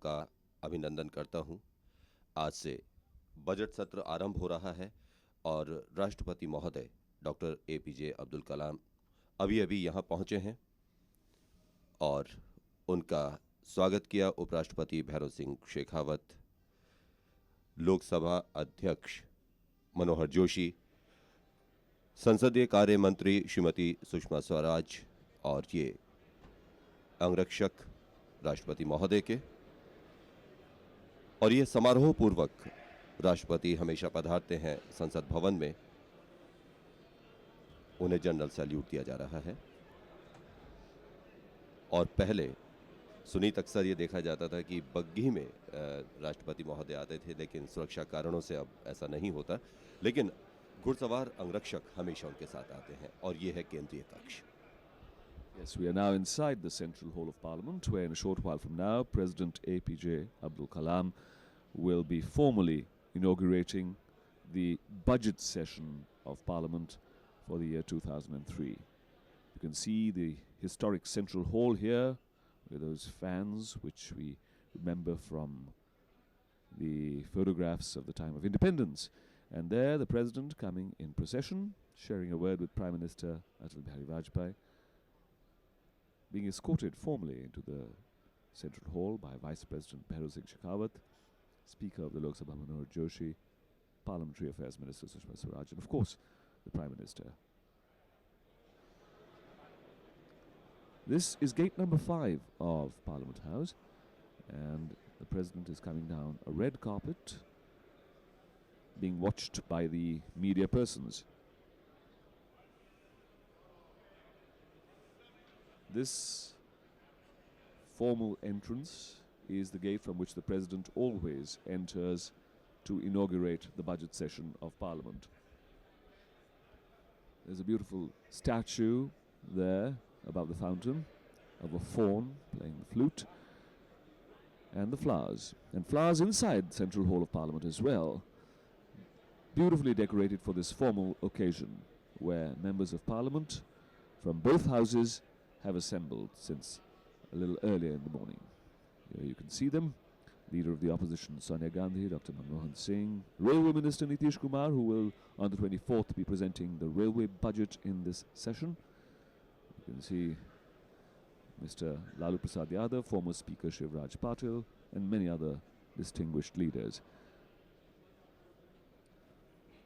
का अभिनंदन करता हूं। आज से बजट सत्र आरंभ हो रहा है और राष्ट्रपति महोदय डॉक्टर APJ अब्दुल कलाम अभी अभी यहाँ पहुँचे हैं और उनका स्वागत किया उपराष्ट्रपति भैरव सिंह शेखावत, लोकसभा अध्यक्ष मनोहर जोशी, संसदीय कार्य मंत्री श्रीमती सुषमा स्वराज और ये अंगरक्षक राष्ट्रपति महोदय के। और ये समारोह पूर्वक राष्ट्रपति हमेशा पधारते हैं संसद भवन में, उन्हें जनरल सैल्यूट दिया जा रहा है। और पहले सुनीत अक्सर ये देखा जाता था कि बग्घी में राष्ट्रपति महोदय आते थे, लेकिन सुरक्षा कारणों से अब ऐसा नहीं होता, लेकिन घुड़सवार अंगरक्षक हमेशा उनके साथ आते हैं और ये है केंद्रीय कक्ष। Yes, we are now inside the Central Hall of Parliament, where in a short while from now, President APJ Abdul Kalam will be formally inaugurating the budget session of Parliament for the year 2003. You can see the historic Central Hall here, with those fans which we remember from the photographs of the time of independence. And there the President coming in procession, sharing a word with Prime Minister Abdul, being escorted formally into the Central Hall by Vice President Bhairav Singh Shekhawat, Speaker of the Lok Sabha Manohar Joshi, Parliamentary Affairs Minister Sushma Swaraj, and of course the Prime Minister. This is gate number 5 of Parliament House, and the President is coming down a red carpet, being watched by the media persons. This formal entrance is the gate from which the President always enters to inaugurate the budget session of Parliament. There's a beautiful statue there above the fountain of a faun playing the flute, and the flowers. And flowers inside Central Hall of Parliament as well, beautifully decorated for this formal occasion, where members of Parliament from both houses have assembled since a little earlier in the morning. Here you can see them. Leader of the opposition Sonia Gandhi, Dr. Manmohan Singh, Railway Minister Nitish Kumar, who will on the 24th be presenting the railway budget in this session. You can see Mr. Lalu Prasad Yadav, former Speaker Shivraj Patil, and many other distinguished leaders.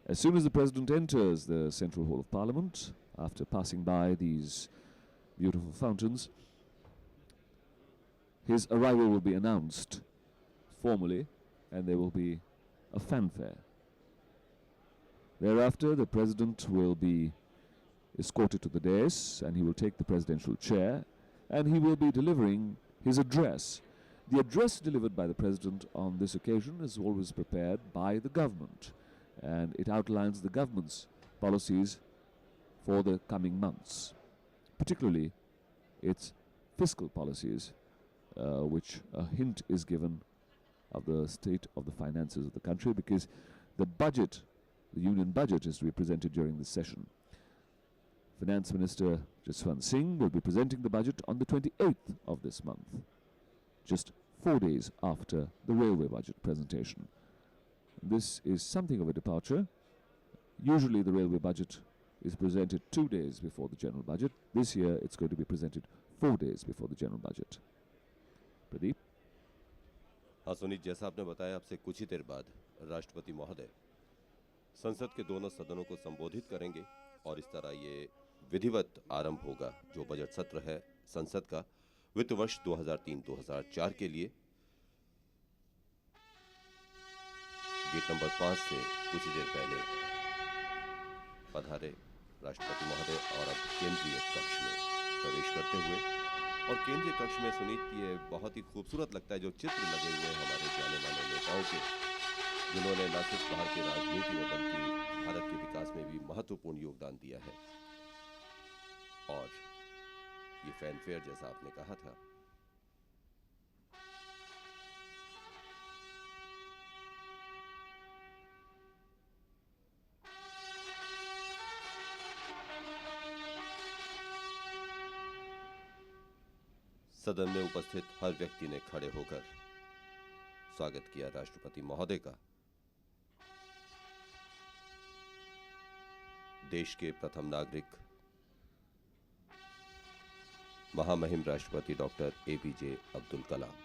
As soon as the President enters the Central Hall of Parliament, after passing by these beautiful fountains, his arrival will be announced formally, and there will be a fanfare. Thereafter, the President will be escorted to the dais, and he will take the presidential chair, and he will be delivering his address. The address delivered by the President on this occasion is always prepared by the government, and it outlines the government's policies for the coming months, particularly its fiscal policies, which a hint is given of the state of the finances of the country, because the budget, the union budget, is to be presented during this session. Finance Minister Jaswant Singh will be presenting the budget on the 28th of this month, just 4 days after the railway budget presentation. This is something of a departure. Usually the railway budget is presented 2 days before the general budget. This year it's going to be presented 4 days before the general budget. Pradeep? हाँ सुनीत, जैसा आपने बताया, आपसे कुछ ही देर बाद राष्ट्रपति महोदय संसद के दोनों सदनों को संबोधित करेंगे और इस तरह ये विधिवत आरंभ होगा जो बजट सत्र है संसद का वित्त वर्ष 2003-2004 के लिए। गेट नंबर 5 से कुछ ही देर पहले पधारे राष्ट्रपति महोदय और अब केंद्रीय कक्ष में प्रवेश करते हुए। और केंद्रीय कक्ष में सुनीत, ये बहुत ही खूबसूरत लगता है जो चित्र लगे हुए हैं हमारे जाने माने नेताओं के, जिन्होंने न सिर्फ बाहर की राजनीति में बल्कि भारत के विकास में भी महत्वपूर्ण योगदान दिया है। और ये फैनफेयर जैसा आपने कहा था, सदन में उपस्थित हर व्यक्ति ने खड़े होकर स्वागत किया राष्ट्रपति महोदय का। देश के प्रथम नागरिक महामहिम राष्ट्रपति डॉक्टर APJ अब्दुल कलाम।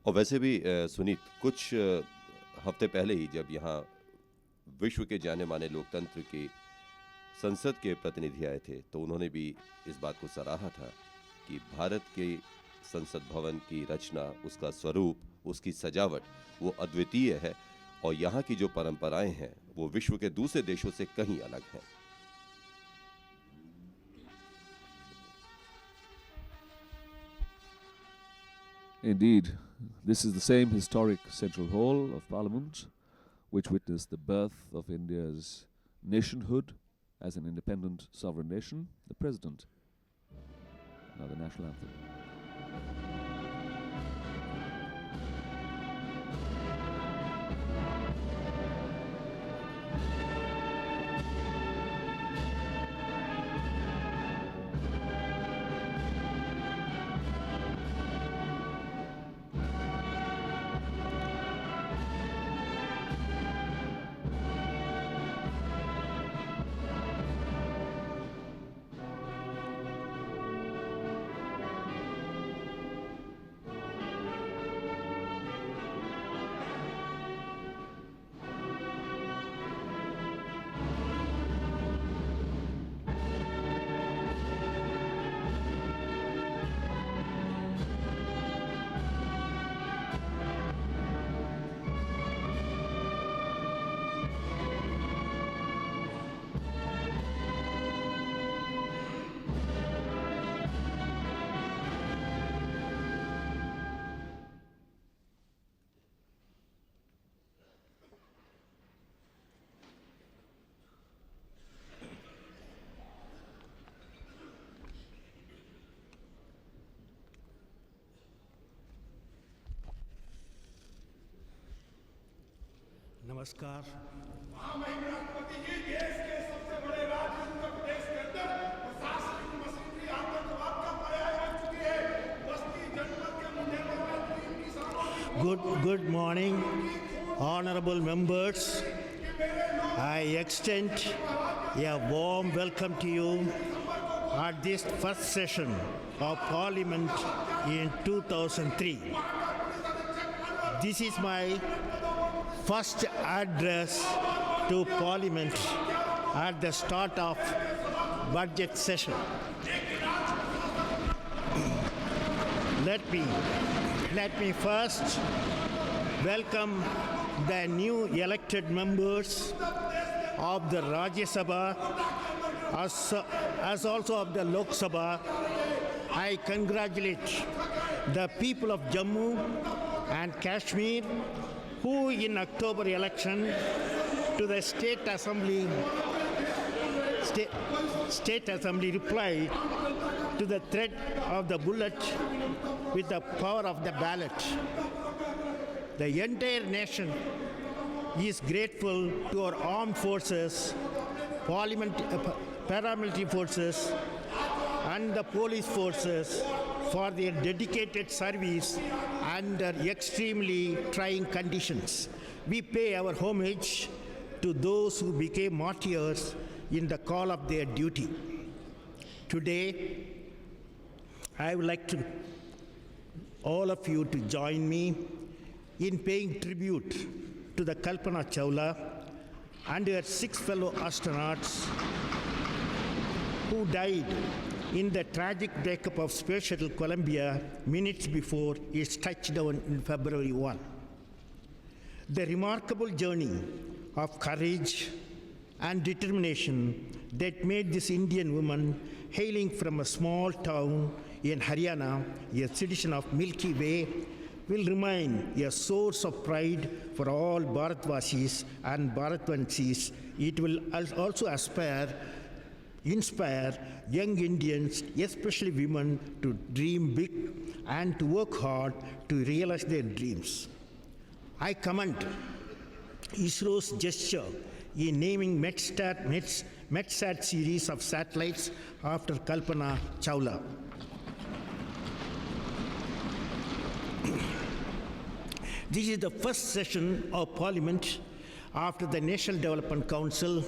और वैसे भी सुनीत, कुछ हफ्ते पहले ही जब यहाँ विश्व के जाने माने लोकतंत्र की संसद के प्रतिनिधि आए थे, तो उन्होंने भी इस बात को सराहा था कि भारत के संसद भवन की रचना, उसका स्वरूप, उसकी सजावट वो अद्वितीय है और यहाँ की जो परंपराएं हैं वो विश्व के दूसरे देशों से कहीं अलग हैं। Indeed, this is the same historic central hall of Parliament which witnessed the birth of India's nationhood as an independent sovereign nation, the President. Now the national anthem. नमस्कार। महामहिम राष्ट्रपति जी, देश के सबसे बड़े राज्य उत्तर प्रदेश के अंदर प्रशासनिक मशीनरी आतंकवाद का पर्याय बन चुकी है। बस्ती जनपद के मुंडेरों में 3 किसानों की Good morning, honorable members. I extend a warm welcome to you at this first session of Parliament in 2003. This is my first address to Parliament at the start of budget session. Let me first welcome the new elected members of the Rajya Sabha as also of the Lok Sabha. I congratulate the people of Jammu and Kashmir who in October election to the State Assembly replied to the threat of the bullet with the power of the ballot. The entire nation is grateful to our armed forces, paramilitary forces, and the police forces for their dedicated service under extremely trying conditions. We pay our homage to those who became martyrs in the call of their duty. Today, I would like all of you to join me in paying tribute to the Kalpana Chawla and her 6 fellow astronauts who died in the tragic breakup of Space Shuttle Columbia minutes before its touchdown in February 1. The remarkable journey of courage and determination that made this Indian woman hailing from a small town in Haryana, a citizen of Milky Way, will remain a source of pride for all Bharatvasis and Bharatvansis. It will also inspire young Indians, especially women, to dream big and to work hard to realize their dreams. I commend ISRO's gesture in naming MetSat series of satellites after Kalpana Chawla. This is the first session of Parliament after the National Development Council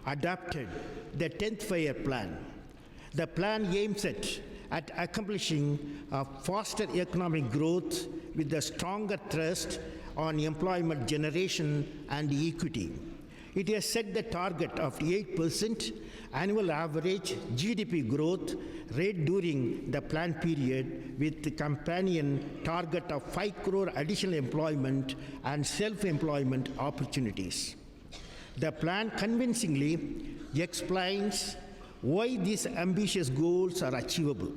adopted the 10th Five-Year Plan. The plan aims at accomplishing a faster economic growth with a stronger thrust on employment generation and equity. It has set the target of 8% annual average GDP growth rate during the plan period, with the companion target of 5 crore additional employment and self-employment opportunities. The plan convincingly explains why these ambitious goals are achievable.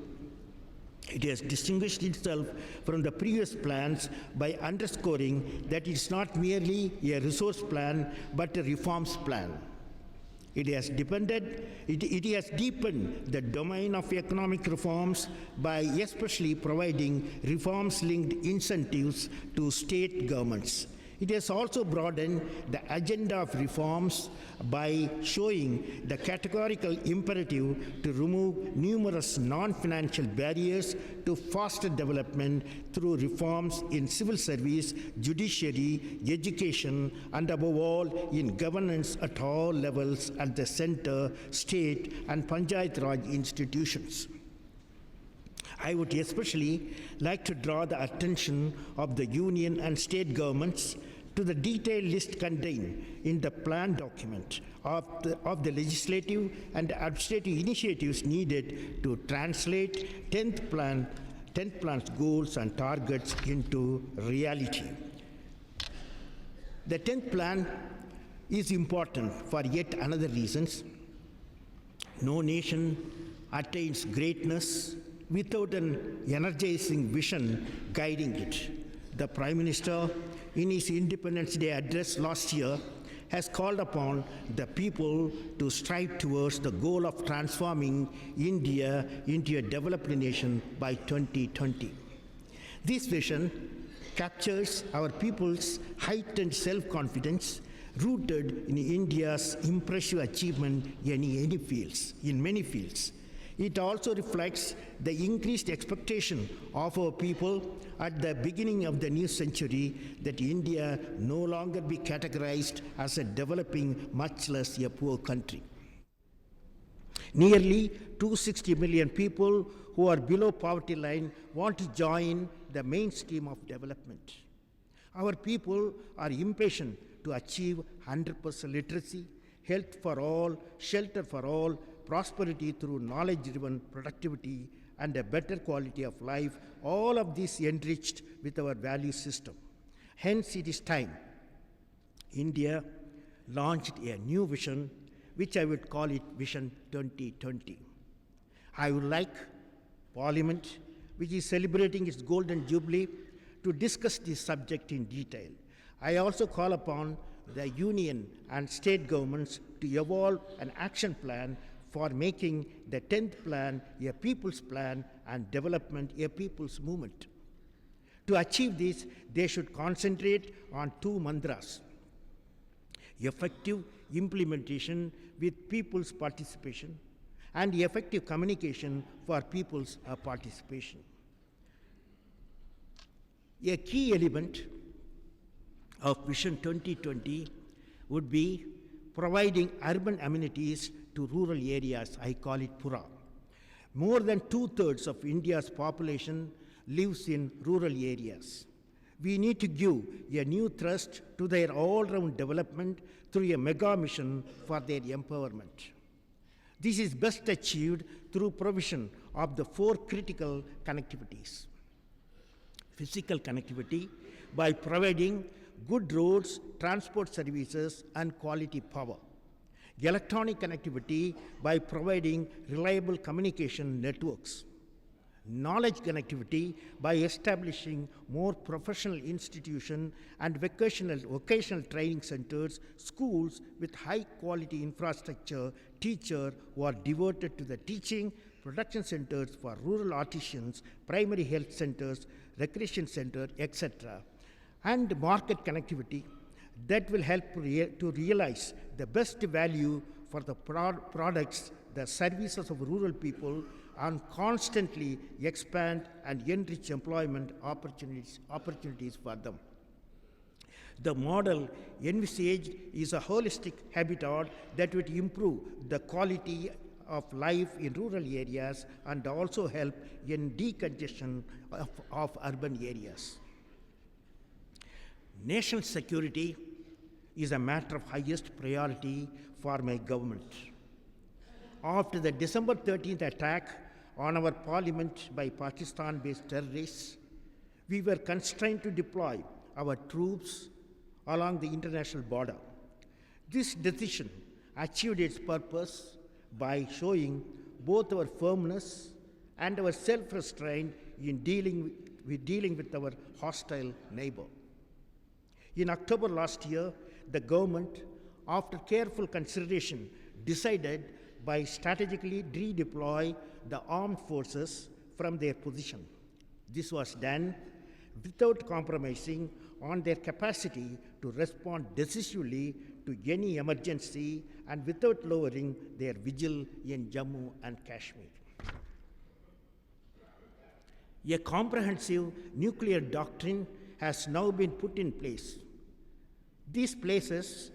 It has distinguished itself from the previous plans by underscoring that it's not merely a resource plan, but a reforms plan. It has deepened the domain of economic reforms by especially providing reforms-linked incentives to state governments. It has also broadened the agenda of reforms by showing the categorical imperative to remove numerous non-financial barriers to faster development through reforms in civil service, judiciary, education, and above all in governance at all levels at the center, state, and Panchayat Raj institutions. I would especially like to draw the attention of the union and state governments to the detailed list contained in the plan document of the legislative and administrative initiatives needed to translate 10th plan's goals and targets into reality. The 10th plan is important for yet another reasons. No nation attains greatness without an energizing vision guiding it. The Prime Minister, in his Independence Day address last year, has called upon the people to strive towards the goal of transforming India into a developed nation by 2020. This vision captures our people's heightened self-confidence rooted in India's impressive achievement in many fields. It also reflects the increased expectation of our people at the beginning of the new century that India no longer be categorized as a developing, much less a poor country. Nearly 260 million people who are below poverty line want to join the mainstream of development. Our people are impatient to achieve 100% literacy, health for all, shelter for all, prosperity through knowledge-driven productivity, and a better quality of life, all of this enriched with our value system. Hence, it is time India launched a new vision, which I would call it Vision 2020. I would like Parliament, which is celebrating its Golden Jubilee, to discuss this subject in detail. I also call upon the Union and state governments to evolve an action plan for making the 10th plan a people's plan and development a people's movement. To achieve this, they should concentrate on two mantras: effective implementation with people's participation and effective communication for people's participation. A key element of Vision 2020 would be providing urban amenities to rural areas. I call it Pura. More than 2/3 of India's population lives in rural areas. We need to give a new thrust to their all-round development through a mega mission for their empowerment. This is best achieved through provision of the 4 critical connectivities. Physical connectivity by providing good roads, transport services, and quality power. Electronic connectivity by providing reliable communication networks. knowledge connectivity by establishing more professional institutions and vocational training centers, schools with high quality infrastructure, teachers who are devoted to the teaching, production centers for rural artisans, primary health centers, recreation centers, etc., and market connectivity that will help to realize the best value for the products, the services of rural people, and constantly expand and enrich employment opportunities for them. The model envisaged is a holistic habitat that would improve the quality of life in rural areas and also help in decongestion of urban areas. National security is a matter of highest priority for my government. After the December 13th attack on our parliament by Pakistan-based terrorists, we were constrained to deploy our troops along the international border. This decision achieved its purpose by showing both our firmness and our self-restraint in dealing with our hostile neighbor. In October last year, the government, after careful consideration, decided by strategically redeploy the armed forces from their position. This was done without compromising on their capacity to respond decisively to any emergency and without lowering their vigil in Jammu and Kashmir. A comprehensive nuclear doctrine has now been put in place. This places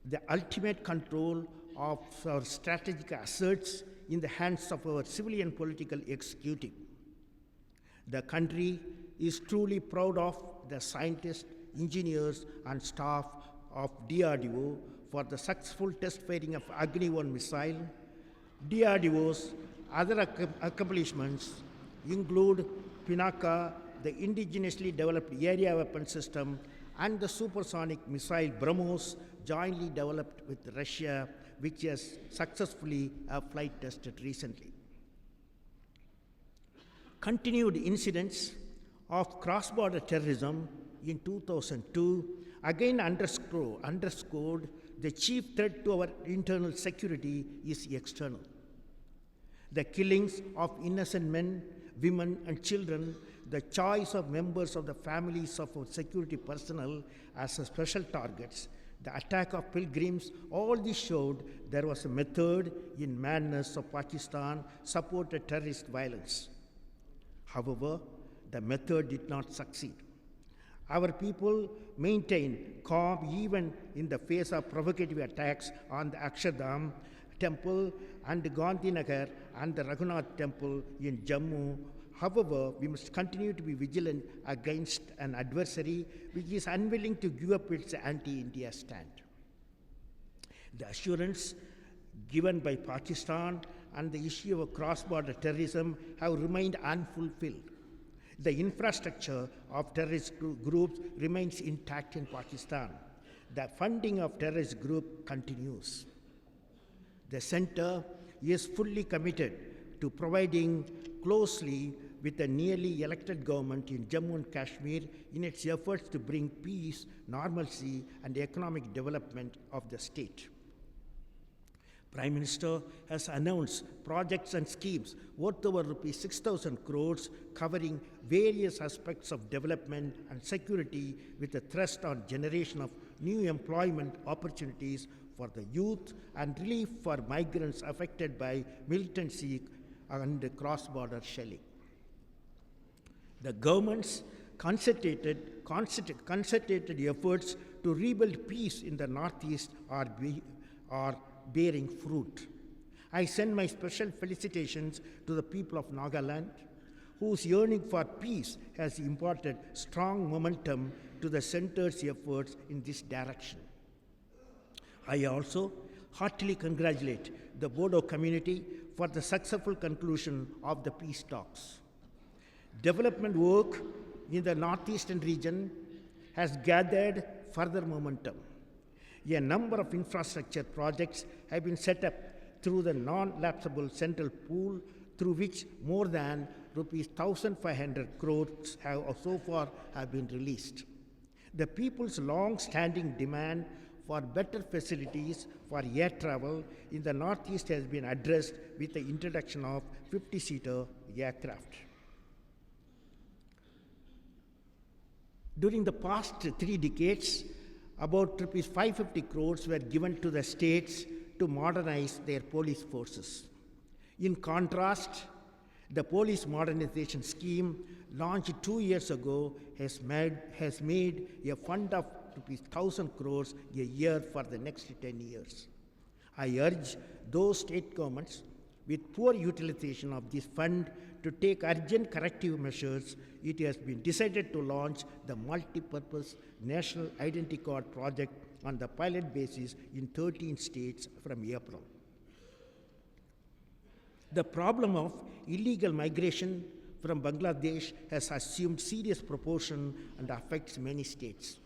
the ultimate control of our strategic assets in the hands of our civilian political executive. The country is truly proud of the scientists, engineers, and staff of DRDO for the successful test firing of Agni-1 missile. DRDO's other accomplishments include Pinaka, the indigenously developed area weapon system, and the supersonic missile BrahMos, jointly developed with Russia, which has successfully flight tested recently. Continued incidents of cross-border terrorism in 2002 again underscored the chief threat to our internal security is external. The killings of innocent men, women, and children, the choice of members of the families of our security personnel as special targets, the attack of pilgrims, all this showed there was a method in madness of Pakistan supported terrorist violence. However, the method did not succeed. Our people maintained calm even in the face of provocative attacks on the Akshardham temple and Gandhinagar and the Raghunath temple in Jammu. However, we must continue to be vigilant against an adversary which is unwilling to give up its anti-India stand. The assurance given by Pakistan and the issue of cross-border terrorism have remained unfulfilled. The infrastructure of terrorist groups remains intact in Pakistan. The funding of terrorist groups continues. The center is fully committed to providing closely with the newly elected government in Jammu and Kashmir in its efforts to bring peace, normalcy, and economic development of the state. Prime Minister has announced projects and schemes worth over rupees 6,000 crores covering various aspects of development and security with a thrust on generation of new employment opportunities for the youth and relief for migrants affected by militancy and cross-border shelling. The government's concerted efforts to rebuild peace in the Northeast are bearing fruit. I send my special felicitations to the people of Nagaland, whose yearning for peace has imparted strong momentum to the center's efforts in this direction. I also heartily congratulate the Bodo community for the successful conclusion of the peace talks. Development work in the northeastern region has gathered further momentum. A number of infrastructure projects have been set up through the non-lapsable central pool through which more than rupees 1,500 crores have so far have been released. The people's long-standing demand for better facilities for air travel in the Northeast has been addressed with the introduction of 50-seater aircraft. During the past 3 decades, about rupees 550 crores were given to the states to modernize their police forces. In contrast, the police modernization scheme launched 2 years ago has made a fund of rupees 1,000 crores a year for the next 10 years. I urge those state governments with poor utilization of this fund to take urgent corrective measures. It has been decided to launch the multi-purpose National Identity Card project on the pilot basis in 13 states from April. The problem of illegal migration from Bangladesh has assumed serious proportion and affects many states.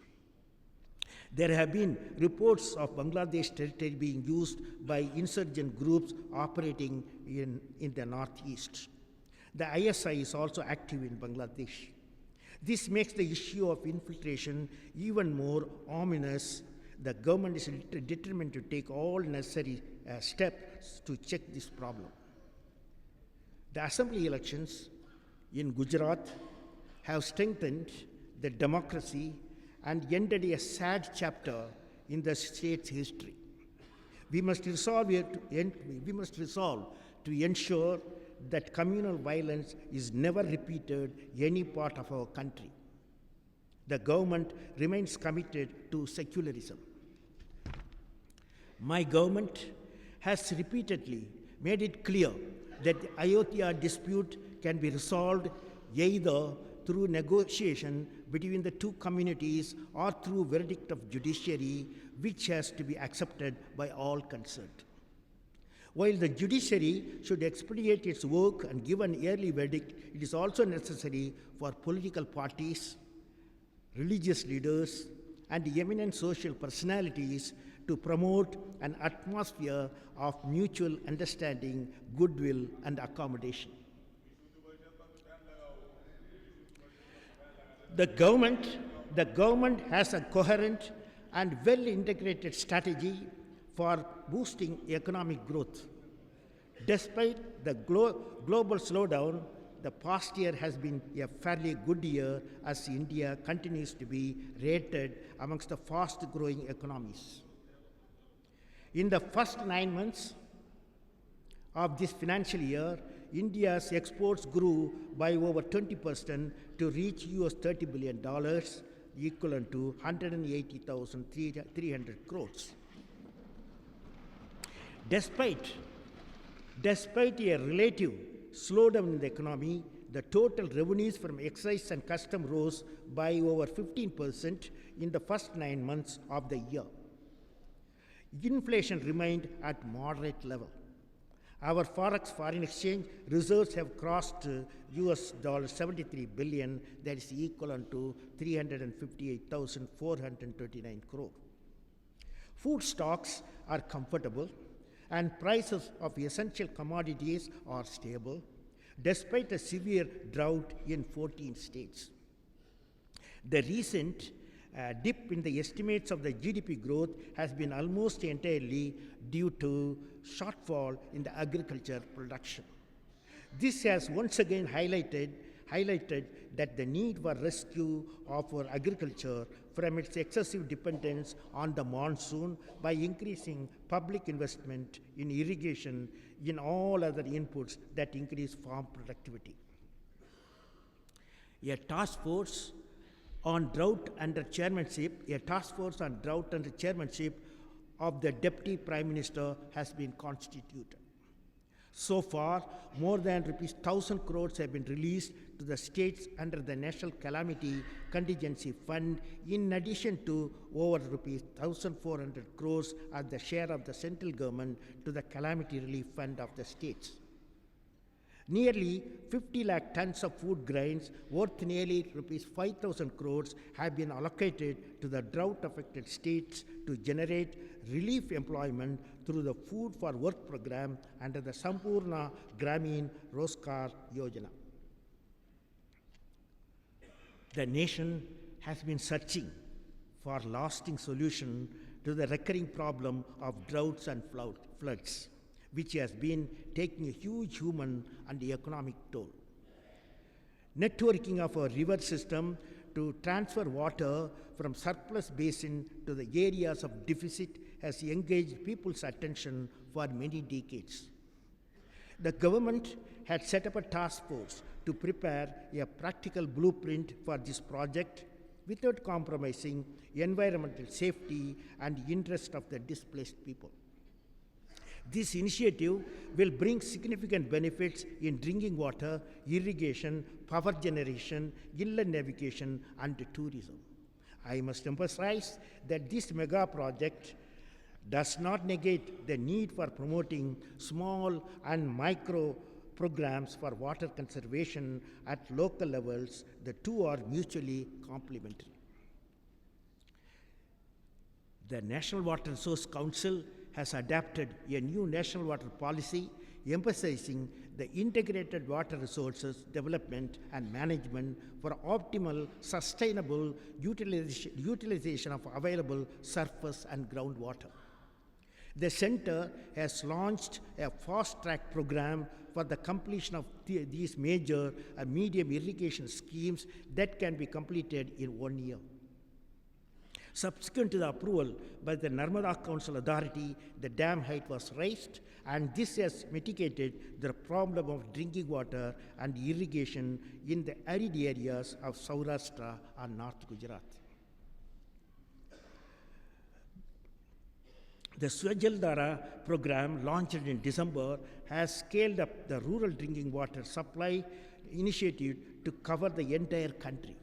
There have been reports of Bangladesh territory being used by insurgent groups operating in the Northeast. The ISI is also active in Bangladesh. This makes the issue of infiltration even more ominous. The government is determined to take all necessary steps to check this problem. The assembly elections in Gujarat have strengthened the democracy and ended a sad chapter in the state's history. We must resolve to ensure that communal violence is never repeated in any part of our country. The government remains committed to secularism. My government has repeatedly made it clear that the Ayodhya dispute can be resolved either through negotiation between the two communities or through verdict of judiciary, which has to be accepted by all concerned. While the judiciary should expedite its work and give an early verdict, it is also necessary for political parties, religious leaders, and eminent social personalities to promote an atmosphere of mutual understanding, goodwill, and accommodation. The government has a coherent and well-integrated strategy for boosting economic growth. Despite the global slowdown, the past year has been a fairly good year as India continues to be rated amongst the fast-growing economies. In the first 9 months of this financial year, India's exports grew by over 20% to reach $30 billion, equivalent to 180,300 crores. Despite a relative slowdown in the economy, the total revenues from excise and custom rose by over 15% in the first 9 months of the year. Inflation remained at moderate level. Our forex foreign exchange reserves have crossed $73 billion, that is equivalent to 358,429 crore. Food stocks are comfortable and prices of essential commodities are stable despite a severe drought in 14 states. The recent dip in the estimates of the GDP growth has been almost entirely due to shortfall in the agriculture production. This has once again highlighted that the need for rescue of our agriculture from its excessive dependence on the monsoon by increasing public investment in irrigation in all other inputs that increase farm productivity. A task force on drought under chairmanship of the Deputy Prime Minister has been constituted. So far, more than rupees 1,000 crores have been released to the states under the National Calamity Contingency Fund, in addition to over rupees 1,400 crores as the share of the central government to the Calamity Relief Fund of the states. Nearly 50 lakh tons of food grains worth nearly rupees 5,000 crores have been allocated to the drought-affected states to generate relief employment through the Food for Work program under the Sampurna Gramin Roskar Yojana. The nation has been searching for lasting solution to the recurring problem of droughts and floods, which has been taking a huge human and economic toll. Networking of our river system to transfer water from surplus basin to the areas of deficit has engaged people's attention for many decades. The government had set up a task force to prepare a practical blueprint for this project without compromising environmental safety and interest of the displaced people. This initiative will bring significant benefits in drinking water, irrigation, power generation, inland navigation, and tourism. I must emphasize that this mega project does not negate the need for promoting small and micro programs for water conservation at local levels. The two are mutually complementary. The National Water Resource Council has adopted a new national water policy emphasizing the integrated water resources development and management for optimal, sustainable utilization of available surface and groundwater. The center has launched a fast-track program for the completion of these major and medium irrigation schemes that can be completed in 1 year. Subsequent to the approval by the Narmada Council Authority, the dam height was raised, and this has mitigated the problem of drinking water and irrigation in the arid areas of Saurashtra and North Gujarat. The Swajaldhara program, launched in December, has scaled up the rural drinking water supply initiative to cover the entire country.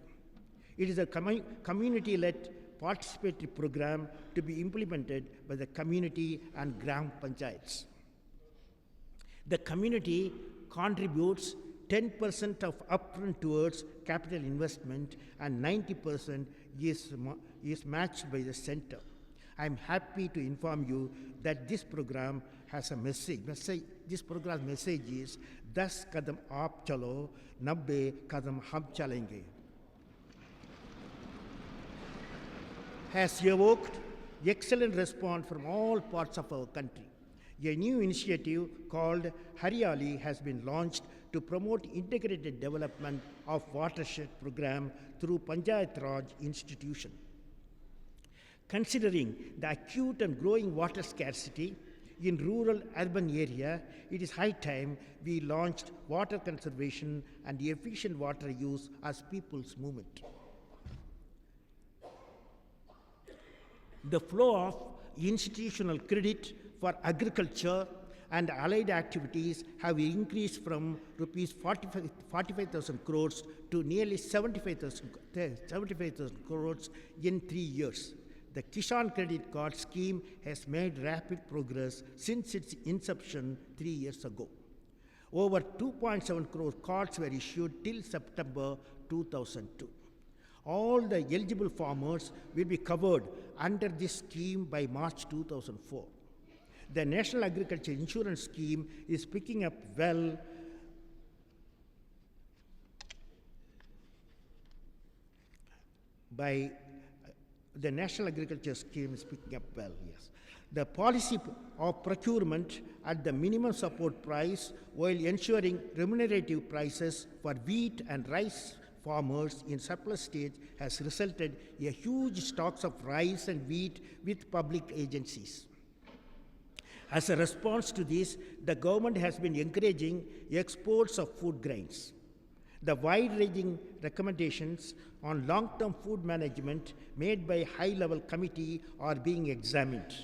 It is a community-led participatory program to be implemented by the community and gram panchayats. The community contributes 10% of upfront towards capital investment and 90% is matched by the center. I am happy to inform you that this program has a message. This program's message is, 10 kadam aap chalo, 90 kadam hum chalenge. Has evoked excellent response from all parts of our country. A new initiative called Haryali has been launched to promote integrated development of watershed program through Panchayat Raj institution. Considering the acute and growing water scarcity in rural urban area, it is high time we launched water conservation and efficient water use as people's movement. The flow of institutional credit for agriculture and allied activities have increased from rupees 45,000 crores to nearly 75,000 crores in 3 years. The Kisan Credit Card scheme has made rapid progress since its inception 3 years ago. Over 2.7 crore cards were issued till September 2002. All the eligible farmers will be covered under this scheme by March 2004. The National Agriculture Insurance Scheme is picking up well The National Agriculture Scheme is picking up well, yes. The policy of procurement at the minimum support price while ensuring remunerative prices for wheat and rice farmers in surplus stage has resulted in a huge stocks of rice and wheat with public agencies. As a response to this, the government has been encouraging exports of food grains. The wide-ranging recommendations on long-term food management made by a high-level committee are being examined.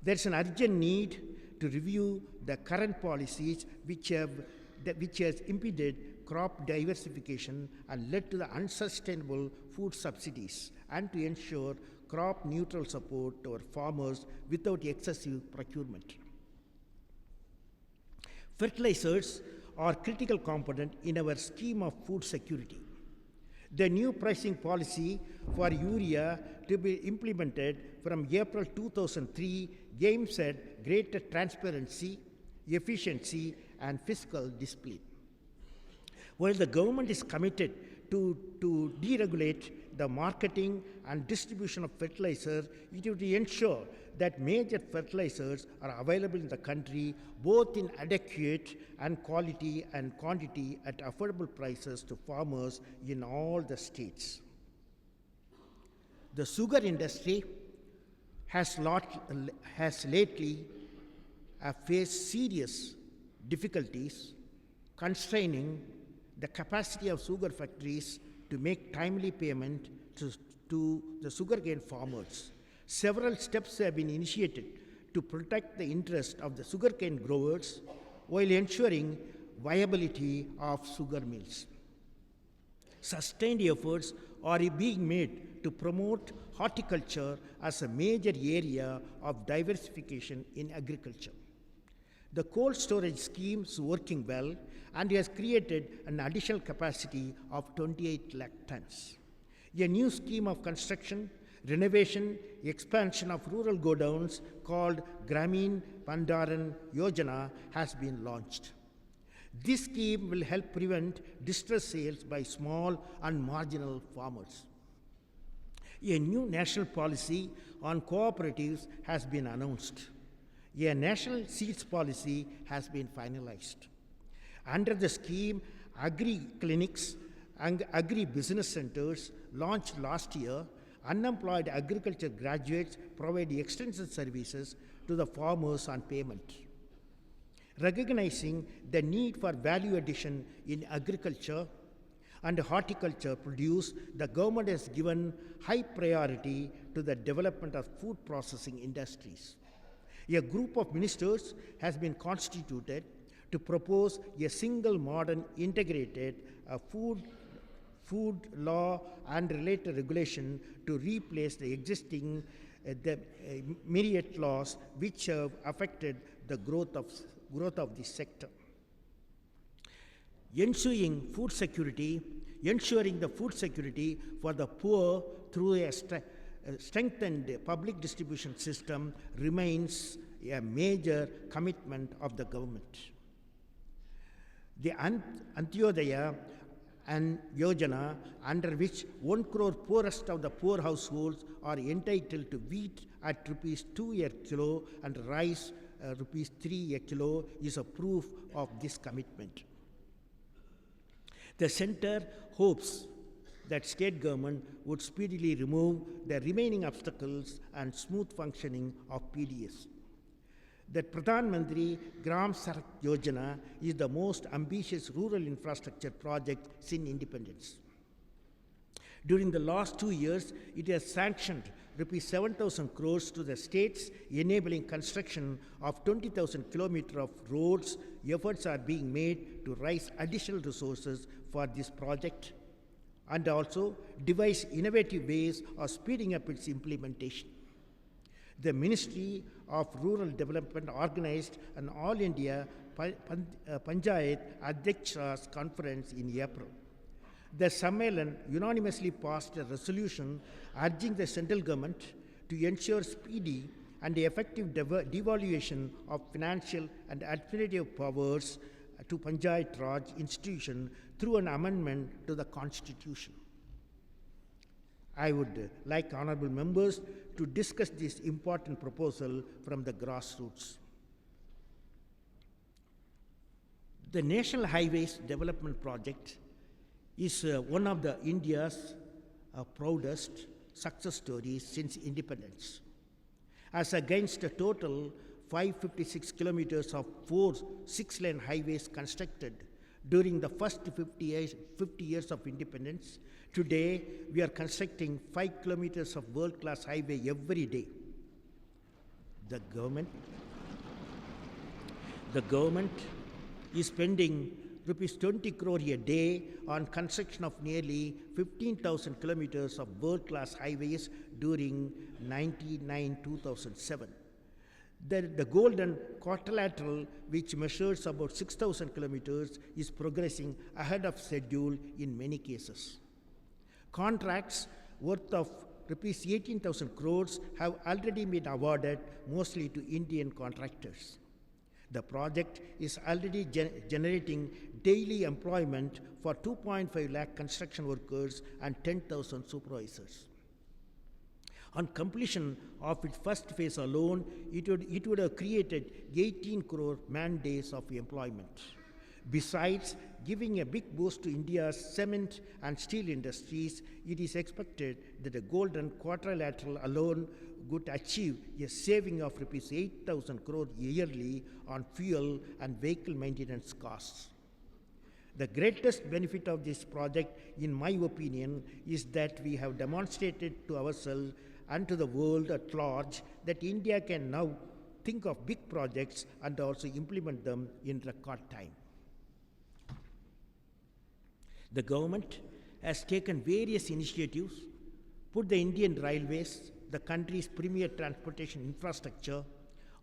There is an urgent need to review the current policies which has impeded crop diversification and led to the unsustainable food subsidies, and to ensure crop-neutral support to our farmers without excessive procurement. Fertilizers are critical component in our scheme of food security. The new pricing policy for urea to be implemented from April 2003 aims at greater transparency, efficiency, and fiscal discipline. While the government is committed to deregulate the marketing and distribution of fertilizer, it would ensure that major fertilizers are available in the country both in adequate and quality and quantity at affordable prices to farmers in all the states. The sugar industry has lately faced serious difficulties constraining the capacity of sugar factories to make timely payment to the sugarcane farmers. Several steps have been initiated to protect the interest of the sugarcane growers while ensuring viability of sugar mills. Sustained efforts are being made to promote horticulture as a major area of diversification in agriculture. The cold storage scheme is working well and has created an additional capacity of 28 lakh tons. A new scheme of construction, renovation, expansion of rural godowns called Gramin Bhandaran Yojana has been launched. This scheme will help prevent distress sales by small and marginal farmers. A new national policy on cooperatives has been announced. A national seeds policy has been finalized. Under the scheme, agri-clinics and agri-business centers launched last year, unemployed agriculture graduates provide extensive services to the farmers on payment. Recognizing the need for value addition in agriculture and horticulture produce, the government has given high priority to the development of food processing industries. A group of ministers has been constituted to propose a single modern integrated food law and related regulation to replace the existing myriad laws which have affected the growth of this sector. Ensuring the food security for the poor through a strengthened public distribution system remains a major commitment of the government. The Antyodaya and Yojana, under which 1 crore poorest of the poor households are entitled to wheat at rupees 2 a kilo and rice rupees 3 a kilo, is a proof of this commitment. The center hopes that state government would speedily remove the remaining obstacles and smooth functioning of PDS. That Pradhan Mantri Gram Sadak Yojana is the most ambitious rural infrastructure project since independence. During the last 2 years, it has sanctioned rupees 7,000 crores to the states, enabling construction of 20,000 kilometers of roads. Efforts are being made to raise additional resources for this project and also devise innovative ways of speeding up its implementation. The Ministry of Rural Development organized an All India Panchayat Adhyaksha's conference in April. The Sammelan unanimously passed a resolution urging the central government to ensure speedy and effective devaluation of financial and administrative powers to Panchayat Raj institution through an amendment to the Constitution. I would like honourable members to discuss this important proposal from the grassroots. The National Highways Development Project is one of the India's proudest success stories since independence. As against a total 556 kilometers of 4 6-lane highways constructed during the first 50 years of independence, today we are constructing 5 kilometers of world-class highway every day. The government is spending rupees 20 crore a day on construction of nearly 15,000 kilometers of world-class highways during 1999-2007. The Golden Quadrilateral, which measures about 6,000 kilometers, is progressing ahead of schedule in many cases. Contracts worth of rupees 18,000 crores have already been awarded, mostly to Indian contractors. The project is already generating daily employment for 2.5 lakh construction workers and 10,000 supervisors. On completion of its first phase alone, it would have created 18 crore man-days of employment. Besides giving a big boost to India's cement and steel industries, it is expected that the Golden Quadrilateral alone would achieve a saving of rupees 8,000 crore yearly on fuel and vehicle maintenance costs. The greatest benefit of this project, in my opinion, is that we have demonstrated to ourselves and to the world at large that India can now think of big projects and also implement them in record time. The government has taken various initiatives, put the Indian Railways, the country's premier transportation infrastructure,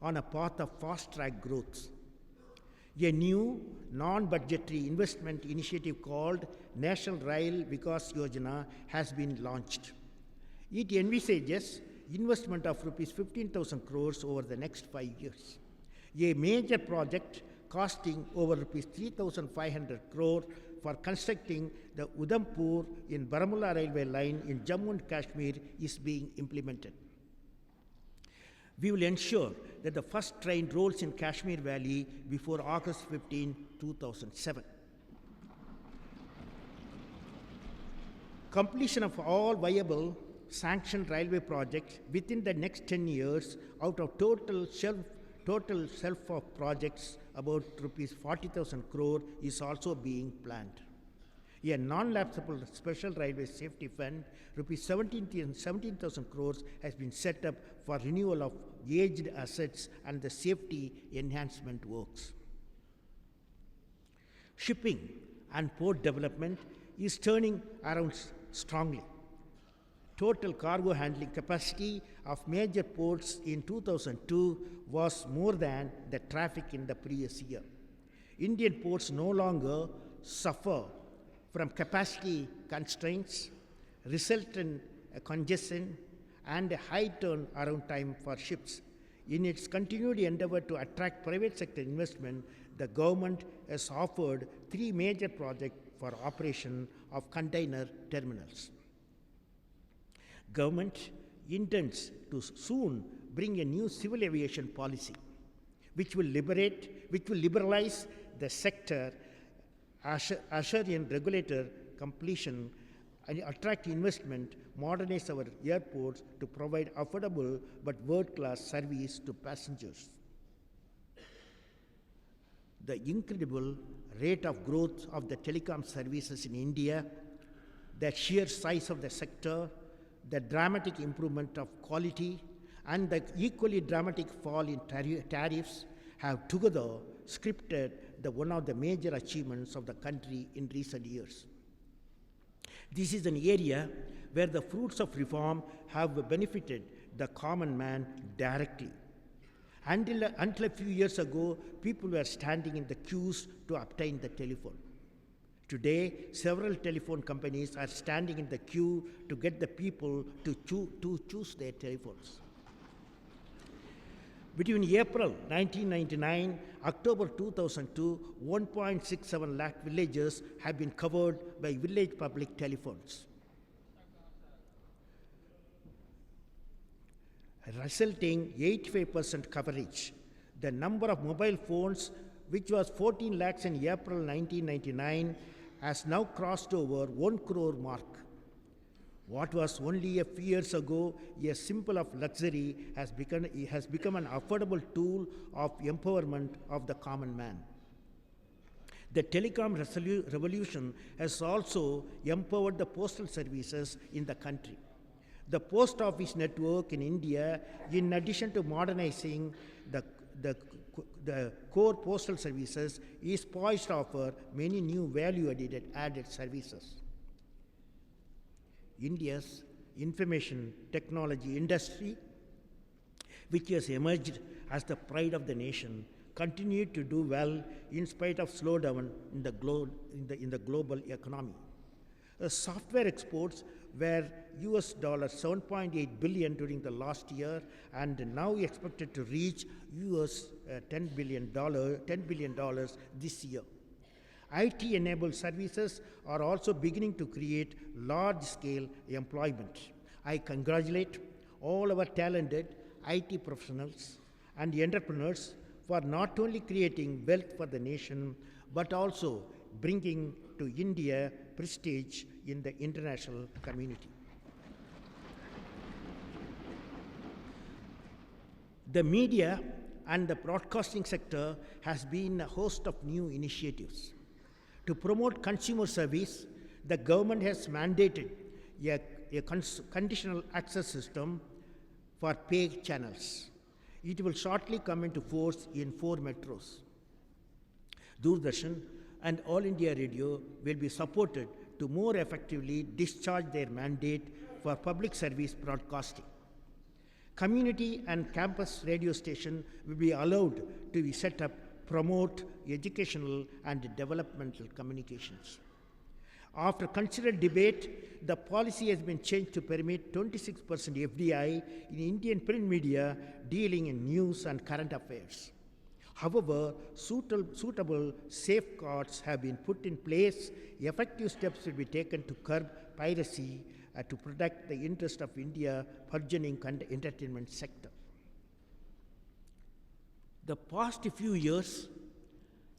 on a path of fast-track growth. A new non-budgetary investment initiative called National Rail Vikas Yojana has been launched. It envisages investment of rupees 15,000 crores over the next 5 years. A major project costing over rupees 3,500 crore for constructing the Udhampur in Baramulla railway line in Jammu and Kashmir is being implemented. We will ensure that the first train rolls in Kashmir Valley before August 15, 2007. Completion of all viable sanctioned railway projects within the next 10 years out of total shelf of projects about rupees 40,000 crore is also being planned. A non-lapsable special railway safety fund, rupees 17,000 crores, has been set up for renewal of aged assets and the safety enhancement works. Shipping and port development is turning around strongly. Total cargo handling capacity of major ports in 2002 was more than the traffic in the previous year. Indian ports no longer suffer from capacity constraints, resultant congestion, and a high turnaround time for ships. In its continued endeavor to attract private sector investment, the government has offered 3 major projects for operation of container terminals. Government intends to soon bring a new civil aviation policy, which will liberalize the sector, usher in regulator completion, and attract investment, modernize our airports to provide affordable but world-class service to passengers. The incredible rate of growth of the telecom services in India, the sheer size of the sector, the dramatic improvement of quality, and the equally dramatic fall in tariffs have together scripted one of the major achievements of the country in recent years. This is an area where the fruits of reform have benefited the common man directly. Until a few years ago, people were standing in the queues to obtain the telephone. Today, several telephone companies are standing in the queue to get the people to choose their telephones. Between April 1999 October 2002, 1.67 lakh villages have been covered by village public telephones, resulting 85% coverage. The number of mobile phones, which was 14 lakhs in April 1999, has now crossed over 1 crore mark. What was only a few years ago a symbol of luxury has become an affordable tool of empowerment of the common man. The telecom revolution has also empowered the postal services in the country. The post office network in India, in addition to modernizing the core postal services, is poised to offer many new value-added services. India's information technology industry, which has emerged as the pride of the nation, continued to do well in spite of slowdown in the global economy. Software exports were US $7.8 billion during the last year and now expected to reach US $10 billion this year. IT-enabled services are also beginning to create large-scale employment. I congratulate all our talented IT professionals and entrepreneurs for not only creating wealth for the nation, but also bringing to India prestige in the international community. The media and the broadcasting sector has been a host of new initiatives. To promote consumer service, the government has mandated a conditional access system for paid channels. It will shortly come into force in 4 metros. Doordarshan and All India Radio will be supported to more effectively discharge their mandate for public service broadcasting. Community and campus radio station will be allowed to be set up, promote educational and developmental communications. After considered debate, the policy has been changed to permit 26% FDI in Indian print media dealing in news and current affairs. However, suitable safeguards have been put in place. Effective steps will be taken to curb piracy to protect the interest of India burgeoning entertainment sector. The past few years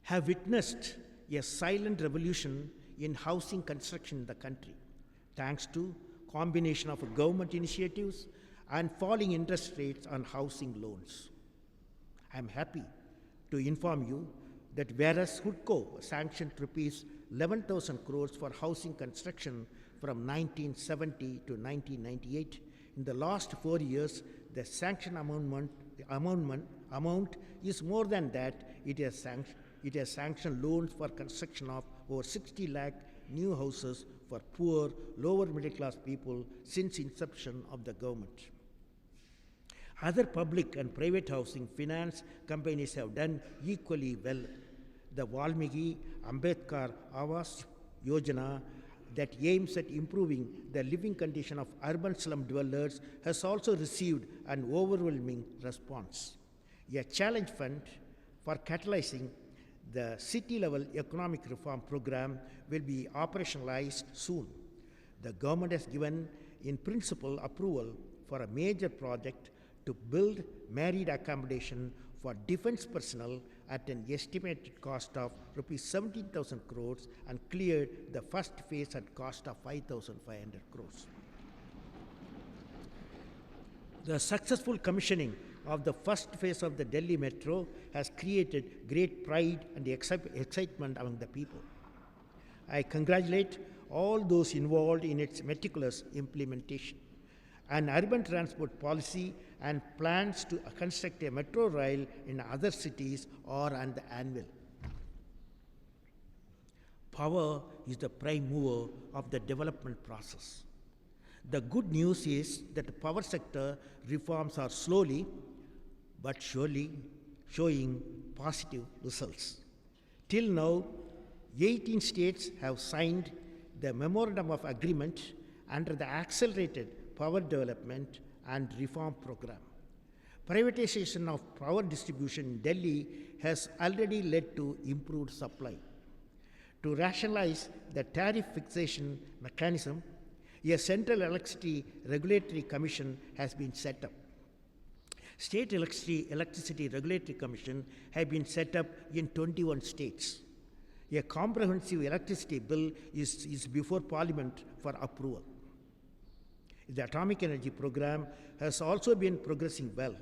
have witnessed a silent revolution in housing construction in the country, thanks to combination of government initiatives and falling interest rates on housing loans. I am happy to inform you that whereas HUDCO sanctioned rupees 11,000 crores for housing construction from 1970 to 1998, in the last 4 years, the sanction amount is more than that. It has sanctioned loans for construction of over 60 lakh new houses for poor, lower middle class people since inception of the government. Other public and private housing finance companies have done equally well. The Valmiki Ambedkar Awas Yojana that aims at improving the living condition of urban slum dwellers has also received an overwhelming response. A challenge fund for catalyzing the city-level economic reform program will be operationalized soon. The government has given in principle approval for a major project to build married accommodation for defense personnel at an estimated cost of rupees 17,000 crores and cleared the first phase at cost of 5,500 crores. The successful commissioning of the first phase of the Delhi Metro has created great pride and excitement among the people. I congratulate all those involved in its meticulous implementation. An urban transport policy and plans to construct a metro rail in other cities are on the anvil. Power is the prime mover of the development process. The good news is that the power sector reforms are slowly but surely showing positive results. Till now, 18 states have signed the Memorandum of Agreement under the Accelerated Power Development and Reform Program. Privatization of power distribution in Delhi has already led to improved supply. To rationalize the tariff fixation mechanism, a Central Electricity Regulatory Commission has been set up. State Electricity Regulatory Commission have been set up in 21 states. A comprehensive electricity bill is before Parliament for approval. The Atomic Energy Program has also been progressing well.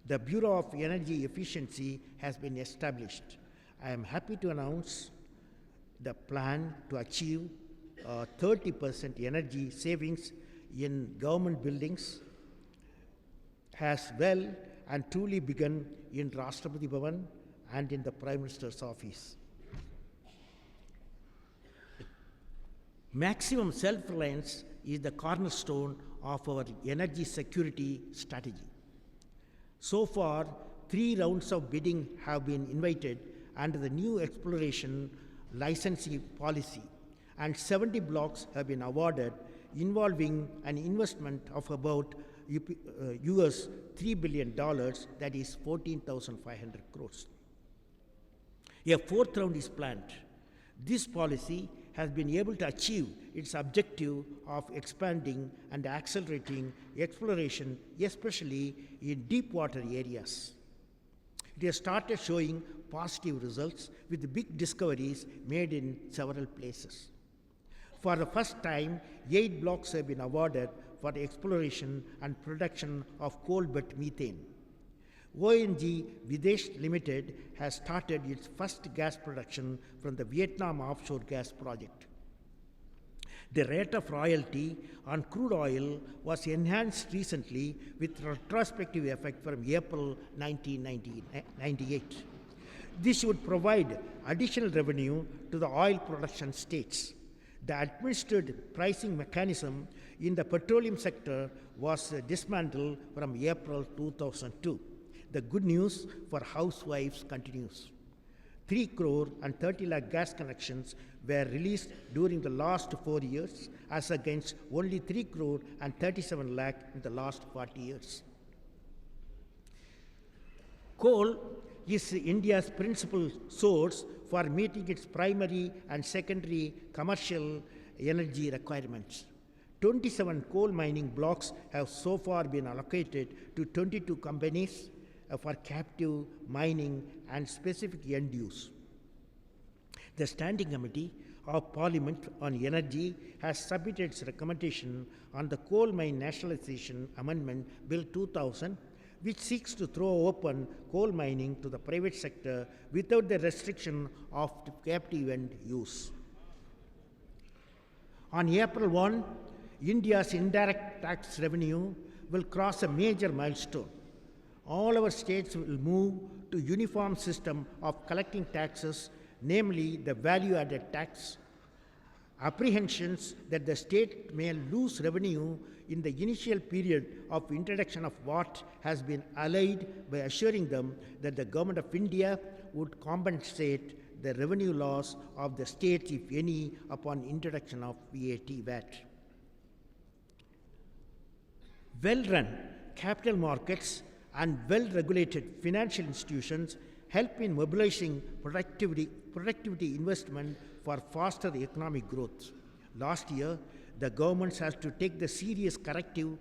The Bureau of Energy Efficiency has been established. I am happy to announce the plan to achieve 30% energy savings in government buildings has well and truly begun in Rashtrapati Bhavan and in the Prime Minister's office. Maximum self-reliance is the cornerstone of our energy security strategy. So far, 3 rounds of bidding have been invited under the new exploration licensing policy, and 70 blocks have been awarded, involving an investment of about US $3 billion, that is 14,500 crores. A fourth round is planned. This policy has been able to achieve its objective of expanding and accelerating exploration, especially in deep water areas. It has started showing positive results with big discoveries made in several places. For the first time, 8 blocks have been awarded for exploration and production of coal bed methane. ONG Videsh Limited has started its first gas production from the Vietnam offshore gas project. The rate of royalty on crude oil was enhanced recently with retrospective effect from April 1998. This would provide additional revenue to the oil production states. The administered pricing mechanism in the petroleum sector was dismantled from April 2002. The good news for housewives continues. 3 crore and 30 lakh gas connections were released during the last 4 years, as against only 3 crore and 37 lakh in the last 40 years. Coal is India's principal source for meeting its primary and secondary commercial energy requirements. 27 coal mining blocks have so far been allocated to 22 companies for captive mining and specific end use. The Standing Committee of Parliament on Energy has submitted its recommendation on the Coal Mine Nationalization Amendment Bill 2000, which seeks to throw open coal mining to the private sector without the restriction of captive end use. On April 1, India's indirect tax revenue will cross a major milestone. All our states will move to a uniform system of collecting taxes, namely the value-added tax. Apprehensions that the state may lose revenue in the initial period of introduction of VAT has been allayed by assuring them that the Government of India would compensate the revenue loss of the states, if any, upon introduction of VAT. Well-run capital markets and well-regulated financial institutions help in mobilizing productivity investment for faster economic growth. Last year, the government has to take the serious corrective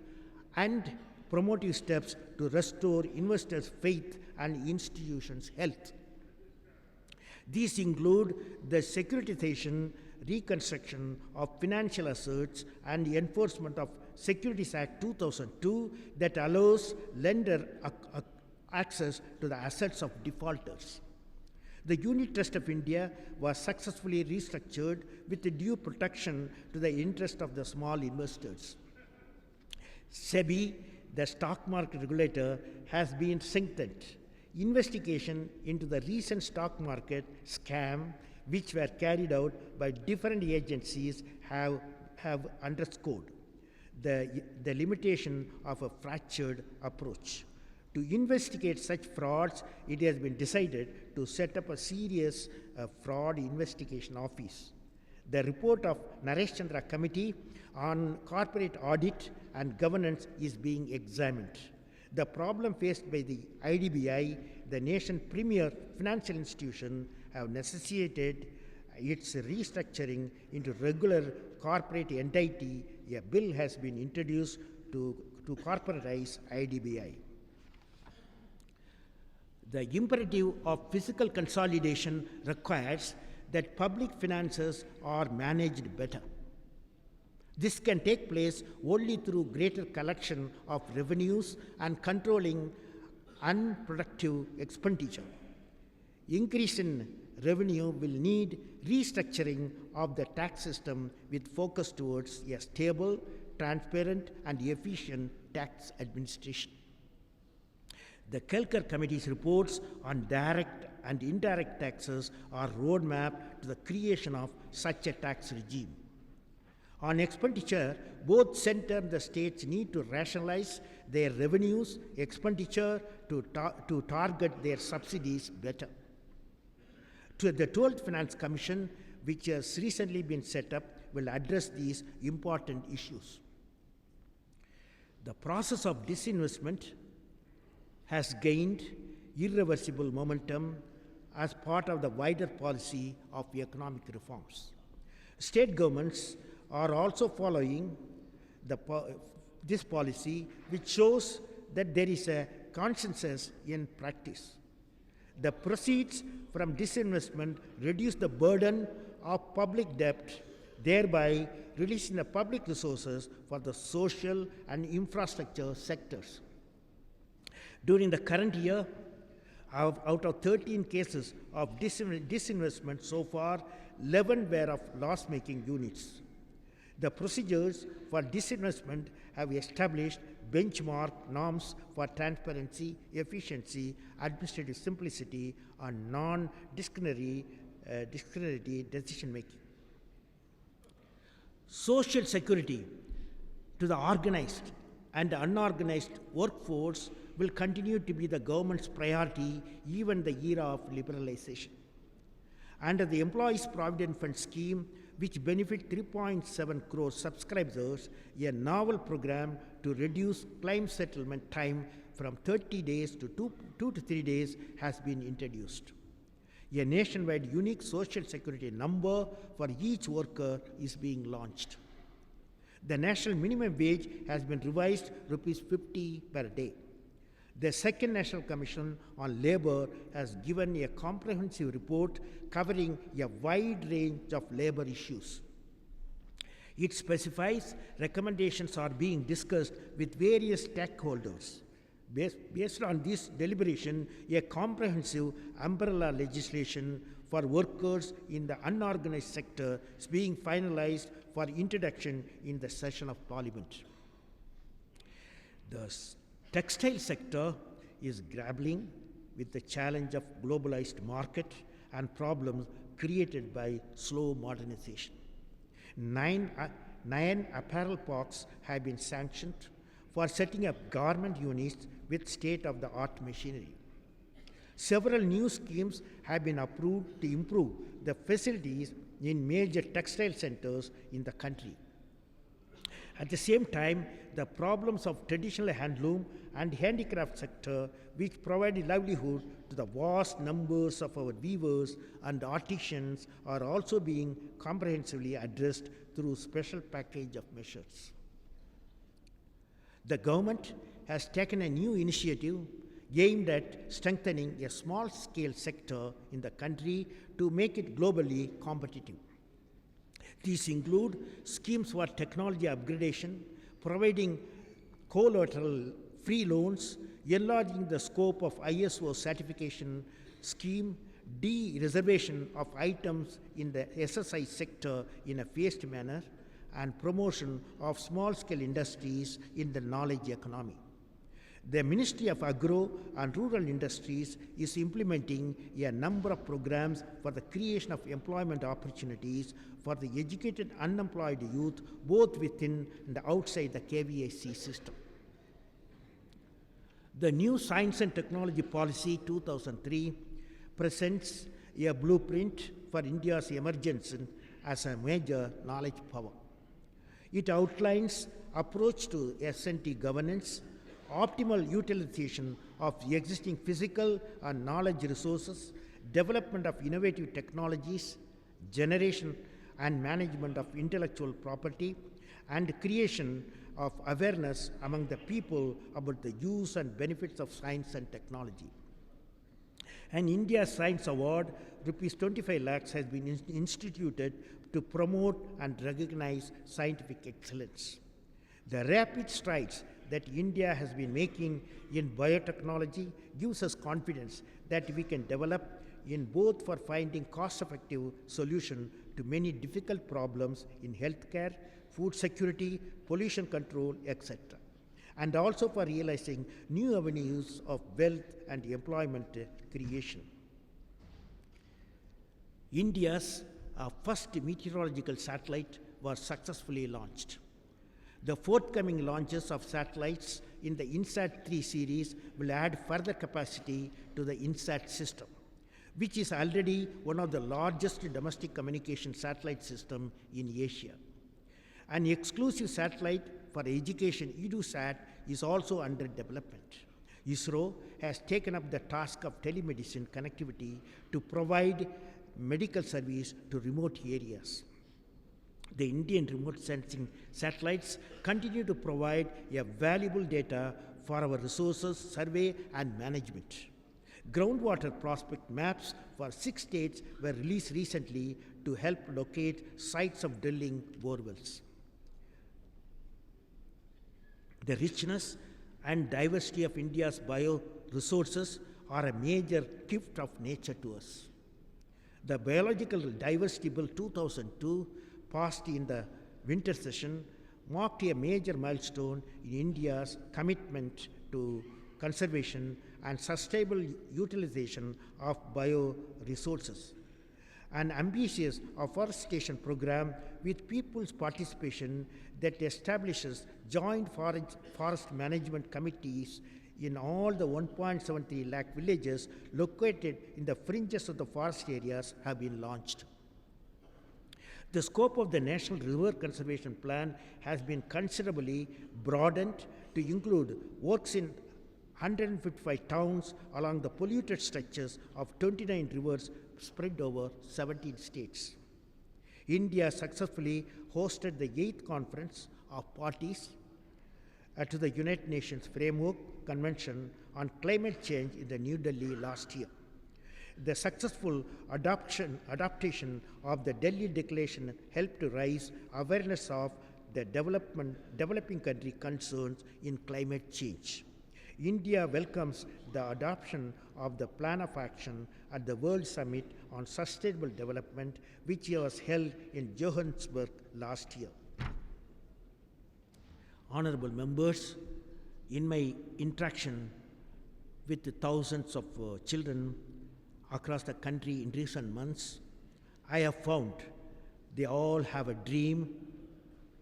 and promotive steps to restore investors' faith and institutions' health. These include the securitization, reconstruction of financial assets, and the enforcement of Securities Act 2002 that allows lender access to the assets of defaulters. The Unit Trust of India was successfully restructured with the due protection to the interest of the small investors. SEBI, the stock market regulator, has been strengthened. Investigation into the recent stock market scam, which were carried out by different agencies, have underscored the limitation of a fractured approach. To investigate such frauds, it has been decided to set up a serious fraud investigation office. The report of Naresh Chandra Committee on Corporate Audit and Governance is being examined. The problem faced by the IDBI, the nation's premier financial institution, have necessitated its restructuring into regular corporate entity. A bill has been introduced to corporatize IDBI. The imperative of fiscal consolidation requires that public finances are managed better. This can take place only through greater collection of revenues and controlling unproductive expenditure. Increase in revenue will need restructuring of the tax system with focus towards a stable, transparent, and efficient tax administration. The Kelkar Committee's reports on direct and indirect taxes are roadmap to the creation of such a tax regime. On expenditure, both center and the states need to rationalize their revenues, expenditure to target their subsidies better. To the 12th Finance Commission which has recently been set up, will address these important issues. The process of disinvestment has gained irreversible momentum as part of the wider policy of economic reforms. State governments are also following this policy, which shows that there is a consensus in practice. The proceeds from disinvestment reduce the burden of public debt, thereby releasing the public resources for the social and infrastructure sectors. During the current year, out of 13 cases of disinvestment so far, 11 were of loss-making units. The procedures for disinvestment have established benchmark norms for transparency, efficiency, administrative simplicity, and non-discriminatory decision-making. Social security to the organized and unorganized workforce will continue to be the government's priority even in the era of liberalization. Under the Employees Provident Fund scheme, which benefit 3.7 crore subscribers, a novel program to reduce claim settlement time from 30 days to 2 to 3 days has been introduced. A nationwide unique social security number for each worker is being launched. The national minimum wage has been revised rupees 50 per day. The Second National Commission on Labour has given a comprehensive report covering a wide range of labour issues. It specifies recommendations are being discussed with various stakeholders. Based on this deliberation, a comprehensive umbrella legislation for workers in the unorganized sector is being finalized for introduction in the session of Parliament. The textile sector is grappling with the challenge of globalized market and problems created by slow modernization. Nine apparel parks have been sanctioned for setting up garment units with state-of-the-art machinery. Several new schemes have been approved to improve the facilities in major textile centers in the country. At the same time, the problems of traditional handloom and handicraft sector, which provide livelihood to the vast numbers of our weavers and artisans, are also being comprehensively addressed through special package of measures. The government has taken a new initiative aimed at strengthening a small-scale sector in the country to make it globally competitive. These include schemes for technology upgradation, providing collateral-free loans, enlarging the scope of ISO certification scheme, de-reservation of items in the SSI sector in a phased manner, and promotion of small-scale industries in the knowledge economy. The Ministry of Agro and Rural Industries is implementing a number of programs for the creation of employment opportunities for the educated unemployed youth, both within and outside the KVIC system. The new Science and Technology Policy 2003 presents a blueprint for India's emergence as a major knowledge power. It outlines approach to S&T governance, optimal utilization of the existing physical and knowledge resources, development of innovative technologies, generation and management of intellectual property, and creation of awareness among the people about the use and benefits of science and technology. An India Science Award, rupees 25 lakhs, has been instituted to promote and recognize scientific excellence. The rapid strides that India has been making in biotechnology gives us confidence that we can develop in both for finding cost-effective solutions to many difficult problems in healthcare, food security, pollution control, etc., and also for realizing new avenues of wealth and employment creation. India's first meteorological satellite was successfully launched. The forthcoming launches of satellites in the INSAT-3 series will add further capacity to the INSAT system. which is already one of the largest domestic communication satellite system in Asia. An exclusive satellite for education, EduSat, is also under development. ISRO has taken up the task of telemedicine connectivity to provide medical service to remote areas. The Indian remote sensing satellites continue to provide a valuable data for our resources survey and management. Groundwater prospect maps for 6 states were released recently to help locate sites of drilling borewells. The richness and diversity of India's bioresources are a major gift of nature to us. The Biological Diversity Bill 2002, passed in the winter session, marked a major milestone in India's commitment to conservation and sustainable utilization of bioresources. An ambitious afforestation program with people's participation that establishes joint forest management committees in all the 1.73 lakh villages located in the fringes of the forest areas have been launched. The scope of the National River Conservation Plan has been considerably broadened to include works in 155 towns along the polluted stretches of 29 rivers spread over 17 states. India successfully hosted the 8th Conference of Parties to the United Nations Framework Convention on Climate Change in the New Delhi last year. The successful adaptation of the Delhi Declaration helped to raise awareness of the developing country concerns in climate change. India welcomes the adoption of the Plan of Action at the World Summit on Sustainable Development, which was held in Johannesburg last year. Honourable members, in my interaction with the thousands of children across the country in recent months, I have found they all have a dream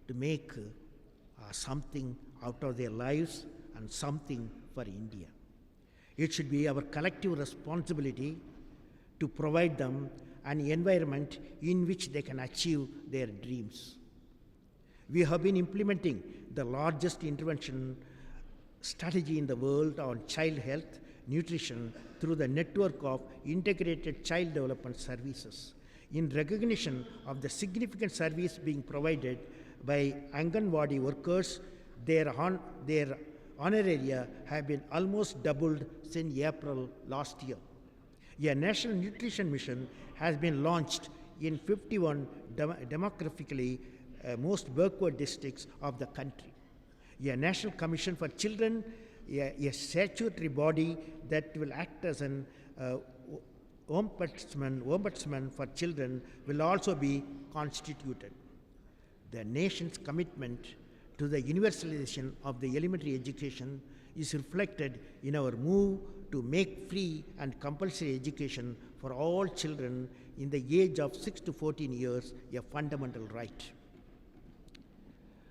to make something out of their lives and something for India. It should be our collective responsibility to provide them an environment in which they can achieve their dreams. We have been implementing the largest intervention strategy in the world on child health, nutrition through the network of integrated child development services. In recognition of the significant service being provided by Anganwadi workers, their honoraria have been almost doubled since April last year. A national nutrition mission has been launched in 51 demographically most backward districts of the country. A National Commission for Children, a statutory body that will act as an ombudsman for children, will also be constituted. The nation's commitment to the universalization of the elementary education is reflected in our move to make free and compulsory education for all children in the age of 6 to 14 years a fundamental right.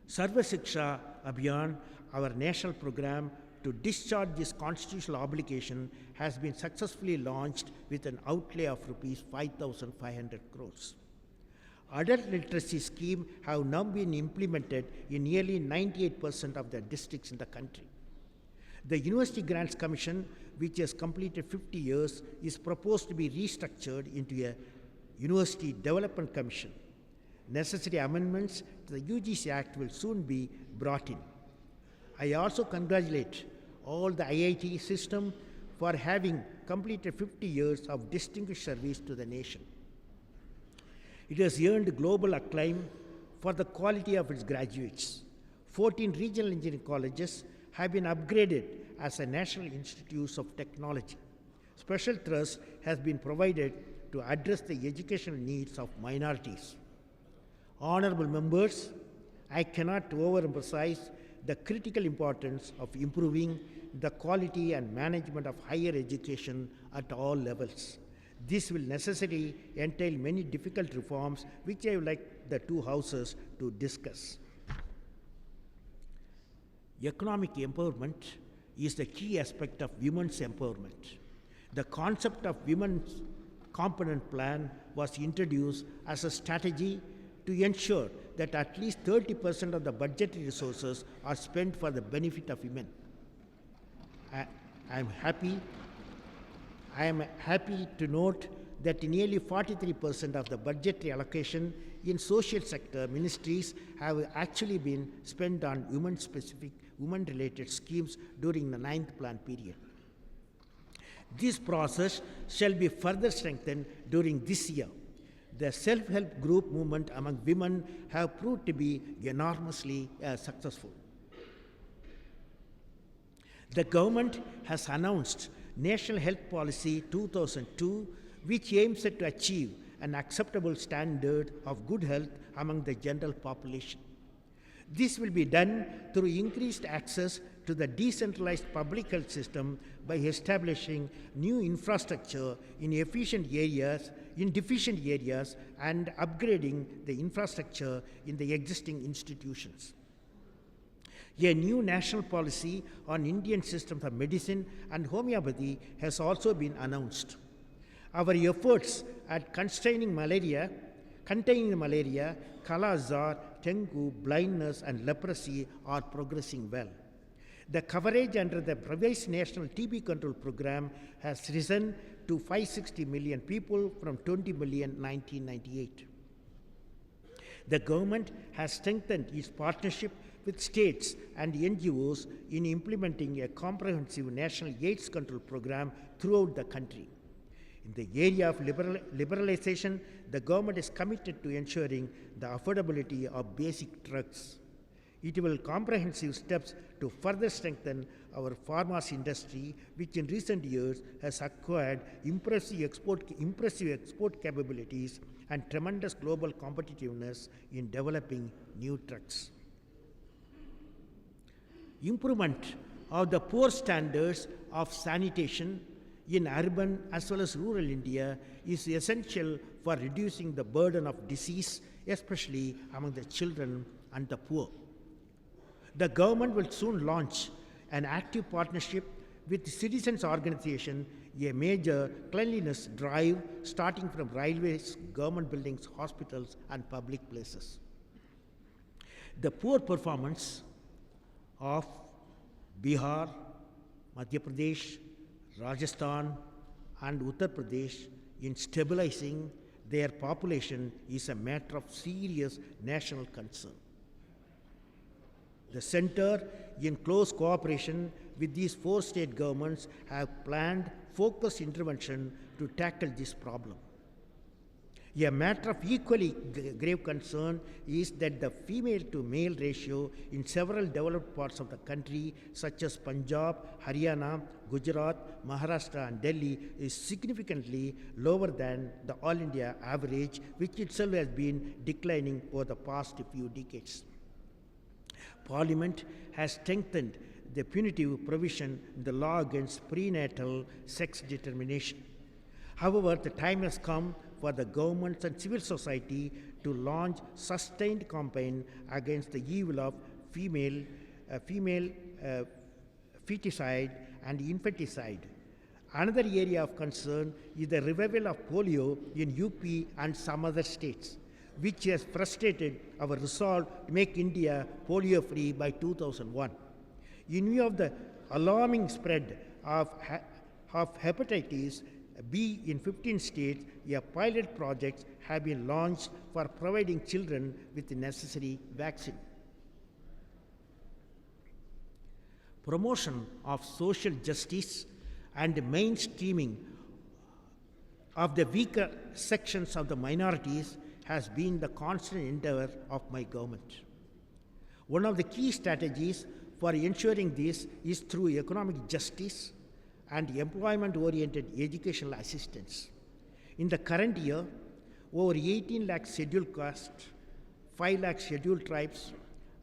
Sarva Shiksha Abhiyan, our national program to discharge this constitutional obligation, has been successfully launched with an outlay of rupees 5,500 crores. Adult literacy scheme have now been implemented in nearly 98% of the districts in the country. The University Grants Commission, which has completed 50 years, is proposed to be restructured into a University Development Commission. Necessary amendments to the UGC Act will soon be brought in. I also congratulate all the IIT system for having completed 50 years of distinguished service to the nation. It has earned global acclaim for the quality of its graduates. 14 regional engineering colleges have been upgraded as a national institutes of technology. Special thrust has been provided to address the educational needs of minorities. Honourable members, I cannot overemphasize the critical importance of improving the quality and management of higher education at all levels. This will necessarily entail many difficult reforms, which I would like the two houses to discuss. Economic empowerment is the key aspect of women's empowerment. The concept of women's component plan was introduced as a strategy to ensure that at least 30% of the budgetary resources are spent for the benefit of women. I am happy to note that nearly 43% of the budgetary allocation in social sector ministries have actually been spent on women-specific, women-related schemes during the 9th plan period. This process shall be further strengthened during this year. The self-help group movement among women have proved to be enormously successful. The government has announced National Health Policy 2002, which aims at to achieve an acceptable standard of good health among the general population. This will be done through increased access to the decentralized public health system by establishing new infrastructure in deficient areas and upgrading the infrastructure in the existing institutions. A new national policy on Indian systems of medicine and homeopathy has also been announced. Our efforts at containing malaria, Kala-Azar, dengue, blindness, and leprosy are progressing well. The coverage under the Pradesh National TB Control Program has risen to 560 million people from 20 million in 1998. The government has strengthened its partnership with states and NGOs in implementing a comprehensive national AIDS control program throughout the country. In the area of liberalization, the government is committed to ensuring the affordability of basic drugs. It will comprehensive steps to further strengthen our pharmacy industry, which in recent years has acquired impressive export capabilities and tremendous global competitiveness in developing new drugs. Improvement of the poor standards of sanitation in urban as well as rural India is essential for reducing the burden of disease, especially among the children and the poor. The government will soon launch an active partnership with the citizens' organization, a major cleanliness drive starting from railways, government buildings, hospitals, and public places. The poor performance of Bihar, Madhya Pradesh, Rajasthan, and Uttar Pradesh in stabilizing their population is a matter of serious national concern. The Centre, in close cooperation with these 4 state governments, have planned focused intervention to tackle this problem. A matter of equally grave concern is that the female-to-male ratio in several developed parts of the country, such as Punjab, Haryana, Gujarat, Maharashtra, and Delhi, is significantly lower than the All India average, which itself has been declining over the past few decades. Parliament has strengthened the punitive provision in the law against prenatal sex determination. However, the time has come for the governments and civil society to launch sustained campaign against the evil of female feticide and infanticide. Another area of concern is the revival of polio in UP and some other states, which has frustrated our resolve to make India polio-free by 2001. In view of the alarming spread of hepatitis B in 15 states, a pilot projects have been launched for providing children with the necessary vaccine. Promotion of social justice and mainstreaming of the weaker sections of the minorities has been the constant endeavor of my government. One of the key strategies for ensuring this is through economic justice and employment-oriented educational assistance. In the current year, over 18 lakh scheduled castes, 5 lakh scheduled tribes,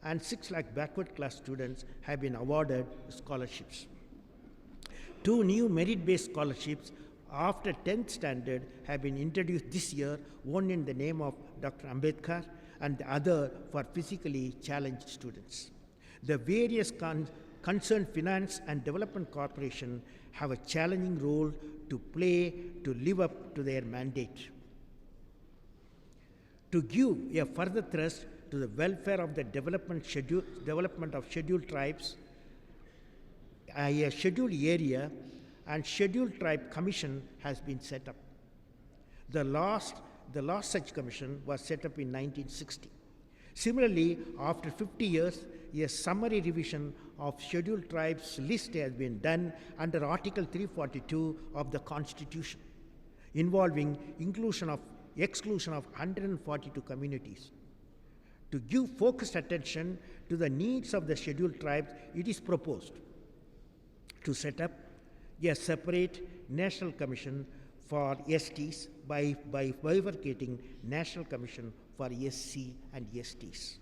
and 6 lakh backward class students have been awarded scholarships. 2 new merit-based scholarships after 10th standard have been introduced this year, one in the name of Dr. Ambedkar and the other for physically challenged students. The various concerned finance and development corporation have a challenging role to play to live up to their mandate. To give a further thrust to the welfare of the development of scheduled tribes, a scheduled area and scheduled tribe commission has been set up. The last such commission was set up in 1960. Similarly, after 50 years, a summary revision of scheduled tribes list has been done under Article 342 of the Constitution, involving exclusion of 142 communities. To give focused attention to the needs of the scheduled tribes, it is proposed to set up a separate national commission for STs by bifurcating National Commission for SC and STs.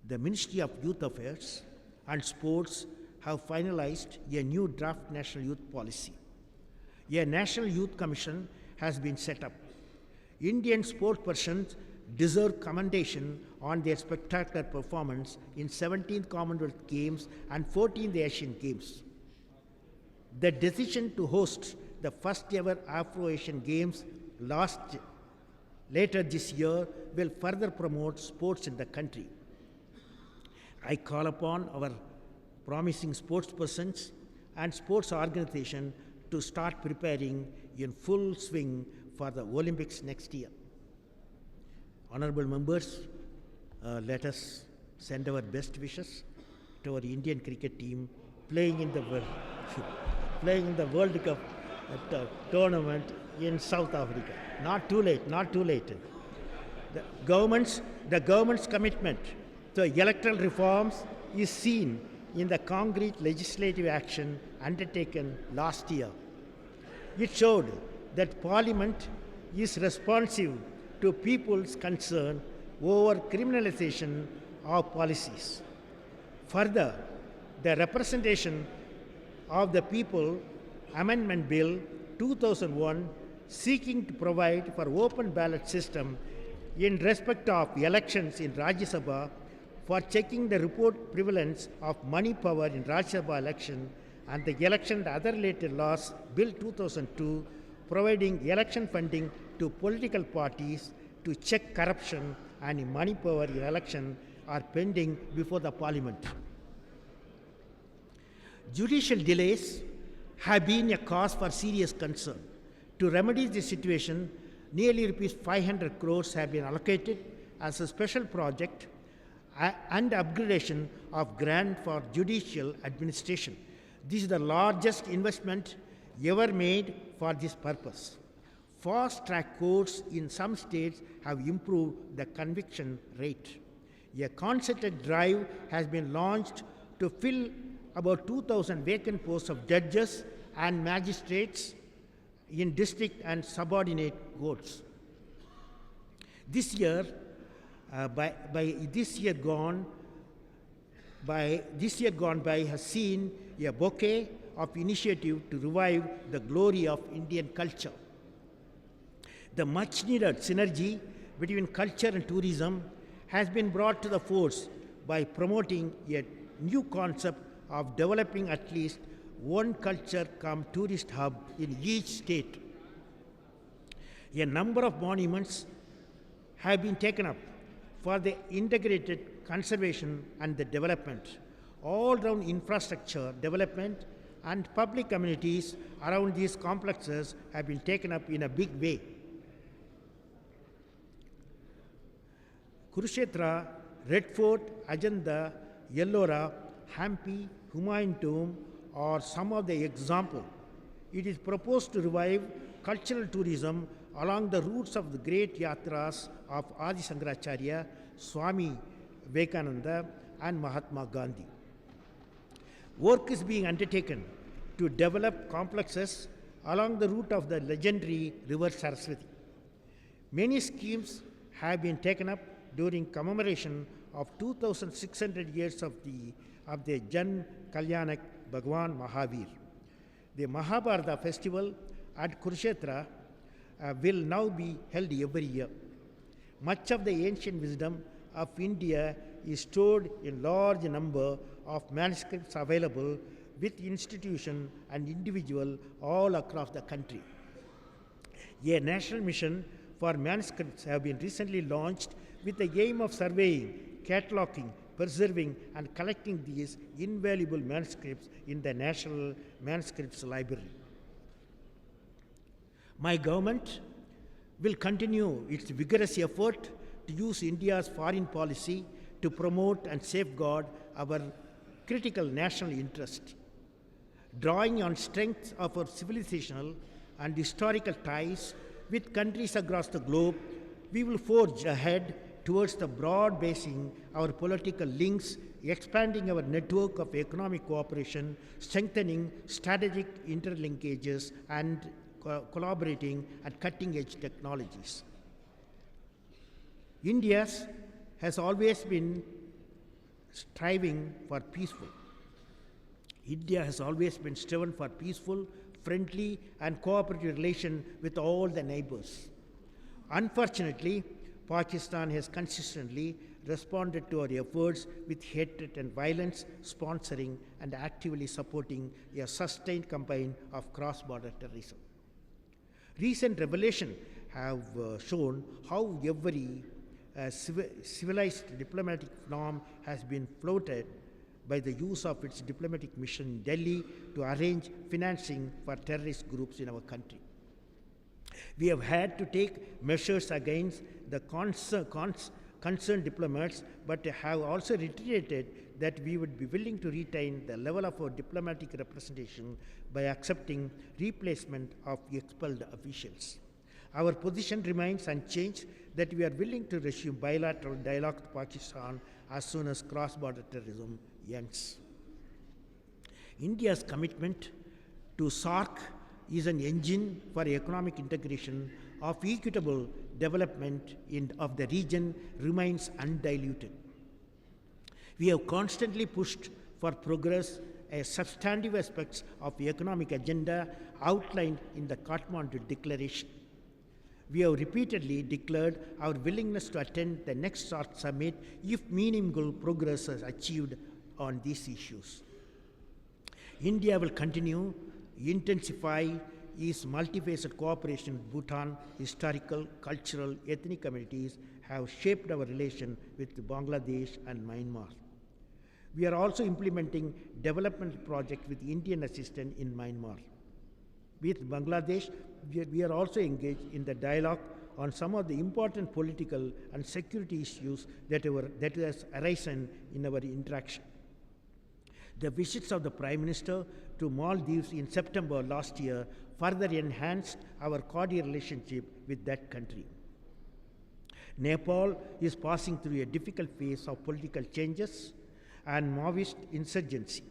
The Ministry of Youth Affairs and Sports have finalized a new draft National Youth Policy. A National Youth Commission has been set up. Indian sportspersons deserve commendation on their spectacular performance in 17th Commonwealth Games and 14th Asian Games. The decision to host the first ever Afro-Asian Games later this year will further promote sports in the country. I call upon our promising sportspersons and sports organizations to start preparing in full swing for the Olympics next year. Honourable members, let us send our best wishes to our Indian cricket team playing in the World Cup tournament in South Africa. Not too late, not too late. The government's commitment to electoral reforms is seen in the concrete legislative action undertaken last year. It showed that Parliament is responsive to people's concern over criminalization of policies. Further, the Representation of the People Amendment Bill 2001 seeking to provide for open ballot system in respect of elections in Rajya Sabha for checking the report prevalence of money power in Rajya Sabha election and the Election and Other Related Laws Bill 2002 providing election funding to political parties to check corruption and money power in election are pending before the Parliament. Judicial delays have been a cause for serious concern. To remedy this situation, nearly ₹500 crores have been allocated as a special project and upgradation of grant for judicial administration. This is the largest investment ever made for this purpose. Fast-track courts in some states have improved the conviction rate. A concerted drive has been launched to fill about 2,000 vacant posts of judges and magistrates in district and subordinate courts. This year gone by has seen a bouquet of initiative to revive the glory of Indian culture. The much-needed synergy between culture and tourism has been brought to the force by promoting a new concept of developing at least one culture-cum-tourist hub in each state. A number of monuments have been taken up for the integrated conservation and the development. All-round infrastructure development and public amenities around these complexes have been taken up in a big way. Kurukshetra, Red Fort, Ajanta, Ellora, Hampi, Humayun Tomb are some of the examples. It is proposed to revive cultural tourism along the routes of the great yatras of Adi Shankaracharya, Swami Vivekananda and Mahatma Gandhi. Work is being undertaken to develop complexes along the route of the legendary river Saraswati. Many schemes have been taken up during commemoration of 2,600 years of the Jan Kalyanak Bhagwan Mahavir. The Mahabharata festival at Kurukshetra will now be held every year. Much of the ancient wisdom of India is stored in large number of manuscripts available with institutions and individuals all across the country. A national mission for manuscripts have been recently launched with the aim of surveying, cataloging, preserving and collecting these invaluable manuscripts in the National Manuscripts Library. My government will continue its vigorous effort to use India's foreign policy to promote and safeguard our critical national interest. Drawing on strengths of our civilizational and historical ties with countries across the globe, we will forge ahead towards the broad basing our political links, expanding our network of economic cooperation, strengthening strategic interlinkages, and collaborating at cutting-edge technologies. India has always been striving for peaceful. India has always been striven for peaceful, friendly, and cooperative relation with all the neighbors. Unfortunately, Pakistan has consistently responded to our efforts with hatred and violence, sponsoring and actively supporting a sustained campaign of cross-border terrorism. Recent revelations have shown how every civilized diplomatic norm has been floated by the use of its diplomatic mission in Delhi to arrange financing for terrorist groups in our country. We have had to take measures against the concerned diplomats, but have also reiterated that we would be willing to retain the level of our diplomatic representation by accepting replacement of expelled officials. Our position remains unchanged that we are willing to resume bilateral dialogue with Pakistan as soon as cross-border terrorism ends. India's commitment to SAARC is an engine for economic integration of equitable development of the region remains undiluted. We have constantly pushed for progress as substantive aspects of the economic agenda outlined in the Kathmandu Declaration. We have repeatedly declared our willingness to attend the next SAARC summit if meaningful progress is achieved on these issues. India will continue to intensify its multifaceted cooperation with Bhutan. Historical, cultural, ethnic communities have shaped our relation with Bangladesh and Myanmar. We are also implementing development projects with Indian assistance in Myanmar. With Bangladesh, we are also engaged in the dialogue on some of the important political and security issues that has arisen in our interaction. The visits of the Prime Minister to Maldives in September last year further enhanced our cordial relationship with that country. Nepal is passing through a difficult phase of political changes and Maoist insurgency.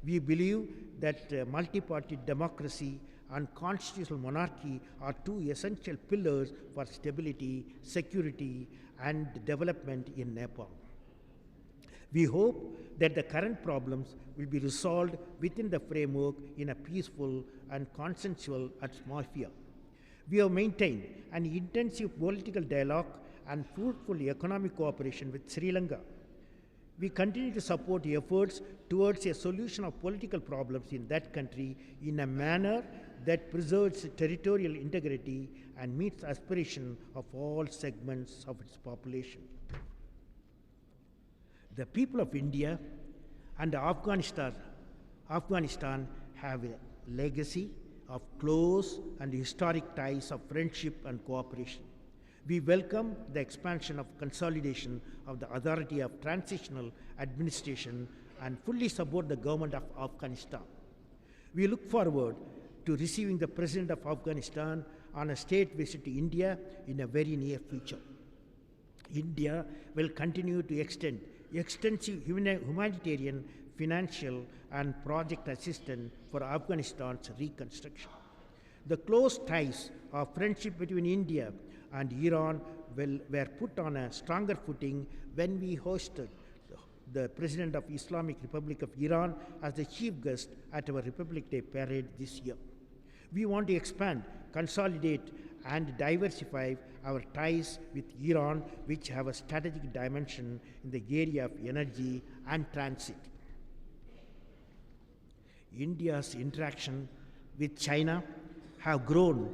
We believe that multi-party democracy and constitutional monarchy are two essential pillars for stability, security, and development in Nepal. We hope that the current problems will be resolved within the framework in a peaceful and consensual atmosphere. We have maintained an intensive political dialogue and fruitful economic cooperation with Sri Lanka. We continue to support efforts towards a solution of political problems in that country in a manner that preserves territorial integrity and meets aspirations of all segments of its population. The people of India and Afghanistan have a legacy of close and historic ties of friendship and cooperation. We welcome the expansion of consolidation of the authority of transitional administration and fully support the government of Afghanistan. We look forward to receiving the President of Afghanistan on a state visit to India in a very near future. India will continue to extend extensive humanitarian, financial, and project assistance for Afghanistan's reconstruction. The close ties of friendship between India and Iran were put on a stronger footing when we hosted the President of Islamic Republic of Iran as the chief guest at our Republic Day parade this year. We want to expand, consolidate, and diversify our ties with Iran, which have a strategic dimension in the area of energy and transit. India's interaction with China have grown,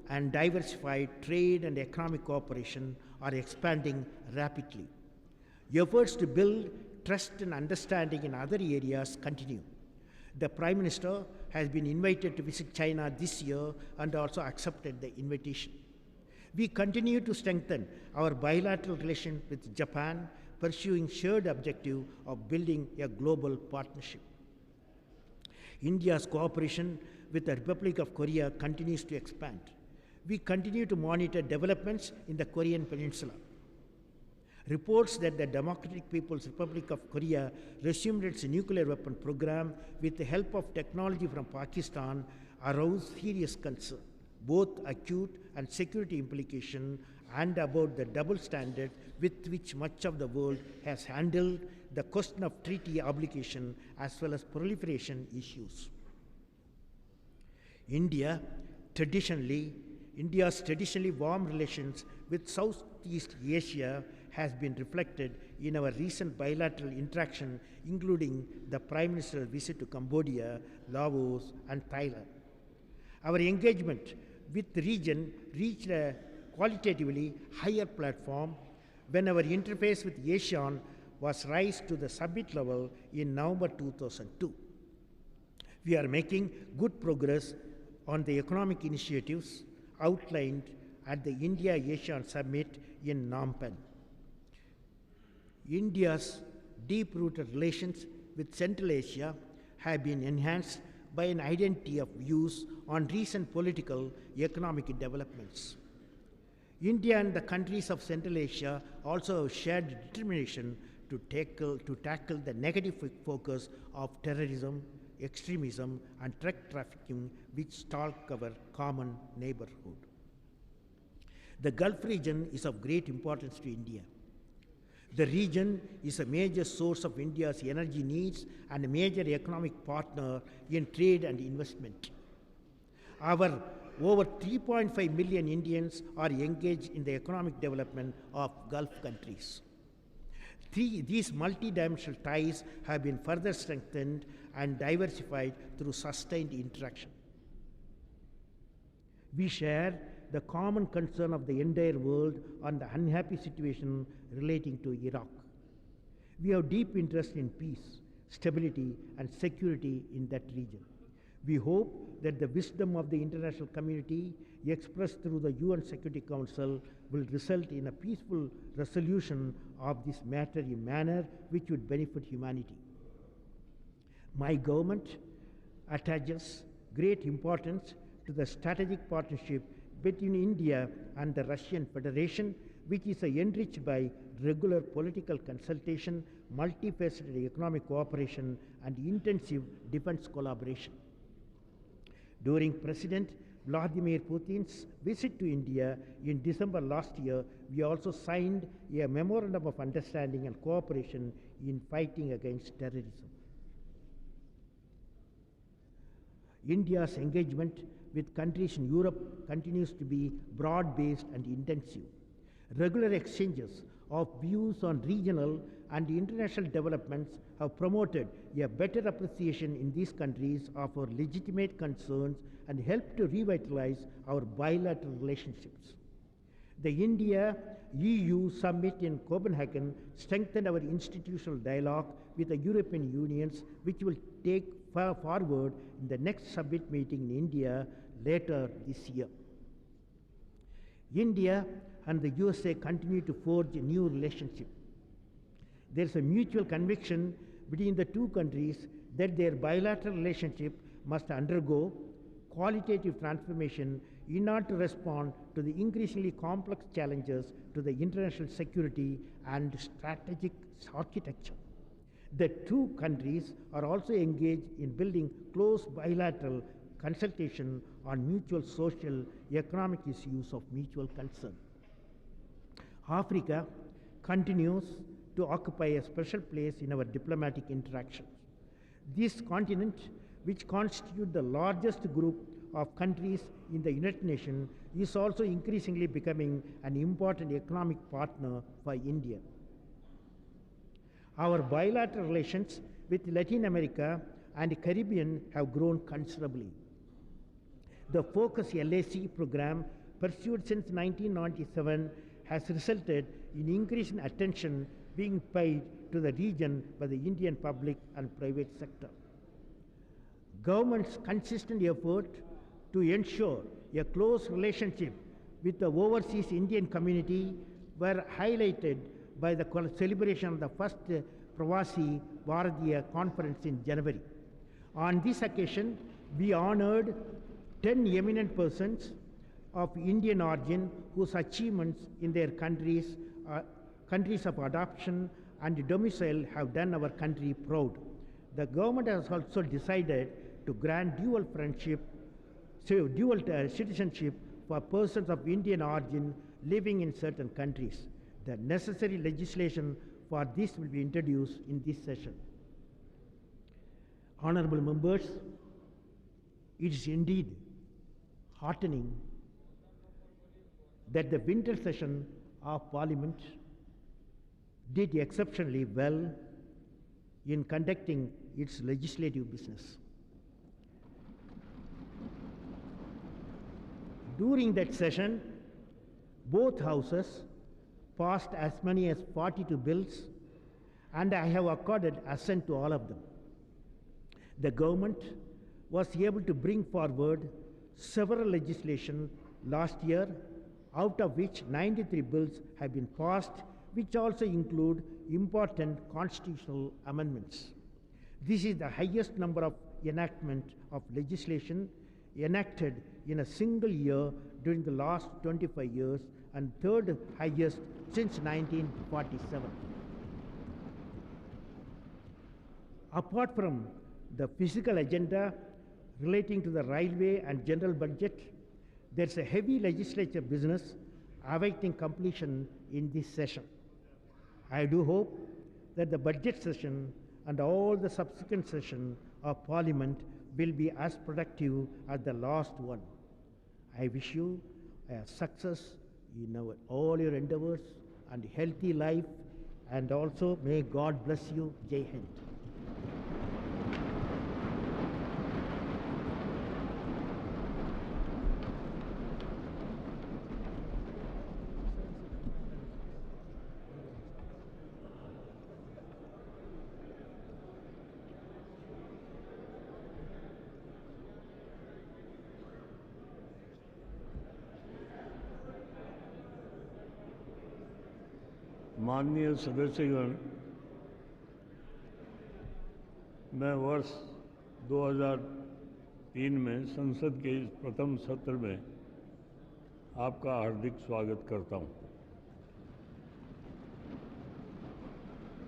and diversified trade and economic cooperation are expanding rapidly. Efforts to build trust and understanding in other areas continue. The Prime Minister has been invited to visit China this year and also accepted the invitation. We continue to strengthen our bilateral relations with Japan, pursuing shared objective of building a global partnership. India's cooperation with the Republic of Korea continues to expand. We continue to monitor developments in the Korean Peninsula. Reports that the Democratic People's Republic of Korea resumed its nuclear weapon program with the help of technology from Pakistan arouse serious concern, both acute and security implication, and about the double standard with which much of the world has handled the question of treaty obligation as well as proliferation issues. India's traditionally warm relations with Southeast Asia has been reflected in our recent bilateral interaction, including the Prime Minister's visit to Cambodia, Laos, and Thailand. Our engagement with the region reached a qualitatively higher platform when our interface with ASEAN was raised to the summit level in November 2002. We are making good progress on the economic initiatives outlined at the India-ASEAN Summit in Phnom Penh. India's deep-rooted relations with Central Asia have been enhanced by an identity of views on recent political economic developments. India and the countries of Central Asia also have shared determination to tackle the negative focus of terrorism, extremism, and drug trafficking which stalk our common neighborhood. The Gulf region is of great importance to India. The region is a major source of India's energy needs and a major economic partner in trade and investment. Our over 3.5 million Indians are engaged in the economic development of Gulf countries. These multidimensional ties have been further strengthened and diversified through sustained interaction. We share the common concern of the entire world on the unhappy situation relating to Iraq. We have deep interest in peace, stability, and security in that region. We hope that the wisdom of the international community expressed through the UN Security Council will result in a peaceful resolution of this matter in a manner which would benefit humanity. My government attaches great importance to the strategic partnership between India and the Russian Federation, which is enriched by regular political consultation, multifaceted economic cooperation, and intensive defense collaboration. During President Vladimir Putin's visit to India in December last year, we also signed a memorandum of understanding and cooperation in fighting against terrorism. India's engagement with countries in Europe continues to be broad-based and intensive. Regular exchanges of views on regional and international developments have promoted a better appreciation in these countries of our legitimate concerns and helped to revitalize our bilateral relationships. The India-EU summit in Copenhagen strengthened our institutional dialogue with the European Union, which will take forward in the next summit meeting in India later this year. India and the USA continue to forge a new relationship. There is a mutual conviction between the two countries that their bilateral relationship must undergo qualitative transformation in order to respond to the increasingly complex challenges to the international security and strategic architecture. The two countries are also engaged in building close bilateral consultation on mutual social, economic issues of mutual concern. Africa continues to occupy a special place in our diplomatic interactions. This continent, which constitutes the largest group of countries in the United Nations, is also increasingly becoming an important economic partner for India. Our bilateral relations with Latin America and the Caribbean have grown considerably. The Focus LAC program, pursued since 1997, has resulted in increasing attention being paid to the region by the Indian public and private sector. Government's consistent effort to ensure a close relationship with the overseas Indian community were highlighted by the celebration of the first Pravasi Bharatiya conference in January. On this occasion, we honored 10 eminent persons of Indian origin whose achievements in their countries of adoption and domicile have done our country proud. The government has also decided to grant dual citizenship for persons of Indian origin living in certain countries. The necessary legislation for this will be introduced in this session. Honourable members, it is indeed heartening that the winter session of Parliament did exceptionally well in conducting its legislative business. During that session, both houses passed as many as 42 bills, and I have accorded assent to all of them. The government was able to bring forward several legislation last year, out of which 93 bills have been passed, which also include important constitutional amendments. This is the highest number of enactment of legislation enacted in a single year during the last 25 years and third highest since 1947. Apart from the physical agenda relating to the railway and general budget, there's a heavy legislature business awaiting completion in this session. I do hope that the budget session and all the subsequent sessions of Parliament will be as productive as the last one. I wish you a success in all your endeavors and healthy life, and also may God bless you. Jai Hind. माननीय सदस्यगण, मैं वर्ष 2003 में संसद के इस प्रथम सत्र में आपका हार्दिक स्वागत करता हूं।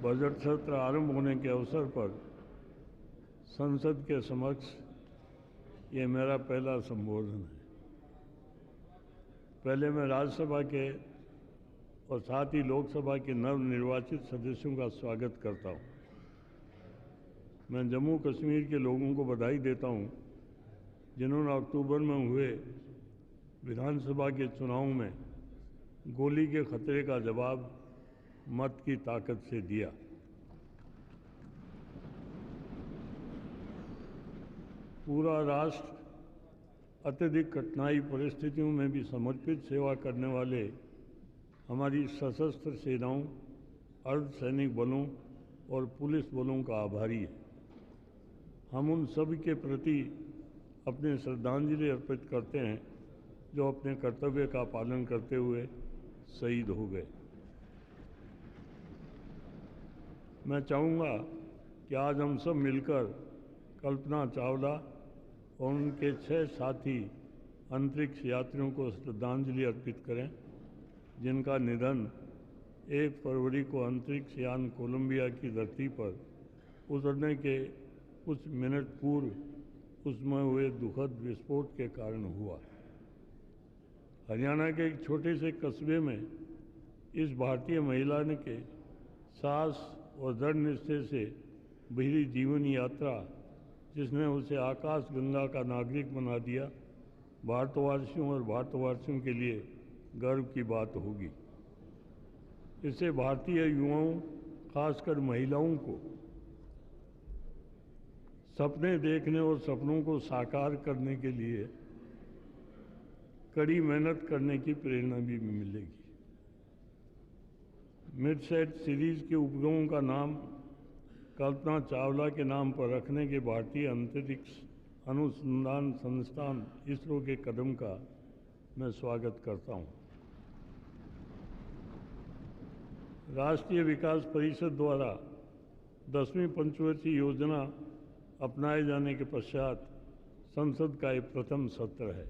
बजट सत्र आरंभ होने के अवसर पर संसद के समक्ष ये मेरा पहला संबोधन है। पहले मैं राज्यसभा के और साथ ही लोकसभा के नवनिर्वाचित सदस्यों का स्वागत करता हूं। मैं जम्मू कश्मीर के लोगों को बधाई देता हूं, जिन्होंने अक्टूबर में हुए विधानसभा के चुनाव में गोली के खतरे का जवाब मत की ताकत से दिया। पूरा राष्ट्र अत्यधिक कठिनाई परिस्थितियों में भी समर्पित सेवा करने वाले हमारी सशस्त्र सेनाओं, अर्धसैनिक बलों और पुलिस बलों का आभारी है। हम उन सभी के प्रति अपने श्रद्धांजलि अर्पित करते हैं जो अपने कर्तव्य का पालन करते हुए शहीद हो गए। मैं चाहूँगा कि आज हम सब मिलकर कल्पना चावला और उनके 6 साथी अंतरिक्ष यात्रियों को श्रद्धांजलि अर्पित करें, जिनका निधन 1 फरवरी को अंतरिक्ष यान कोलंबिया की धरती पर उतरने के कुछ मिनट पूर्व उसमें हुए दुखद विस्फोट के कारण हुआ। हरियाणा के एक छोटे से कस्बे में इस भारतीय महिला ने के साहस और दृढ़ निश्चय से भरी जीवन यात्रा, जिसने उसे आकाश गंगा का नागरिक बना दिया, भारतवासियों और भारतवासियों के लिए गर्व की बात होगी। इससे भारतीय युवाओं, खासकर महिलाओं को सपने देखने और सपनों को साकार करने के लिए कड़ी मेहनत करने की प्रेरणा भी मिलेगी। मिडसेट सीरीज के उपग्रहों का नाम कल्पना चावला के नाम पर रखने के भारतीय अंतरिक्ष अनुसंधान संस्थान इसरो के कदम का मैं स्वागत करता हूं। राष्ट्रीय विकास परिषद द्वारा 10वीं पंचवर्षीय योजना अपनाए जाने के पश्चात संसद का ये प्रथम सत्र है।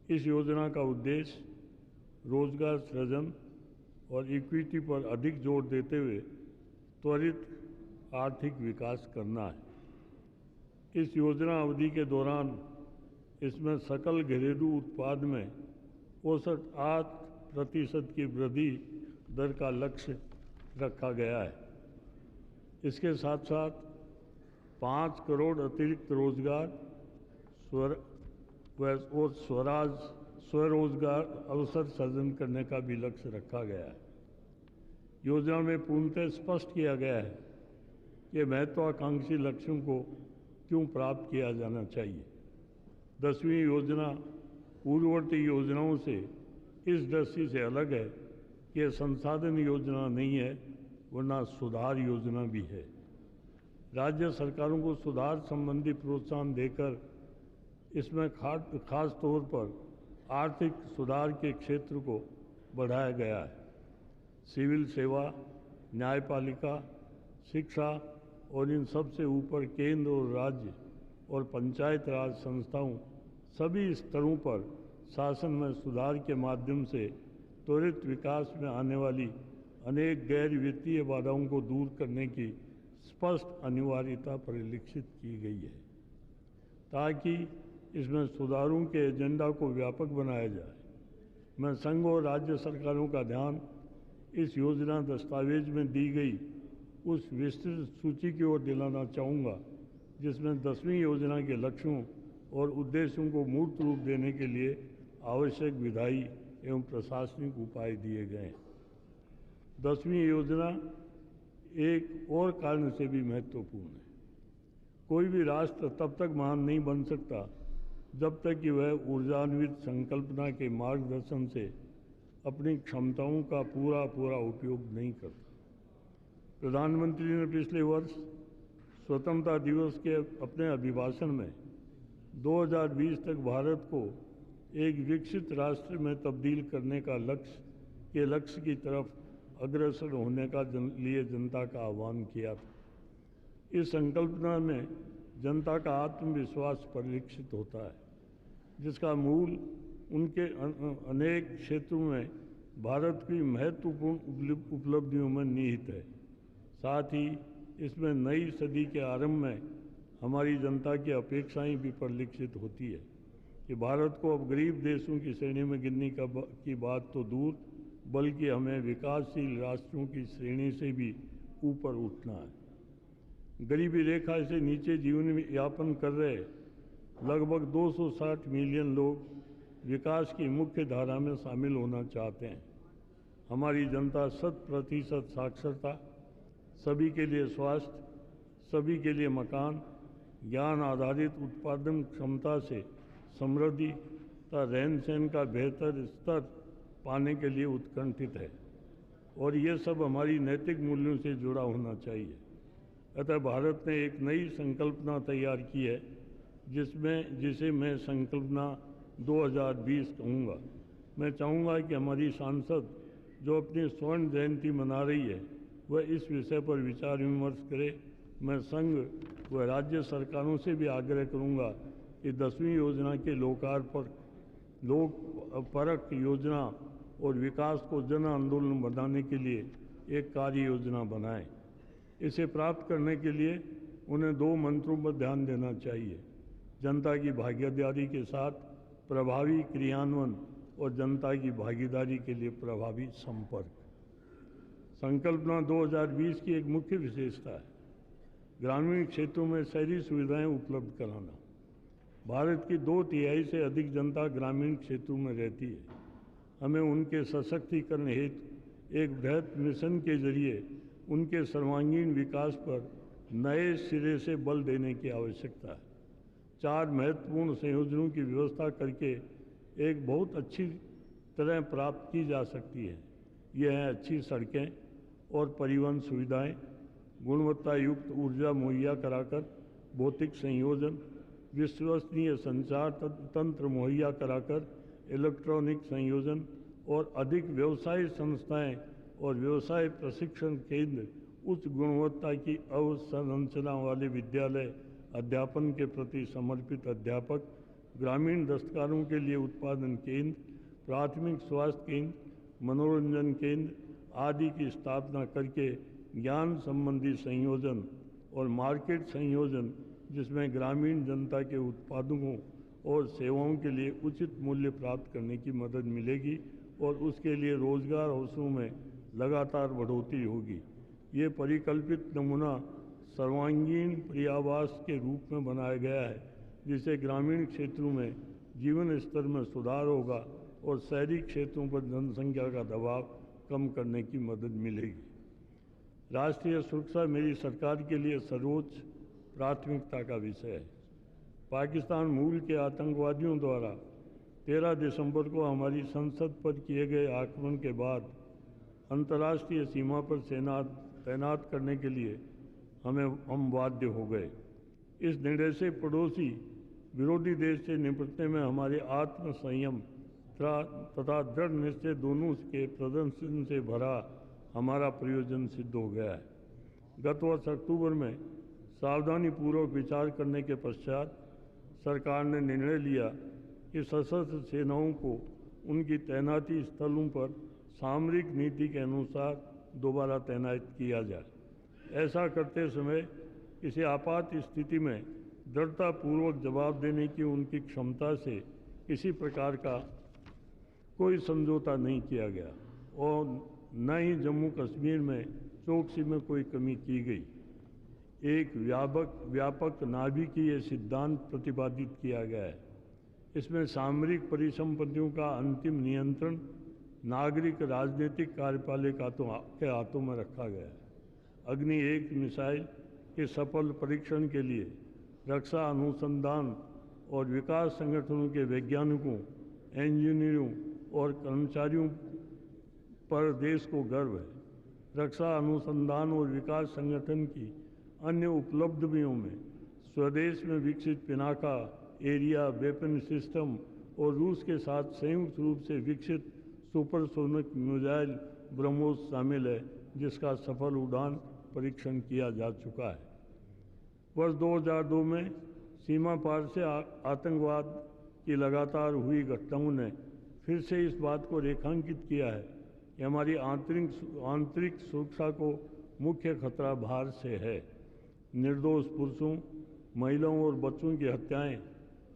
इस योजना का उद्देश्य रोजगार सृजन और इक्विटी पर अधिक जोर देते हुए त्वरित आर्थिक विकास करना है। इस योजना अवधि के दौरान इसमें सकल घरेलू उत्पाद में औसत 8% की वृद्धि दर का लक्ष्य रखा गया है। इसके साथ साथ 5 करोड़ अतिरिक्त रोजगार और स्वरोजगार अवसर सृजन करने का भी लक्ष्य रखा गया है। योजना में पूर्णतः स्पष्ट किया गया है कि महत्वाकांक्षी लक्ष्यों को क्यों प्राप्त किया जाना चाहिए। 10वीं योजना पूर्ववर्ती योजनाओं से इस दृष्टि से अलग है कि यह संसाधन योजना नहीं है, वरना सुधार योजना भी है। राज्य सरकारों को सुधार संबंधी प्रोत्साहन देकर इसमें खास तौर पर आर्थिक सुधार के क्षेत्र को बढ़ाया गया है। सिविल सेवा, न्यायपालिका, शिक्षा और इन सबसे ऊपर केंद्र और राज्य और पंचायत राज संस्थाओं सभी स्तरों पर शासन में सुधार के माध्यम से त्वरित विकास में आने वाली अनेक गैर वित्तीय बाधाओं को दूर करने की स्पष्ट अनिवार्यता परिलक्षित की गई है, ताकि इसमें सुधारों के एजेंडा को व्यापक बनाया जाए। मैं संघ और राज्य सरकारों का ध्यान इस योजना दस्तावेज में दी गई उस विस्तृत सूची की ओर दिलाना चाहूँगा, जिसमें 10वीं योजना के लक्ष्यों और उद्देश्यों को मूर्त रूप देने के लिए आवश्यक विधायी एवं प्रशासनिक उपाय दिए गए हैं। 10वीं योजना एक और कारण से भी महत्वपूर्ण है। कोई भी राष्ट्र तब तक महान नहीं बन सकता जब तक कि वह ऊर्जान्वित संकल्पना के मार्गदर्शन से अपनी क्षमताओं का पूरा उपयोग नहीं करता। प्रधानमंत्री ने पिछले वर्ष स्वतंत्रता दिवस के अपने अभिभाषण में 2020 तक भारत को एक विकसित राष्ट्र में तब्दील करने का लक्ष्य की तरफ अग्रसर होने का लिए जनता का आह्वान किया था। इस संकल्पना में जनता का आत्मविश्वास परिलक्षित होता है, जिसका मूल उनके अनेक क्षेत्रों में भारत की महत्वपूर्ण उपलब्धियों में निहित है। साथ ही इसमें नई सदी के आरंभ में हमारी जनता की अपेक्षाएं भी परिलक्षित होती है कि भारत को अब गरीब देशों की श्रेणी में गिनने की बात तो दूर, बल्कि हमें विकासशील राष्ट्रों की श्रेणी से भी ऊपर उठना है। गरीबी रेखा से नीचे जीवन यापन कर रहे लगभग 260 मिलियन लोग विकास की मुख्य धारा में शामिल होना चाहते हैं। हमारी जनता 100% साक्षरता, सभी के लिए स्वास्थ्य, सभी के लिए मकान, ज्ञान आधारित उत्पादन क्षमता से समृद्धि तथा रहन सहन का बेहतर स्तर पाने के लिए उत्कंठित है, और ये सब हमारी नैतिक मूल्यों से जुड़ा होना चाहिए। अतः भारत ने एक नई संकल्पना तैयार की है, जिसे मैं संकल्पना 2020 कहूँगा। मैं चाहूँगा कि हमारी सांसद जो अपनी स्वर्ण जयंती मना रही है, वह इस विषय पर विचार विमर्श करे। मैं संघ व राज्य सरकारों से भी आग्रह करूँगा कि 10वीं योजना के लोकपरक योजना और विकास को जन आंदोलन बनाने के लिए एक कार्य योजना बनाएं। इसे प्राप्त करने के लिए उन्हें 2 मंत्रों पर ध्यान देना चाहिए: जनता की भागीदारी के साथ प्रभावी क्रियान्वयन और जनता की भागीदारी के लिए प्रभावी संपर्क। संकल्पना 2020 की एक मुख्य विशेषता है ग्रामीण क्षेत्रों में शहरी सुविधाएं उपलब्ध कराना। भारत की 2/3 से अधिक जनता ग्रामीण क्षेत्रों में रहती है। हमें उनके सशक्तिकरण हेतु एक बृहत मिशन के जरिए उनके सर्वांगीण विकास पर नए सिरे से बल देने की आवश्यकता है। 4 महत्वपूर्ण संयोजनों की व्यवस्था करके एक बहुत अच्छी तरह प्राप्त की जा सकती है। यह है अच्छी सड़कें और परिवहन सुविधाएं, गुणवत्ता युक्त ऊर्जा मुहैया कराकर, भौतिक संयोजन, विश्वसनीय संचार तंत्र मुहैया कराकर, इलेक्ट्रॉनिक संयोजन और अधिक व्यवसाय संस्थाएं और व्यवसाय प्रशिक्षण केंद्र, उच्च गुणवत्ता की अवसंरचना वाले विद्यालय, अध्यापन के प्रति समर्पित अध्यापक, ग्रामीण दस्तकारों के लिए उत्पादन केंद्र, प्राथमिक स्वास्थ्य केंद्र, मनोरंजन केंद्र आदि की स्थापना करके ज्ञान संबंधी संयोजन और मार्केट संयोजन, जिसमें ग्रामीण जनता के उत्पादों और सेवाओं के लिए उचित मूल्य प्राप्त करने की मदद मिलेगी और उसके लिए रोजगार अवसरों में लगातार बढ़ोतरी होगी। ये परिकल्पित नमूना सर्वांगीण पर्यावास के रूप में बनाया गया है, जिससे ग्रामीण क्षेत्रों में जीवन स्तर में सुधार होगा और शहरी क्षेत्रों पर जनसंख्या का दबाव कम करने की मदद मिलेगी। राष्ट्रीय सुरक्षा मेरी सरकार के लिए सर्वोच्च प्राथमिकता का विषय है। पाकिस्तान मूल के आतंकवादियों द्वारा 13 दिसंबर को हमारी संसद पर किए गए आक्रमण के बाद अंतर्राष्ट्रीय सीमा पर सेना तैनात करने के लिए हम बाध्य हो गए। इस निर्णय से पड़ोसी विरोधी देश से निपटने में हमारे आत्म संयम तथा दृढ़ निश्चय दोनों के प्रदर्शन से भरा हमारा प्रयोजन सिद्ध हो गया है। गत वर्ष अक्टूबर में सावधानी पूर्वक विचार करने के पश्चात सरकार ने निर्णय लिया कि सशस्त्र सेनाओं को उनकी तैनाती स्थलों पर सामरिक नीति के अनुसार दोबारा तैनात किया जाए। ऐसा करते समय किसी आपात स्थिति में दृढ़तापूर्वक जवाब देने की उनकी क्षमता से किसी प्रकार का कोई समझौता नहीं किया गया और न ही जम्मू कश्मीर में चौकसी में कोई कमी की गई। एक व्यापक नाभिकीय सिद्धांत प्रतिपादित किया गया है। इसमें सामरिक परिसंपत्तियों का अंतिम नियंत्रण नागरिक राजनीतिक कार्यपालिका के हाथों में रखा गया है। अग्नि 1 मिसाइल के सफल परीक्षण के लिए रक्षा अनुसंधान और विकास संगठनों के वैज्ञानिकों, इंजीनियरों और कर्मचारियों पर देश को गर्व है। रक्षा अनुसंधान और विकास संगठन की अन्य उपलब्धियों में स्वदेश में विकसित पिनाका एरिया वेपन सिस्टम और रूस के साथ संयुक्त रूप से विकसित सुपरसोनिक मिसाइल ब्रह्मोस शामिल है, जिसका सफल उड़ान परीक्षण किया जा चुका है। वर्ष 2002 में सीमा पार से आतंकवाद की लगातार हुई घटनाओं ने फिर से इस बात को रेखांकित किया है कि हमारी आंतरिक सुरक्षा को मुख्य खतरा बाहर से है। निर्दोष पुरुषों, महिलाओं और बच्चों की हत्याएं,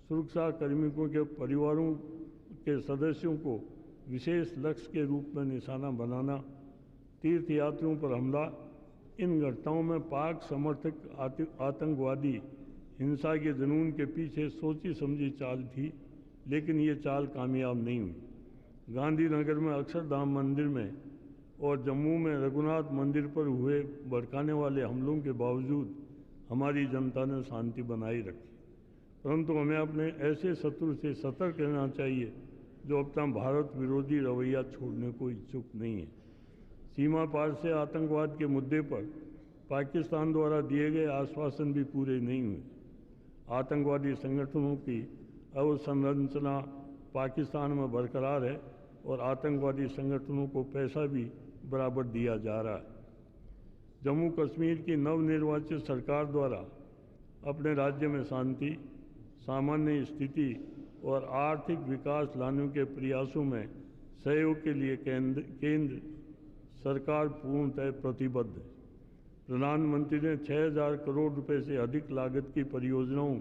सुरक्षा कर्मियों के परिवारों के सदस्यों को विशेष लक्ष्य के रूप में निशाना बनाना, तीर्थयात्रियों पर हमला, इन घटनाओं में पाक समर्थक आतंकवादी हिंसा के जुनून के पीछे सोची समझी चाल थी, लेकिन ये चाल कामयाब नहीं हुई। गांधीनगर में अक्षरधाम मंदिर में और जम्मू में रघुनाथ मंदिर पर हुए भड़काने वाले हमलों के बावजूद हमारी जनता ने शांति बनाई रखी। परंतु हमें अपने ऐसे शत्रु से सतर्क रहना चाहिए जो अपना भारत विरोधी रवैया छोड़ने को इच्छुक नहीं है। सीमा पार से आतंकवाद के मुद्दे पर पाकिस्तान द्वारा दिए गए आश्वासन भी पूरे नहीं हुए। आतंकवादी संगठनों की अवसंरचना पाकिस्तान में बरकरार है और आतंकवादी संगठनों को पैसा भी बराबर दिया जा रहा है। जम्मू कश्मीर की नवनिर्वाचित सरकार द्वारा अपने राज्य में शांति, सामान्य स्थिति और आर्थिक विकास लाने के प्रयासों में सहयोग के लिए केंद्र सरकार पूर्णतः प्रतिबद्ध है। प्रधानमंत्री ने 6,000 करोड़ रुपए से अधिक लागत की परियोजनाओं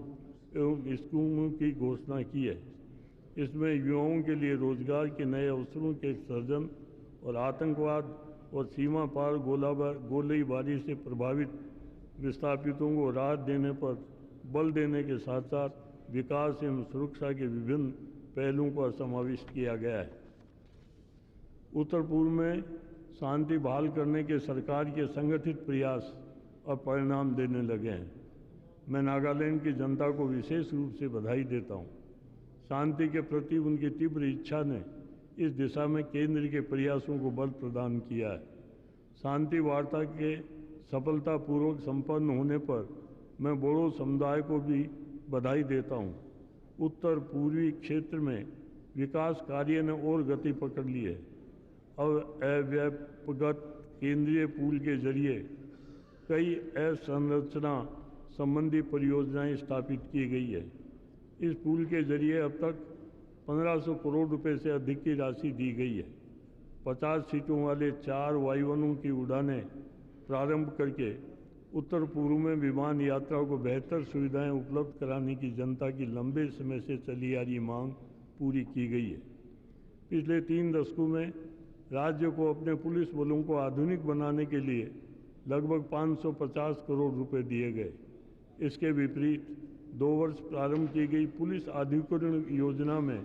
एवं स्कीमों की घोषणा की है। इसमें युवाओं के लिए रोजगार के नए अवसरों के सृजन और आतंकवाद और सीमा पार गोलीबारी से प्रभावित विस्थापितों को राहत देने पर बल देने के साथ साथ विकास एवं सुरक्षा के विभिन्न पहलुओं का समाविष्ट किया गया है। उत्तर पूर्व में शांति बहाल करने के सरकार के संगठित प्रयास और परिणाम देने लगे हैं। मैं नागालैंड की जनता को विशेष रूप से बधाई देता हूँ। शांति के प्रति उनकी तीव्र इच्छा ने इस दिशा में केंद्र के प्रयासों को बल प्रदान किया है। शांति वार्ता के सफलतापूर्वक संपन्न होने पर मैं बोडो समुदाय को भी बधाई देता हूँ। उत्तर पूर्वी क्षेत्र में विकास कार्य ने और गति पकड़ ली है। अब अव्यापगत केंद्रीय पूल के जरिए कई अवसंरचना संबंधी परियोजनाएं स्थापित की गई है। इस पूल के जरिए अब तक 1500 करोड़ रुपए से अधिक की राशि दी गई है। 50 सीटों वाले 4 वायुयानों की उड़ानें प्रारंभ करके उत्तर पूर्व में विमान यात्रा को बेहतर सुविधाएं उपलब्ध कराने की जनता की लंबे समय से चली आ रही मांग पूरी की गई है। पिछले 3 दशकों में राज्य को अपने पुलिस बलों को आधुनिक बनाने के लिए लगभग 550 करोड़ रुपए दिए गए। इसके विपरीत 2 वर्ष प्रारंभ की गई पुलिस आधुनिकीकरण योजना में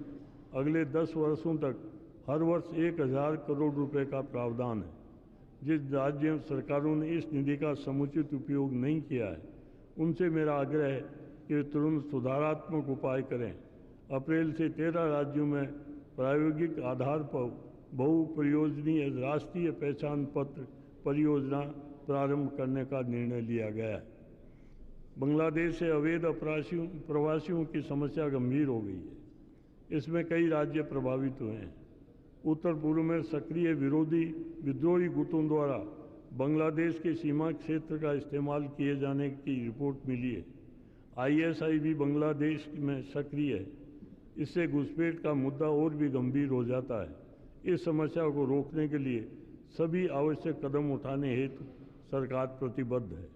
अगले 10 वर्षों तक हर वर्ष 1000 करोड़ रुपए का प्रावधान है। जिस राज्य सरकारों ने इस निधि का समुचित उपयोग नहीं किया है, उनसे मेरा आग्रह है कि तुरंत सुधारात्मक उपाय करें। अप्रैल से 13 राज्यों में प्रायोगिक आधार पर बहुप्रयोजनीय राष्ट्रीय पहचान पत्र परियोजना प्रारंभ करने का निर्णय लिया गया है। बांग्लादेश से अवैध प्रवासियों की समस्या गंभीर हो गई है। इसमें कई राज्य प्रभावित हुए हैं। उत्तर पूर्व में सक्रिय विद्रोही गुटों द्वारा बांग्लादेश के सीमा क्षेत्र का इस्तेमाल किए जाने की रिपोर्ट मिली है। ISI भी बांग्लादेश में सक्रिय है। इससे घुसपैठ का मुद्दा और भी गंभीर हो जाता है। इस समस्या को रोकने के लिए सभी आवश्यक कदम उठाने हेतु सरकार प्रतिबद्ध है।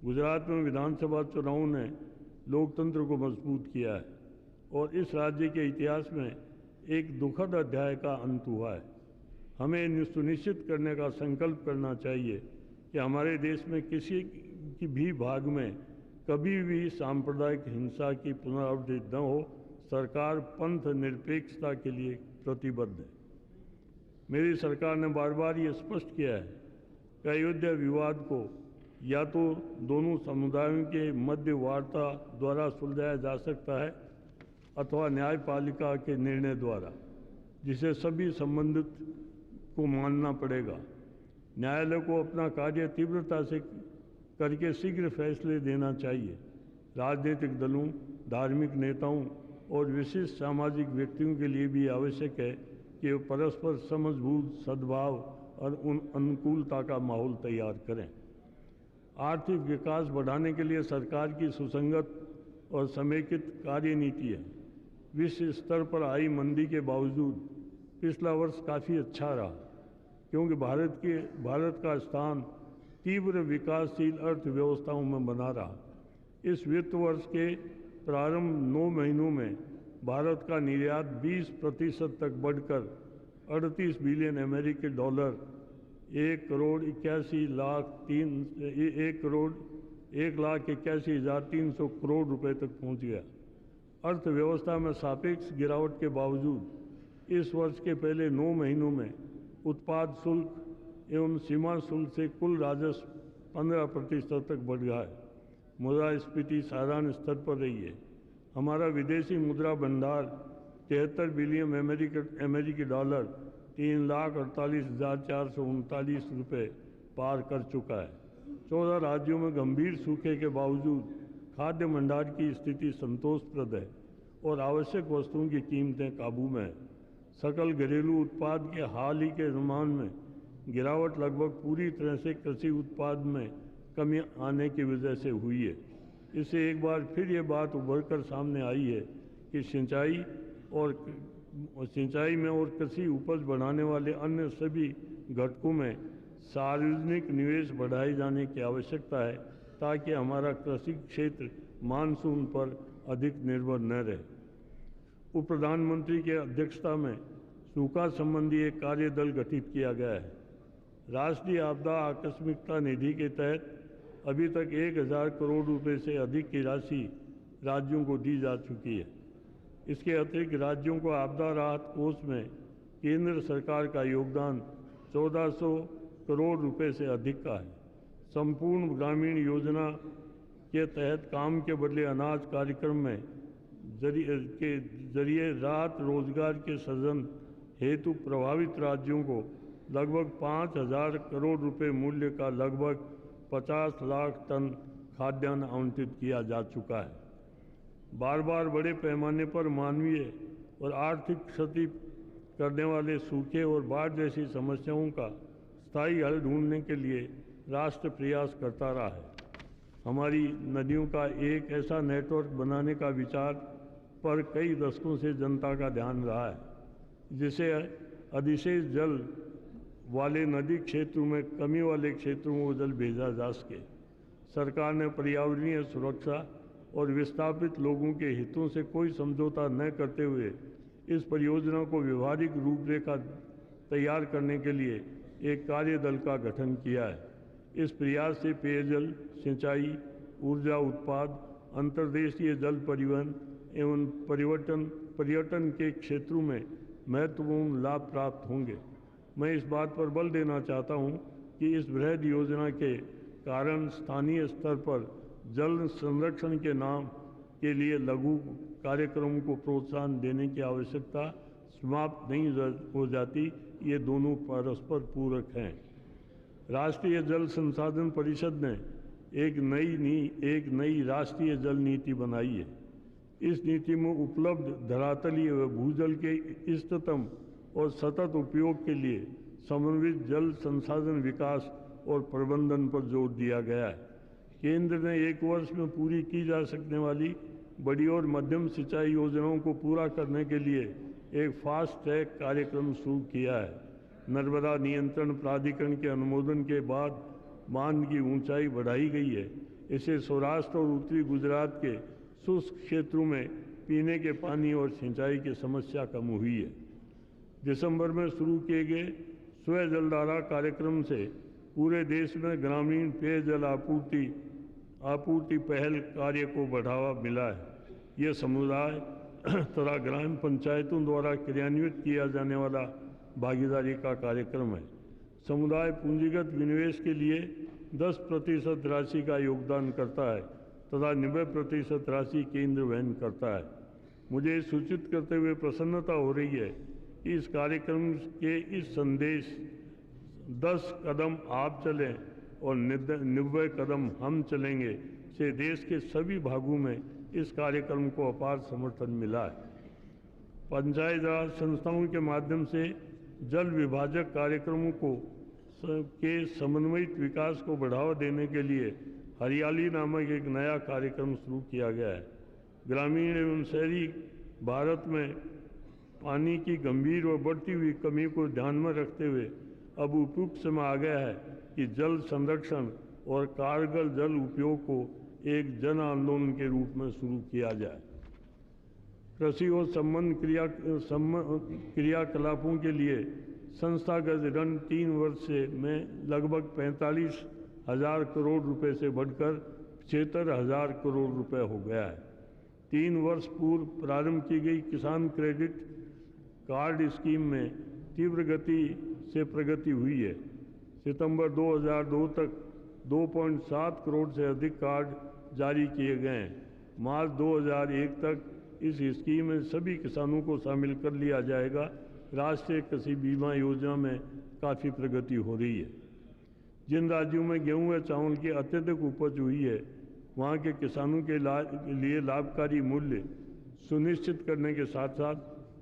गुजरात में विधानसभा चुनावों ने लोकतंत्र को मजबूत किया है और इस राज्य के इतिहास में एक दुखद अध्याय का अंत हुआ है। हमें सुनिश्चित करने का संकल्प करना चाहिए कि हमारे देश में किसी की भी भाग में कभी भी सांप्रदायिक हिंसा की पुनरावृत्ति न हो। सरकार पंथ निरपेक्षता के लिए प्रतिबद्ध है। मेरी सरकार ने बार बार ये स्पष्ट किया है कि अयोध्या विवाद को या तो दोनों समुदायों के मध्य वार्ता द्वारा सुलझाया जा सकता है अथवा न्यायपालिका के निर्णय द्वारा, जिसे सभी संबंधित को मानना पड़ेगा। न्यायालय को अपना कार्य तीव्रता से करके शीघ्र फैसले देना चाहिए। राजनीतिक दलों, धार्मिक नेताओं और विशिष्ट सामाजिक व्यक्तियों के लिए भी आवश्यक है कि वे परस्पर समझबूझ, सद्भाव और अनुकूलता का माहौल तैयार करें। आर्थिक विकास बढ़ाने के लिए सरकार की सुसंगत और समेकित कार्यनीति है। विश्व स्तर पर आई मंदी के बावजूद पिछला वर्ष काफ़ी अच्छा रहा, क्योंकि भारत का स्थान तीव्र विकासशील अर्थव्यवस्थाओं में बना रहा। इस वित्त वर्ष के प्रारंभ 9 महीनों में भारत का निर्यात 20% तक बढ़कर 38 बिलियन अमेरिकी डॉलर 1,81,300 करोड़ रुपए तक पहुंच गया। अर्थव्यवस्था में सापेक्ष गिरावट के बावजूद इस वर्ष के पहले 9 महीनों में उत्पाद शुल्क एवं सीमा शुल्क से कुल राजस्व 15% तक बढ़ गया है। मुद्रास्फीति साधारण स्तर पर रही है। हमारा विदेशी मुद्रा भंडार 73 बिलियन अमेरिकी डॉलर 3,48,439 रुपये पार कर चुका है। 14 राज्यों में गंभीर सूखे के बावजूद खाद्य भंडार की स्थिति संतोषप्रद है और आवश्यक वस्तुओं की कीमतें काबू में है। सकल घरेलू उत्पाद के हाल ही के अनुमान में गिरावट लगभग पूरी तरह से कृषि उत्पाद में कमी आने की वजह से हुई है। इससे एक बार फिर ये बात उभर कर सामने आई है कि सिंचाई में और कृषि उपज बढ़ाने वाले अन्य सभी घटकों में सार्वजनिक निवेश बढ़ाए जाने की आवश्यकता है, ताकि हमारा कृषि क्षेत्र मानसून पर अधिक निर्भर न रहे। उप प्रधानमंत्री की अध्यक्षता में सूखा संबंधी एक कार्य दल गठित किया गया है। राष्ट्रीय आपदा आकस्मिकता निधि के तहत अभी तक 1000 करोड़ रुपए से अधिक की राशि राज्यों को दी जा चुकी है। इसके अतिरिक्त राज्यों को आपदा राहत कोष में केंद्र सरकार का योगदान 1400 करोड़ रुपए से अधिक का है। संपूर्ण ग्रामीण योजना के तहत काम के बदले अनाज कार्यक्रम में जरिए राहत रोजगार के सृजन हेतु प्रभावित राज्यों को लगभग 5,000 करोड़ रुपए मूल्य का लगभग 50 लाख टन खाद्यान्न आवंटित किया जा चुका है। बार बार बड़े पैमाने पर मानवीय और आर्थिक क्षति करने वाले सूखे और बाढ़ जैसी समस्याओं का स्थायी हल ढूंढने के लिए राष्ट्र प्रयास करता रहा है। हमारी नदियों का एक ऐसा नेटवर्क बनाने का विचार पर कई दशकों से जनता का ध्यान रहा है, जिसे अधिशेष जल वाले नदी क्षेत्रों में कमी वाले क्षेत्रों को जल भेजा जा सके। सरकार ने पर्यावरणीय सुरक्षा और विस्थापित लोगों के हितों से कोई समझौता न करते हुए इस परियोजना को व्यवहारिक रूपरेखा तैयार करने के लिए एक कार्य दल का गठन किया है। इस प्रयास से पेयजल, सिंचाई, ऊर्जा उत्पाद, अंतर्देशीय जल परिवहन एवं पर्यटन के क्षेत्रों में महत्वपूर्ण लाभ प्राप्त होंगे। मैं इस बात पर बल देना चाहता हूं कि इस बृहद योजना के कारण स्थानीय स्तर पर जल संरक्षण के नाम के लिए लघु कार्यक्रमों को प्रोत्साहन देने की आवश्यकता समाप्त नहीं हो जाती। ये दोनों परस्पर पूरक हैं। राष्ट्रीय जल संसाधन परिषद ने एक नई राष्ट्रीय जल नीति बनाई है। इस नीति में उपलब्ध धरातलीय व भूजल के इष्टतम और सतत उपयोग के लिए समन्वित जल संसाधन विकास और प्रबंधन पर जोर दिया गया है। केंद्र ने एक वर्ष में पूरी की जा सकने वाली बड़ी और मध्यम सिंचाई योजनाओं को पूरा करने के लिए एक फास्ट ट्रैक कार्यक्रम शुरू किया है। नर्मदा नियंत्रण प्राधिकरण के अनुमोदन के बाद बांध की ऊंचाई बढ़ाई गई है। इससे सौराष्ट्र और उत्तरी गुजरात के शुष्क क्षेत्रों में पीने के पानी और सिंचाई की समस्या कम हुई है। दिसंबर में शुरू किए गए स्वयं जलधारा कार्यक्रम से पूरे देश में ग्रामीण पेयजल आपूर्ति पहल कार्य को बढ़ावा मिला है। ये समुदाय तथा ग्राम पंचायतों द्वारा क्रियान्वित किया जाने वाला भागीदारी का कार्यक्रम है। समुदाय पूंजीगत विनिवेश के लिए 10% राशि का योगदान करता है तथा 90% राशि केंद्र वहन करता है। मुझे सूचित करते हुए प्रसन्नता हो रही है कि इस कार्यक्रम के इस संदेश 10 कदम आप चलें और 90 कदम हम चलेंगे से देश के सभी भागों में इस कार्यक्रम को अपार समर्थन मिला है। पंचायत राज संस्थाओं के माध्यम से जल विभाजक कार्यक्रमों के समन्वित विकास को बढ़ावा देने के लिए हरियाली नामक एक नया कार्यक्रम शुरू किया गया है। ग्रामीण एवं शहरी भारत में पानी की गंभीर व बढ़ती हुई कमी को ध्यान में रखते हुए अब उपयुक्त समय आ गया है कि जल संरक्षण और कारगर जल उपयोग को एक जन आंदोलन के रूप में शुरू किया जाए। कृषि और संबंध क्रियाकलापों के लिए संस्थागत ऋण 3 वर्ष में लगभग 45,000 करोड़ रुपए से बढ़कर 76,000 करोड़ रुपए हो गया है। 3 वर्ष पूर्व प्रारंभ की गई किसान क्रेडिट कार्ड स्कीम में तीव्र गति से प्रगति हुई है। सितंबर 2002 तक 2.7 करोड़ से अधिक कार्ड जारी किए गए हैं। मार्च 2001 तक इस स्कीम में सभी किसानों को शामिल कर लिया जाएगा। राष्ट्रीय कृषि बीमा योजना में काफ़ी प्रगति हो रही है। जिन राज्यों में गेहूं व चावल की अत्यधिक उपज हुई है, वहां के किसानों के लिए लाभकारी मूल्य सुनिश्चित करने के साथ साथ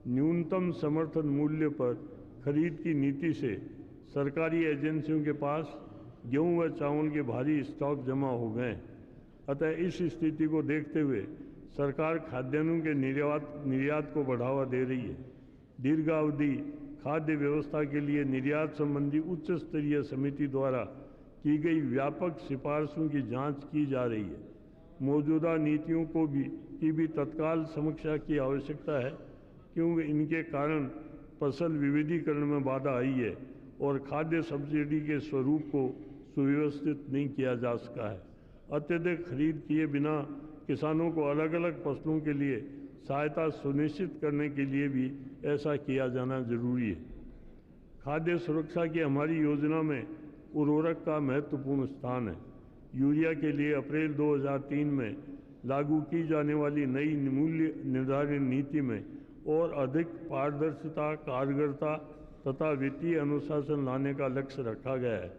न्यूनतम समर्थन मूल्य पर खरीद की नीति से सरकारी एजेंसियों के पास गेहूं व चावल के भारी स्टॉक जमा हो गए। अतः इस स्थिति को देखते हुए सरकार खाद्यान्नों के निर्यात को बढ़ावा दे रही है। दीर्घावधि खाद्य व्यवस्था के लिए निर्यात संबंधी उच्च स्तरीय समिति द्वारा की गई व्यापक सिफारिशों की जांच की जा रही है। मौजूदा नीतियों की भी तत्काल समीक्षा की आवश्यकता है, क्योंकि इनके कारण फसल विविधीकरण में बाधा आई है और खाद्य सब्सिडी के स्वरूप को सुव्यवस्थित नहीं किया जा सका है। अत्यधिक खरीद किए बिना किसानों को अलग अलग फसलों के लिए सहायता सुनिश्चित करने के लिए भी ऐसा किया जाना जरूरी है। खाद्य सुरक्षा की हमारी योजना में उर्वरक का महत्वपूर्ण स्थान है। यूरिया के लिए अप्रैल 2003 में लागू की जाने वाली नई मूल्य निर्धारण नीति में और अधिक पारदर्शिता, कारगरता तथा वित्तीय अनुशासन लाने का लक्ष्य रखा गया है।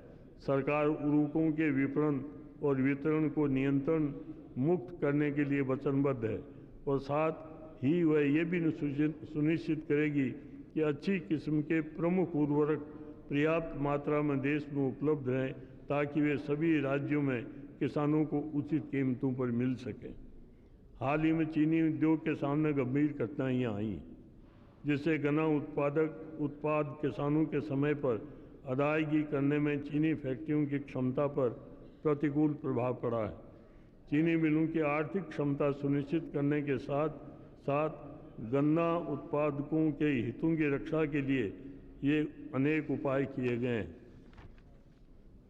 सरकार उर्वरकों के विपणन और वितरण को नियंत्रण मुक्त करने के लिए वचनबद्ध है और साथ ही वह ये भी सुनिश्चित करेगी कि अच्छी किस्म के प्रमुख उर्वरक पर्याप्त मात्रा में देश में उपलब्ध रहें ताकि वे सभी राज्यों में किसानों को उचित कीमतों पर मिल सकें। हाल ही में चीनी उद्योग के सामने गंभीर कठिनाइयाँ आईं, जिससे गन्ना उत्पाद किसानों के समय पर अदायगी करने में चीनी फैक्ट्रियों की क्षमता पर प्रतिकूल प्रभाव पड़ा है। चीनी मिलों की आर्थिक क्षमता सुनिश्चित करने के साथ साथ गन्ना उत्पादकों के हितों की रक्षा के लिए ये अनेक उपाय किए गए हैं।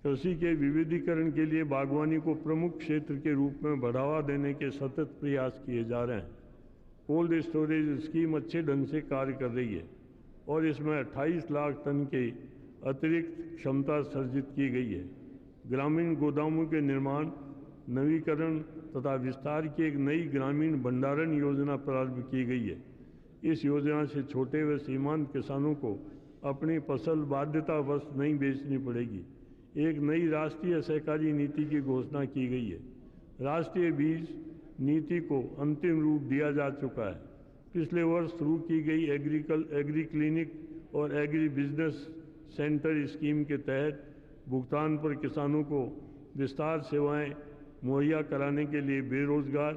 कृषि के विविधीकरण के लिए बागवानी को प्रमुख क्षेत्र के रूप में बढ़ावा देने के सतत प्रयास किए जा रहे हैं। कोल्ड स्टोरेज स्कीम अच्छे ढंग से कार्य कर रही है और इसमें 28 लाख टन की अतिरिक्त क्षमता सर्जित की गई है। ग्रामीण गोदामों के निर्माण, नवीकरण तथा विस्तार की एक नई ग्रामीण भंडारण योजना प्रारंभ की गई है। इस योजना से छोटे व सीमांत किसानों को अपनी फसल बाध्यतावश नहीं बेचनी पड़ेगी। एक नई राष्ट्रीय सहकारी नीति की घोषणा की गई है। राष्ट्रीय बीज नीति को अंतिम रूप दिया जा चुका है। पिछले वर्ष शुरू की गई एग्री क्लिनिक और एग्री बिजनेस सेंटर स्कीम के तहत भुगतान पर किसानों को विस्तार सेवाएं मुहैया कराने के लिए बेरोजगार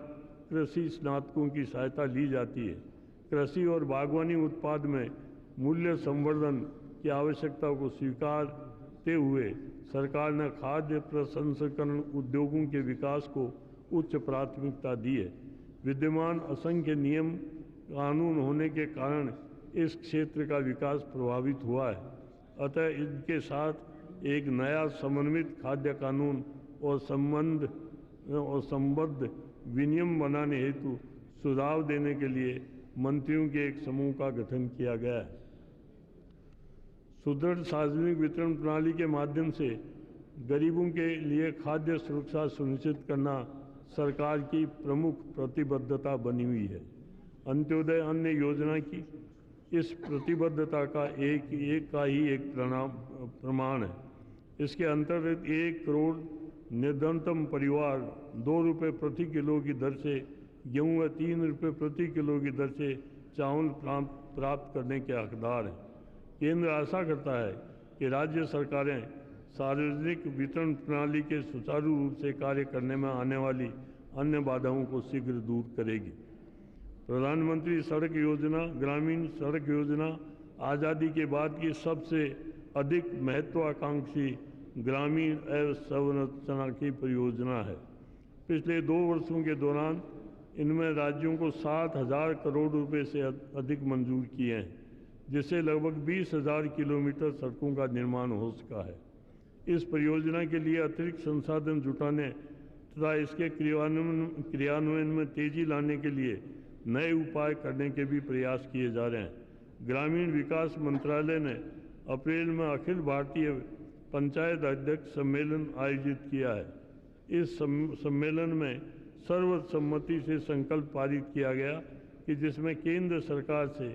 कृषि स्नातकों की सहायता ली जाती है। कृषि और बागवानी उत्पाद में मूल्य संवर्धन की आवश्यकता को स्वीकारते हुए सरकार ने खाद्य प्रसंस्करण उद्योगों के विकास को उच्च प्राथमिकता दी है। विद्यमान असंख्य नियम कानून होने के कारण इस क्षेत्र का विकास प्रभावित हुआ है। अतः इनके साथ एक नया समन्वित खाद्य कानून और संबद्ध विनियम बनाने हेतु सुझाव देने के लिए मंत्रियों के एक समूह का गठन किया गया है। सुदृढ़ सार्वजनिक वितरण प्रणाली के माध्यम से गरीबों के लिए खाद्य सुरक्षा सुनिश्चित करना सरकार की प्रमुख प्रतिबद्धता बनी हुई है। अंत्योदय अन्न योजना की इस प्रतिबद्धता का एक प्रमाण है। इसके अंतर्गत 1 करोड़ निर्धनतम परिवार 2 रुपये प्रति किलो की दर से गेहूँ व 3 रुपये प्रति किलो की दर से चावल प्राप्त करने के हकदार हैं। केंद्र आशा करता है कि राज्य सरकारें सार्वजनिक वितरण प्रणाली के सुचारू रूप से कार्य करने में आने वाली अन्य बाधाओं को शीघ्र दूर करेगी। प्रधानमंत्री सड़क योजना, ग्रामीण सड़क योजना आज़ादी के बाद की सबसे अधिक महत्वाकांक्षी ग्रामीण अवसंरचना की परियोजना है। पिछले 2 वर्षों के दौरान इनमें राज्यों को 7,000 करोड़ रुपए से अधिक मंजूर किए हैं, जिससे लगभग 20,000 किलोमीटर सड़कों का निर्माण हो सका है। इस परियोजना के लिए अतिरिक्त संसाधन जुटाने तथा इसके क्रियान्वयन में तेजी लाने के लिए नए उपाय करने के भी प्रयास किए जा रहे हैं। ग्रामीण विकास मंत्रालय ने अप्रैल में अखिल भारतीय पंचायत अध्यक्ष सम्मेलन आयोजित किया है। इस सम्मेलन में सर्वसम्मति से संकल्प पारित किया गया कि जिसमें केंद्र सरकार से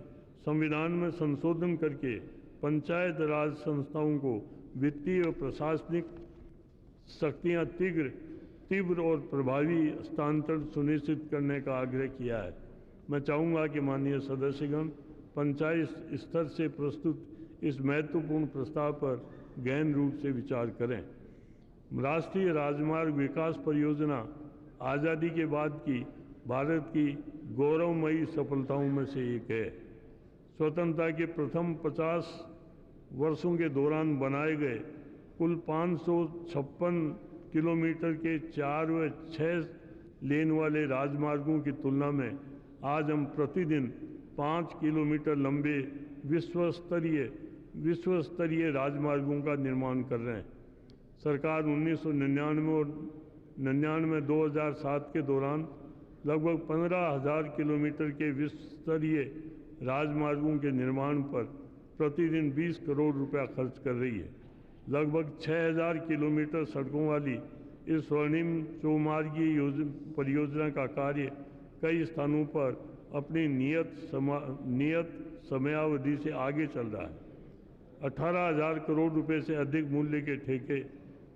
संविधान में संशोधन करके पंचायत राज संस्थाओं को वित्तीय और प्रशासनिक शक्तियां तीव्र और प्रभावी हस्तांतरण सुनिश्चित करने का आग्रह किया है। मैं चाहूँगा कि माननीय सदस्यगण पंचायत स्तर से प्रस्तुत इस महत्वपूर्ण प्रस्ताव पर गहन रूप से विचार करें। राष्ट्रीय राजमार्ग विकास परियोजना आज़ादी के बाद की भारत की गौरवमयी सफलताओं में से एक है। स्वतंत्रता के प्रथम 50 वर्षों के दौरान बनाए गए कुल 556 किलोमीटर के 4 व 6 लेन वाले राजमार्गों की तुलना में आज हम प्रतिदिन 5 किलोमीटर लंबे विश्व स्तरीय राजमार्गों का निर्माण कर रहे हैं। सरकार 1999 और 2007 के दौरान लगभग 15,000 किलोमीटर के विश्व स्तरीय राजमार्गों के निर्माण पर प्रतिदिन 20 करोड़ रुपया खर्च कर रही है। लगभग 6000 किलोमीटर सड़कों वाली इस स्वर्णिम चौमार्गी परियोजना का कार्य कई स्थानों पर अपनी नियत समयावधि से आगे चल रहा है। 18,000 करोड़ रुपए से अधिक मूल्य के ठेके,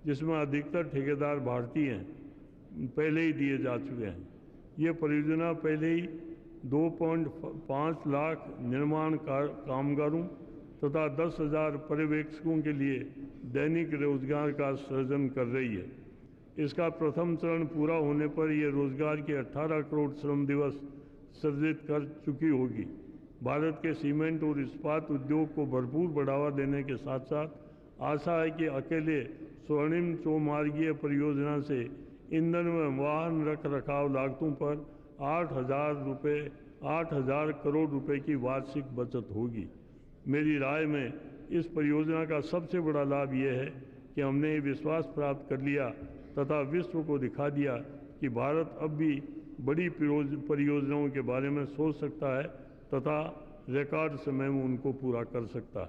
जिसमें अधिकतर ठेकेदार भारतीय हैं, पहले ही दिए जा चुके हैं। ये परियोजना पहले ही 2.5 लाख निर्माण कामगारों तथा 10,000 पर्यवेक्षकों के लिए दैनिक रोजगार का सृजन कर रही है। इसका प्रथम चरण पूरा होने पर यह रोजगार के 18 करोड़ श्रम दिवस सृजित कर चुकी होगी। भारत के सीमेंट और इस्पात उद्योग को भरपूर बढ़ावा देने के साथ साथ आशा है कि अकेले स्वर्णिम चौमार्गीय परियोजना से ईंधन व वाहन रख रखाव लागतों पर 8,000 करोड़ रुपए की वार्षिक बचत होगी। मेरी राय में इस परियोजना का सबसे बड़ा लाभ यह है कि हमने ये विश्वास प्राप्त कर लिया तथा विश्व को दिखा दिया कि भारत अब भी बड़ी परियोजनाओं के बारे में सोच सकता है तथा रिकॉर्ड समय में उनको पूरा कर सकता है।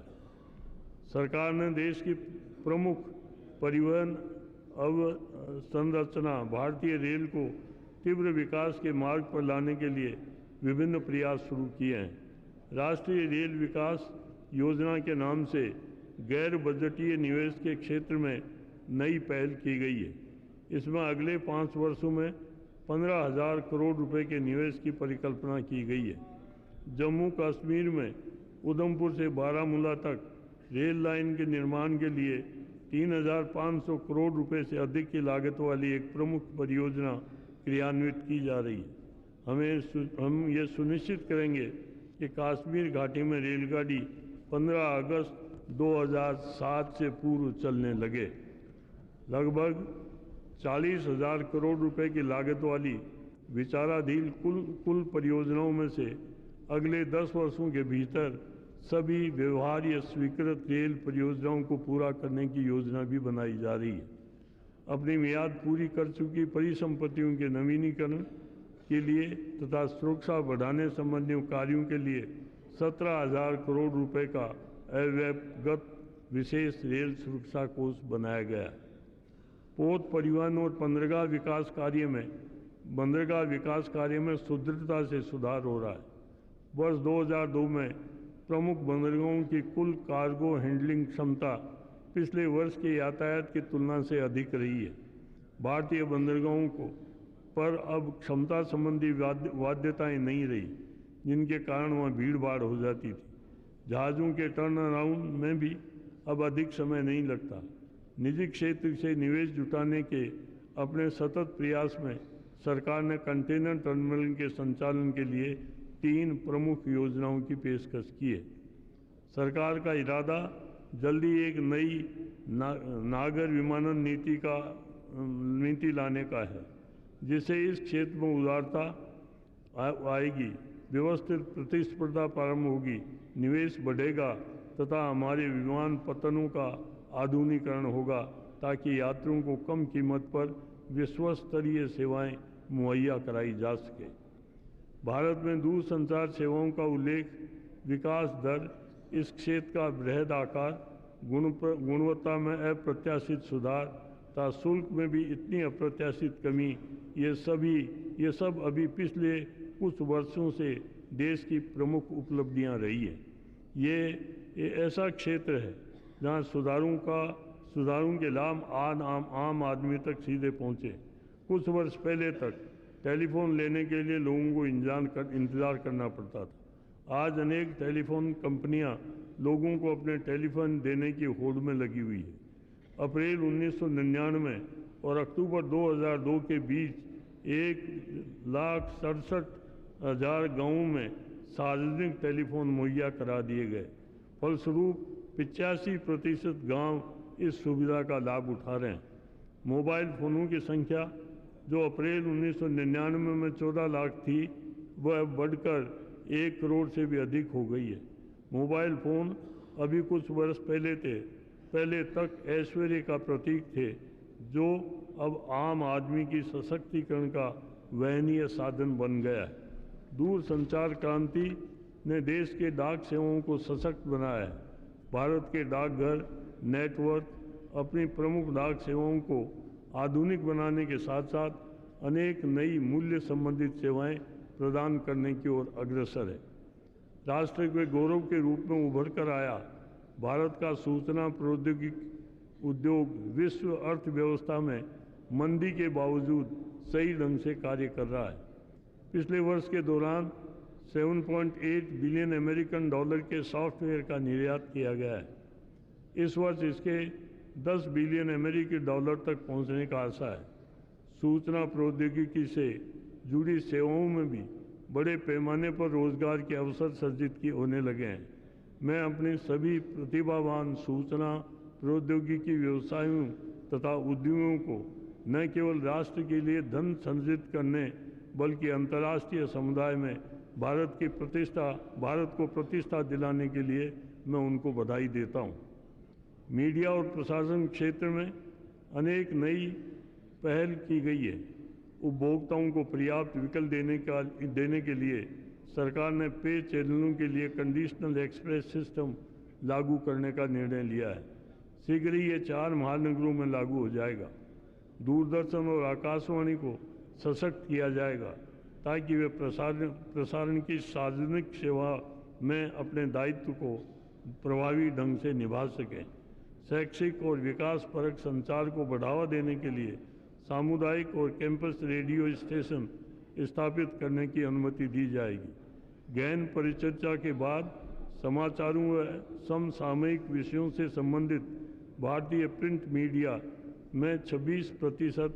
सरकार ने देश की प्रमुख परिवहन अवसंरचना भारतीय रेल को तीव्र विकास के मार्ग पर लाने के लिए विभिन्न प्रयास शुरू किए हैं। राष्ट्रीय रेल विकास योजना के नाम से गैर बजटीय निवेश के क्षेत्र में नई पहल की गई है। इसमें अगले 5 वर्षों में 15,000 करोड़ रुपए के निवेश की परिकल्पना की गई है। जम्मू कश्मीर में उधमपुर से बारामूला तक रेल लाइन के निर्माण के लिए 3,500 करोड़ रुपए से अधिक की लागत वाली एक प्रमुख परियोजना क्रियान्वित की जा रही है। हम ये सुनिश्चित करेंगे कि कश्मीर घाटी में रेलगाड़ी 15 अगस्त 2007 से पूर्व चलने लगे। लगभग 40,000 करोड़ रुपए की लागत वाली विचाराधीन कुल परियोजनाओं में से अगले 10 वर्षों के भीतर सभी व्यवहार्य स्वीकृत रेल परियोजनाओं को पूरा करने की योजना भी बनाई जा रही है। अपनी मियाद पूरी कर चुकी परिसंपत्तियों के नवीनीकरण के लिए तथा सुरक्षा बढ़ाने संबंधी कार्यों के लिए 17,000 करोड़ रुपए का अव्ययगत विशेष रेल सुरक्षा कोष बनाया गया। पोत परिवहन और बंदरगाह विकास कार्य में सुदृढ़ता से सुधार हो रहा है। वर्ष 2002 में प्रमुख बंदरगाहों की कुल कार्गो हैंडलिंग क्षमता पिछले वर्ष के यातायात की तुलना से अधिक रही है। भारतीय बंदरगाहों पर अब क्षमता संबंधी बाध्यताएं नहीं रही, जिनके कारण वहाँ भीड़ भाड़ हो जाती थी। जहाज़ों के टर्न अराउंड में भी अब अधिक समय नहीं लगता। निजी क्षेत्र से निवेश जुटाने के अपने सतत प्रयास में सरकार ने कंटेनर टर्मिनल के संचालन के लिए 3 प्रमुख योजनाओं की पेशकश की है। सरकार का इरादा जल्दी एक नई नागर विमानन नीति लाने का है, जिससे इस क्षेत्र में उदारता आएगी, व्यवस्थित प्रतिस्पर्धा प्रारंभ होगी, निवेश बढ़ेगा तथा हमारे विमान पत्तनों का आधुनिकीकरण होगा, ताकि यात्रियों को कम कीमत पर विश्व स्तरीय सेवाएं मुहैया कराई जा सके। भारत में दूरसंचार सेवाओं का उल्लेख, विकास दर, इस क्षेत्र का बृहद आकार, गुणवत्ता में अप्रत्याशित सुधार तथा शुल्क में भी इतनी अप्रत्याशित कमी, ये सब अभी पिछले कुछ वर्षों से देश की प्रमुख उपलब्धियां रही हैं। ये ऐसा क्षेत्र है जहां सुधारों के लाभ आम आदमी तक सीधे पहुँचे। कुछ वर्ष पहले तक टेलीफोन लेने के लिए लोगों को इंतज़ार करना पड़ता था। आज अनेक टेलीफोन कंपनियां लोगों को अपने टेलीफोन देने की होड़ में लगी हुई है। अप्रैल 1999 और अक्टूबर 2002 के बीच 1,67,000 गाँवों में सार्वजनिक टेलीफोन मुहैया करा दिए गए। फलस्वरूप 85% गाँव इस सुविधा का लाभ उठा रहे हैं। मोबाइल फ़ोनों की संख्या, जो अप्रैल 1999 में 14 लाख थी, वह बढ़कर 1 करोड़ से भी अधिक हो गई है। मोबाइल फ़ोन अभी कुछ वर्ष पहले तक ऐश्वर्य का प्रतीक थे, जो अब आम आदमी की सशक्तिकरण का वहनीय साधन बन गया है। दूरसंचार क्रांति ने देश के डाक सेवाओं को सशक्त बनाया है। भारत के डाकघर नेटवर्क अपनी प्रमुख डाक सेवाओं को आधुनिक बनाने के साथ साथ अनेक नई मूल्य संबंधित सेवाएं प्रदान करने की ओर अग्रसर है। राष्ट्र के गौरव के रूप में उभर कर आया भारत का सूचना प्रौद्योगिकी उद्योग विश्व अर्थव्यवस्था में मंदी के बावजूद सही ढंग से कार्य कर रहा है। पिछले वर्ष के दौरान 7.8 बिलियन अमेरिकन डॉलर के सॉफ्टवेयर का निर्यात किया गया है। इस वर्ष इसके 10 बिलियन अमेरिकी डॉलर तक पहुंचने का आशा है। सूचना प्रौद्योगिकी से जुड़ी सेवाओं में भी बड़े पैमाने पर रोजगार के अवसर सर्जित होने लगे हैं। मैं अपने सभी प्रतिभावान सूचना प्रौद्योगिकी व्यवसायों तथा उद्यमियों को न केवल राष्ट्र के लिए धन संचित करने बल्कि अंतर्राष्ट्रीय समुदाय में भारत को प्रतिष्ठा दिलाने के लिए मैं उनको बधाई देता हूँ। मीडिया और प्रशासन क्षेत्र में अनेक नई पहल की गई है। उपभोक्ताओं को पर्याप्त विकल्प देने के लिए सरकार ने पे चैनलों के लिए कंडीशनल एक्सप्रेस सिस्टम लागू करने का निर्णय लिया है। शीघ्र ही ये 4 महानगरों में लागू हो जाएगा। दूरदर्शन और आकाशवाणी को सशक्त किया जाएगा ताकि वे प्रसारण की सार्वजनिक सेवा में अपने दायित्व को प्रभावी ढंग से निभा सकें। शैक्षिक और विकास परक संचार को बढ़ावा देने के लिए सामुदायिक और कैंपस रेडियो स्टेशन स्थापित करने की अनुमति दी जाएगी। गहन परिचर्चा के बाद समाचारों व समसामयिक विषयों से संबंधित भारतीय प्रिंट मीडिया में 26%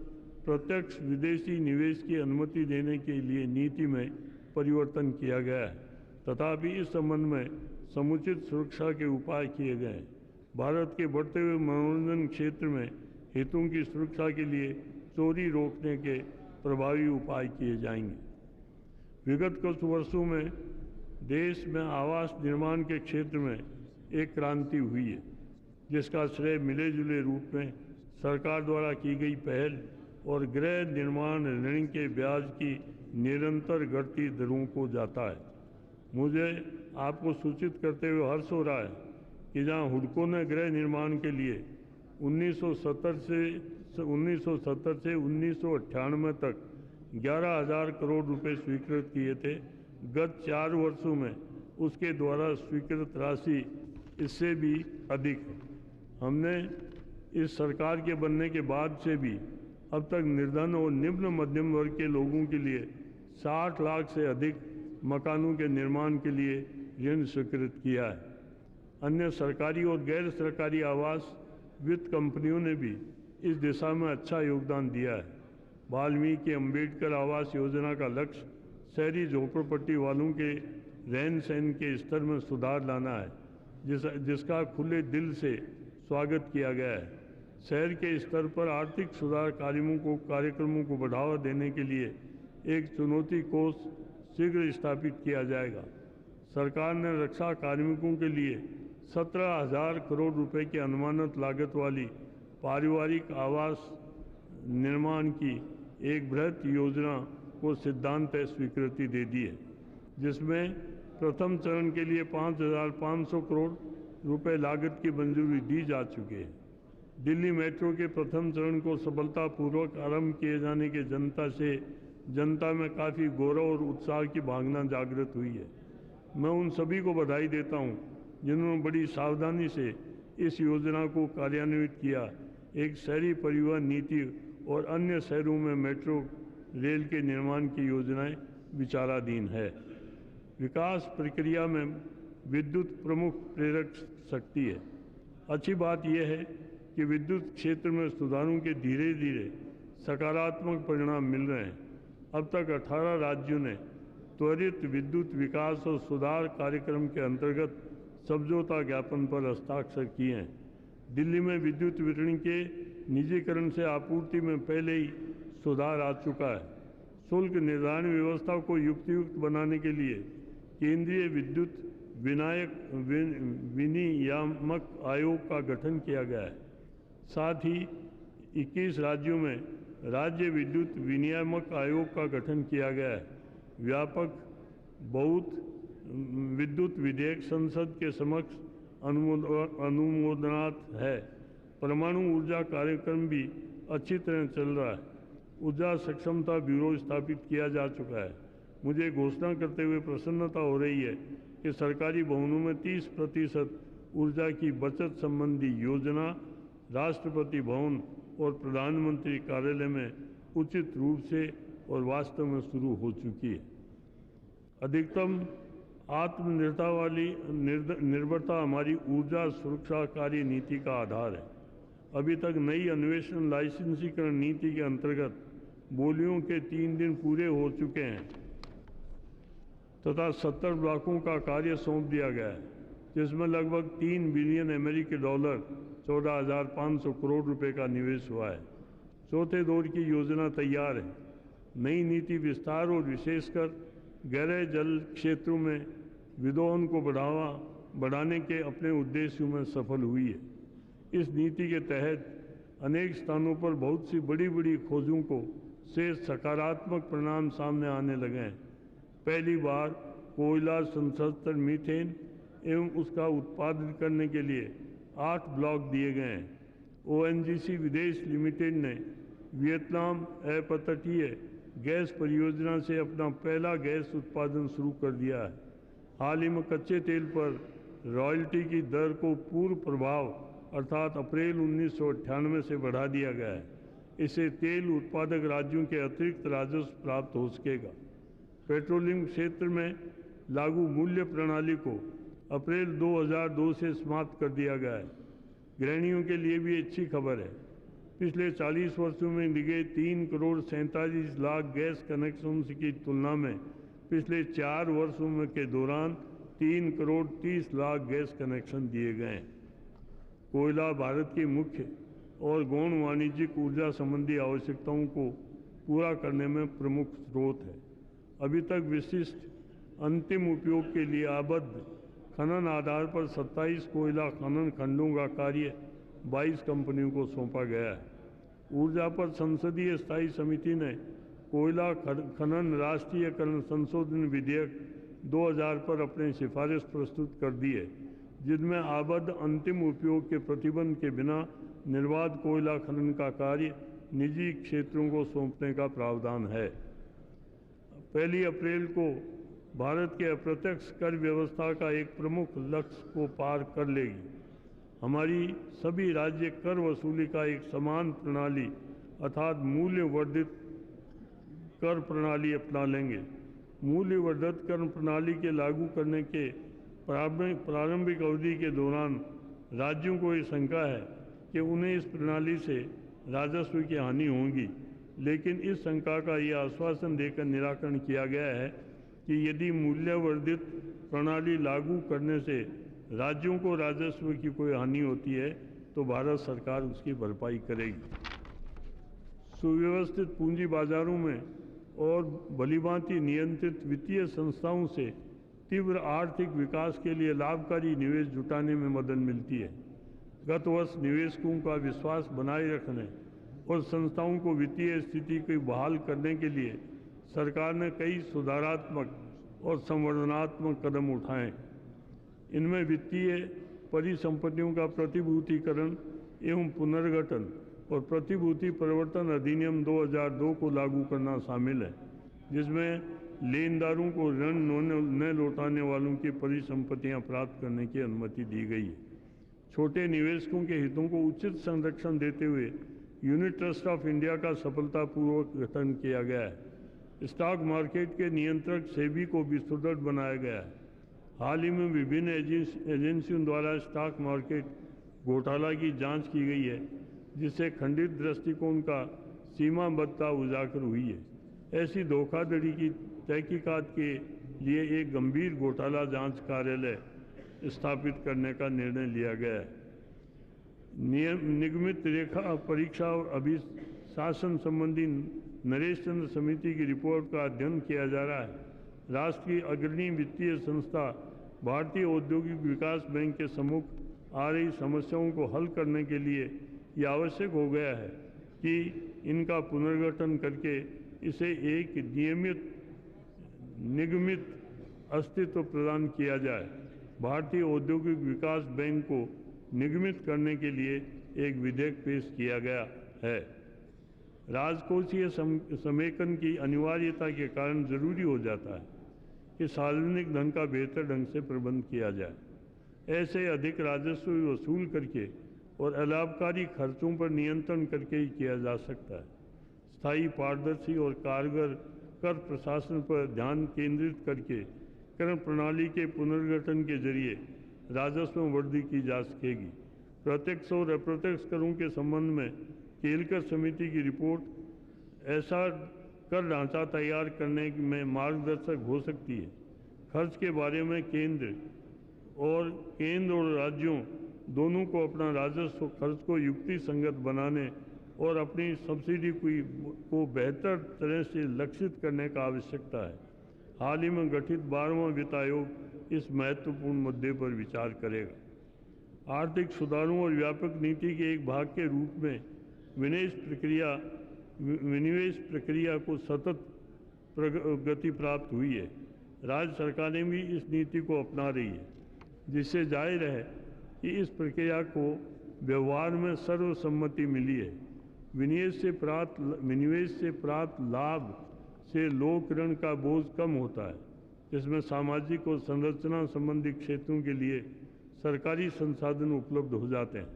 प्रत्यक्ष विदेशी निवेश की अनुमति देने के लिए नीति में परिवर्तन किया गया है। तथापि इस संबंध में समुचित सुरक्षा के उपाय किए गए हैं। भारत के बढ़ते हुए मनोरंजन क्षेत्र में हितों की सुरक्षा के लिए चोरी रोकने के प्रभावी उपाय किए जाएंगे। विगत कुछ वर्षों में देश में आवास निर्माण के क्षेत्र में एक क्रांति हुई है, जिसका श्रेय मिले जुले रूप में सरकार द्वारा की गई पहल और गृह निर्माण ऋण के ब्याज की निरंतर घटती दरों को जाता है। मुझे आपको सूचित करते हुए हर्ष हो रहा है कि जहां हुडको ने गृह निर्माण के लिए 1970 से 1998 तक 11,000 करोड़ रुपए स्वीकृत किए थे, गत 4 वर्षों में उसके द्वारा स्वीकृत राशि इससे भी अधिक है। हमने इस सरकार के बनने के बाद से भी अब तक निर्धन और निम्न मध्यम वर्ग के लोगों के लिए 60 लाख से अधिक मकानों के निर्माण के लिए ऋण स्वीकृत किया है। अन्य सरकारी और गैर सरकारी आवास वित्त कंपनियों ने भी इस दिशा में अच्छा योगदान दिया है। वाल्मीकि अम्बेडकर आवास योजना का लक्ष्य शहरी झोपड़पट्टी वालों के रहन सहन के स्तर में सुधार लाना है, जिसका खुले दिल से स्वागत किया गया है। शहर के स्तर पर आर्थिक सुधार कार्यक्रमों को बढ़ावा देने के लिए एक चुनौती कोष शीघ्र स्थापित किया जाएगा। सरकार ने रक्षा कार्मिकों के लिए 17,000 करोड़ रुपए की अनुमानित लागत वाली पारिवारिक आवास निर्माण की एक बृहत योजना को सिद्धांत स्वीकृति दे दी है, जिसमें प्रथम चरण के लिए 5,500 करोड़ रुपए लागत की मंजूरी दी जा चुकी है। दिल्ली मेट्रो के प्रथम चरण को सफलतापूर्वक आरंभ किए जाने के जनता में काफ़ी गौरव और उत्साह की भावना जागृत हुई है। मैं उन सभी को बधाई देता हूं जिन्होंने बड़ी सावधानी से इस योजना को कार्यान्वित किया। एक शहरी परिवहन नीति और अन्य शहरों में मेट्रो रेल के निर्माण की योजनाएं विचाराधीन है। विकास प्रक्रिया में विद्युत प्रमुख प्रेरक शक्ति है। अच्छी बात यह है कि विद्युत क्षेत्र में सुधारों के धीरे धीरे सकारात्मक परिणाम मिल रहे हैं। अब तक 18 राज्यों ने त्वरित विद्युत विकास और सुधार कार्यक्रम के अंतर्गत समझौता ज्ञापन पर हस्ताक्षर किए हैं। दिल्ली में विद्युत वितरण के निजीकरण से आपूर्ति में पहले ही सुधार आ चुका है। शुल्क निर्धारण व्यवस्था को युक्तियुक्त बनाने के लिए केंद्रीय विद्युत विनियामक आयोग का गठन किया गया है। साथ ही 21 राज्यों में राज्य विद्युत विनियामक आयोग का गठन किया गया है। व्यापक बहुत विद्युत विधेयक संसद के समक्ष अनुमोदनार्थ है। परमाणु ऊर्जा कार्यक्रम भी अच्छी तरह चल रहा है। ऊर्जा सक्षमता ब्यूरो स्थापित किया जा चुका है। मुझे घोषणा करते हुए प्रसन्नता हो रही है कि सरकारी भवनों में 30% ऊर्जा की बचत संबंधी योजना राष्ट्रपति भवन और प्रधानमंत्री कार्यालय में उचित रूप से और वास्तव में शुरू हो चुकी है। अधिकतम निर्भरता हमारी ऊर्जा सुरक्षा कार्य नीति का आधार है। अभी तक नई अन्वेषण लाइसेंसीकरण नीति के अंतर्गत बोलियों के 3 दिन पूरे हो चुके हैं तथा 70 ब्लॉकों का कार्य सौंप दिया गया है, जिसमें लगभग 3 बिलियन अमेरिकी डॉलर 14,500 करोड़ रुपए का निवेश हुआ है। चौथे दौर की योजना तैयार है। नई नीति विस्तार और विशेषकर गहरे जल क्षेत्रों में विद्युत को बढ़ाने के अपने उद्देश्यों में सफल हुई है। इस नीति के तहत अनेक स्थानों पर बहुत सी बड़ी बड़ी खोजों को से सकारात्मक परिणाम सामने आने लगे हैं। पहली बार कोयला संसाधित मीथेन एवं उसका उत्पादन करने के लिए 8 ब्लॉक दिए गए हैं। ONGC विदेश लिमिटेड ने वियतनाम अपतटीय गैस परियोजना से अपना पहला गैस उत्पादन शुरू कर दिया है। हाल ही में कच्चे तेल पर रॉयल्टी की दर को पूर्व प्रभाव अर्थात अप्रैल 1998 से बढ़ा दिया गया है। इससे तेल उत्पादक राज्यों के अतिरिक्त राजस्व प्राप्त हो सकेगा। पेट्रोलियम क्षेत्र में लागू मूल्य प्रणाली को अप्रैल 2002 से समाप्त कर दिया गया है। गृहिणियों के लिए भी अच्छी खबर है। पिछले 40 वर्षों में दी गई 3 करोड़ 47 लाख गैस कनेक्शन की तुलना में पिछले 4 वर्षों में के दौरान 3 करोड़ 30 लाख गैस कनेक्शन दिए गए हैं। कोयला भारत की मुख्य और गौण वाणिज्यिक ऊर्जा संबंधी आवश्यकताओं को पूरा करने में प्रमुख स्रोत है। अभी तक विशिष्ट अंतिम उपयोग के लिए आबद्ध खनन आधार पर 27 कोयला खनन खंडों का कार्य 22 कंपनियों को सौंपा गया है। ऊर्जा पर संसदीय स्थायी समिति ने कोयला खनन राष्ट्रीयकरण संशोधन विधेयक 2000 पर अपनी सिफारिश प्रस्तुत कर दी है, जिनमें आबद्ध अंतिम उपयोग के प्रतिबंध के बिना निर्बाध कोयला खनन का कार्य निजी क्षेत्रों को सौंपने का प्रावधान है। 1 अप्रैल को भारत के अप्रत्यक्ष कर व्यवस्था का एक प्रमुख लक्ष्य को पार कर लेगी। हमारी सभी राज्य कर वसूली का एक समान प्रणाली अर्थात मूल्य वर्धित कर प्रणाली अपना लेंगे। मूल्य वर्धित कर प्रणाली के लागू करने के प्रारंभिक अवधि के दौरान राज्यों को ये शंका है कि उन्हें इस प्रणाली से राजस्व की हानि होगी, लेकिन इस शंका का यह आश्वासन देकर निराकरण किया गया है कि यदि मूल्यवर्धित प्रणाली लागू करने से राज्यों को राजस्व की कोई हानि होती है तो भारत सरकार उसकी भरपाई करेगी। सुव्यवस्थित पूंजी बाजारों में और भलीभांति नियंत्रित वित्तीय संस्थाओं से तीव्र आर्थिक विकास के लिए लाभकारी निवेश जुटाने में मदद मिलती है। गत वर्ष निवेशकों का विश्वास बनाए रखने और संस्थाओं को वित्तीय स्थिति को बहाल करने के लिए सरकार ने कई सुधारात्मक और संवर्धनात्मक कदम उठाए। इनमें वित्तीय परिसंपत्तियों का प्रतिभूतिकरण एवं पुनर्गठन और प्रतिभूति परिवर्तन अधिनियम 2002 को लागू करना शामिल है, जिसमें लेनदारों को ऋण न लौटाने वालों की परिसंपत्तियां प्राप्त करने की अनुमति दी गई है। छोटे निवेशकों के हितों को उचित संरक्षण देते हुए यूनिट ट्रस्ट ऑफ इंडिया का सफलतापूर्वक गठन किया गया है। स्टॉक मार्केट के नियंत्रक सेबी को भी सुदृढ़ बनाया गया है। हाल ही में विभिन्न एजेंसियों द्वारा स्टॉक मार्केट घोटाला की जांच की गई है, जिससे खंडित दृष्टिकोण का सीमाबद्धता उजागर हुई है। ऐसी धोखाधड़ी की तहकीकात के लिए एक गंभीर घोटाला जांच कार्यालय स्थापित करने का निर्णय लिया गया है। निगमित रेखा परीक्षा और अभिशासन संबंधी नरेश चंद्र समिति की रिपोर्ट का अध्ययन किया जा रहा है। राष्ट्र की अग्रणी वित्तीय संस्था भारतीय औद्योगिक विकास बैंक के सम्मुख आ रही समस्याओं को हल करने के लिए यह आवश्यक हो गया है कि इनका पुनर्गठन करके इसे एक निगमित अस्तित्व प्रदान किया जाए। भारतीय औद्योगिक विकास बैंक को निगमित करने के लिए एक विधेयक पेश किया गया है। राजकोषीय समेकन की अनिवार्यता के कारण जरूरी हो जाता है कि सार्वजनिक धन का बेहतर ढंग से प्रबंध किया जाए। ऐसे अधिक राजस्व वसूल करके और अलाभकारी खर्चों पर नियंत्रण करके ही किया जा सकता है। स्थायी, पारदर्शी और कारगर कर प्रशासन पर ध्यान केंद्रित करके कर प्रणाली के पुनर्गठन के जरिए राजस्व में वृद्धि की जा सकेगी। प्रत्यक्ष और अप्रत्यक्ष करों के संबंध में केलकर समिति की रिपोर्ट ऐसा कर ढांचा तैयार करने में मार्गदर्शक हो सकती है। खर्च के बारे में केंद्र और राज्यों दोनों को अपना राजस्व खर्च को युक्ति संगत बनाने और अपनी सब्सिडी को बेहतर तरह से लक्षित करने का आवश्यकता है। हाल ही में गठित 12वां वित्त आयोग इस महत्वपूर्ण मुद्दे पर विचार करेगा। आर्थिक सुधारों और व्यापक नीति के एक भाग के रूप में विनिवेश प्रक्रिया को सतत गति प्राप्त हुई है। राज्य सरकारें भी इस नीति को अपना रही है, जिससे जाहिर है कि इस प्रक्रिया को व्यवहार में सर्वसम्मति मिली है। विनिवेश से प्राप्त लाभ से लोक ऋण का बोझ कम होता है, जिसमें सामाजिक और संरचना संबंधी क्षेत्रों के लिए सरकारी संसाधन उपलब्ध हो जाते हैं।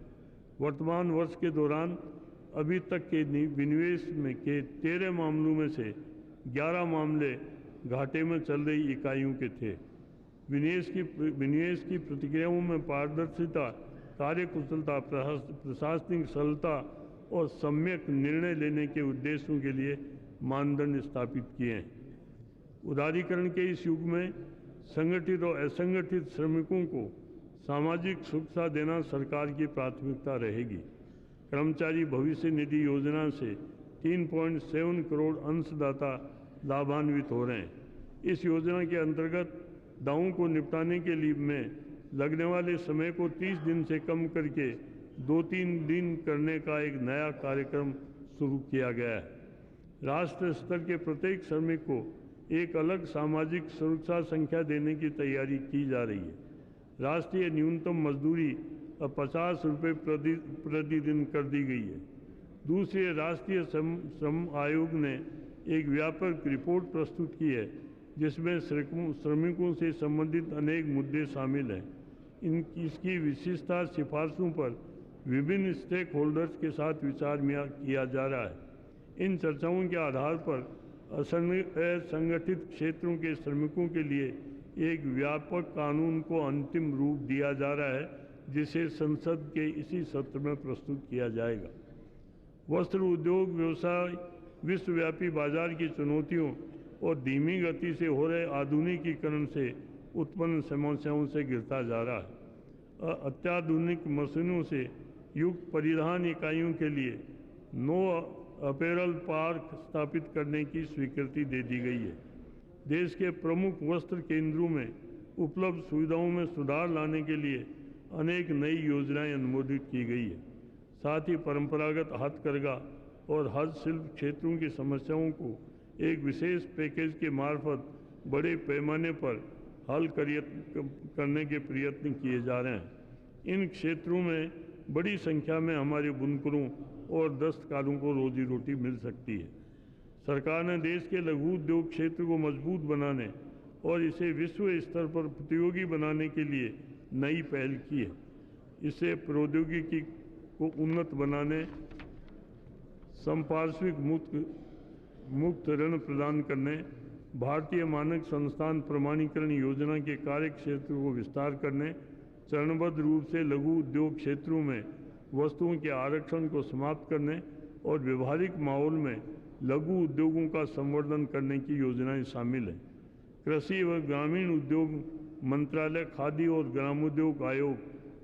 वर्तमान वर्ष के दौरान अभी तक के विनिवेश में के 13 मामलों में से 11 मामले घाटे में चल रही इकाइयों के थे। विनिवेश की प्रतिक्रियाओं में पारदर्शिता, कार्यकुशलता, प्रशासनिक सरलता और सम्यक निर्णय लेने के उद्देश्यों के लिए मानदंड स्थापित किए हैं। उदारीकरण के इस युग में संगठित और असंगठित श्रमिकों को सामाजिक सुरक्षा देना सरकार की प्राथमिकता रहेगी। कर्मचारी भविष्य निधि योजना से 3.7 करोड़ अंशदाता लाभान्वित हो रहे हैं। इस योजना के अंतर्गत दावों को निपटाने के लिए में लगने वाले समय को 30 दिन से कम करके 2-3 दिन करने का एक नया कार्यक्रम शुरू किया गया है। राष्ट्र स्तर के प्रत्येक श्रमिक को एक अलग सामाजिक सुरक्षा संख्या देने की तैयारी की जा रही है। राष्ट्रीय न्यूनतम मजदूरी अब 50 रुपये प्रतिदिन कर दी गई है। दूसरे राष्ट्रीय श्रम आयोग ने एक व्यापक रिपोर्ट प्रस्तुत की है, जिसमें श्रमिकों से संबंधित अनेक मुद्दे शामिल हैं। इसकी विशिष्टता सिफारिशों पर विभिन्न स्टेक होल्डर्स के साथ विचार किया जा रहा है। इन चर्चाओं के आधार पर असंगठित क्षेत्रों के श्रमिकों के लिए एक व्यापक कानून को अंतिम रूप दिया जा रहा है, जिसे संसद के इसी सत्र में प्रस्तुत किया जाएगा। वस्त्र उद्योग व्यवसाय विश्वव्यापी बाजार की चुनौतियों और धीमी गति से हो रहे आधुनिकीकरण से उत्पन्न समस्याओं से घिरता जा रहा है। अत्याधुनिक मशीनों से युक्त परिधान इकाइयों के लिए नो अपैरल पार्क स्थापित करने की स्वीकृति दे दी गई है। देश के प्रमुख वस्त्र केंद्रों में उपलब्ध सुविधाओं में सुधार लाने के लिए अनेक नई योजनाएं अनुमोदित की गई है। साथ ही परंपरागत हथकरघा और हस्तशिल्प क्षेत्रों की समस्याओं को एक विशेष पैकेज के मार्फत बड़े पैमाने पर हल करने के प्रयत्न किए जा रहे हैं। इन क्षेत्रों में बड़ी संख्या में हमारे बुनकरों और दस्तकारों को रोजी रोटी मिल सकती है। सरकार ने देश के लघु उद्योग क्षेत्र को मजबूत बनाने और इसे विश्व स्तर पर प्रतियोगी बनाने के लिए नई पहल की है। इससे प्रौद्योगिकी को उन्नत बनाने, संपार्श्विक मुक्त ऋण प्रदान करने, भारतीय मानक संस्थान प्रमाणीकरण योजना के कार्य क्षेत्र को विस्तार करने, चरणबद्ध रूप से लघु उद्योग क्षेत्रों में वस्तुओं के आरक्षण को समाप्त करने और व्यवहारिक माहौल में लघु उद्योगों का संवर्धन करने की योजनाएं शामिल हैं। कृषि व ग्रामीण उद्योग मंत्रालय, खादी और ग्रामोद्योग आयोग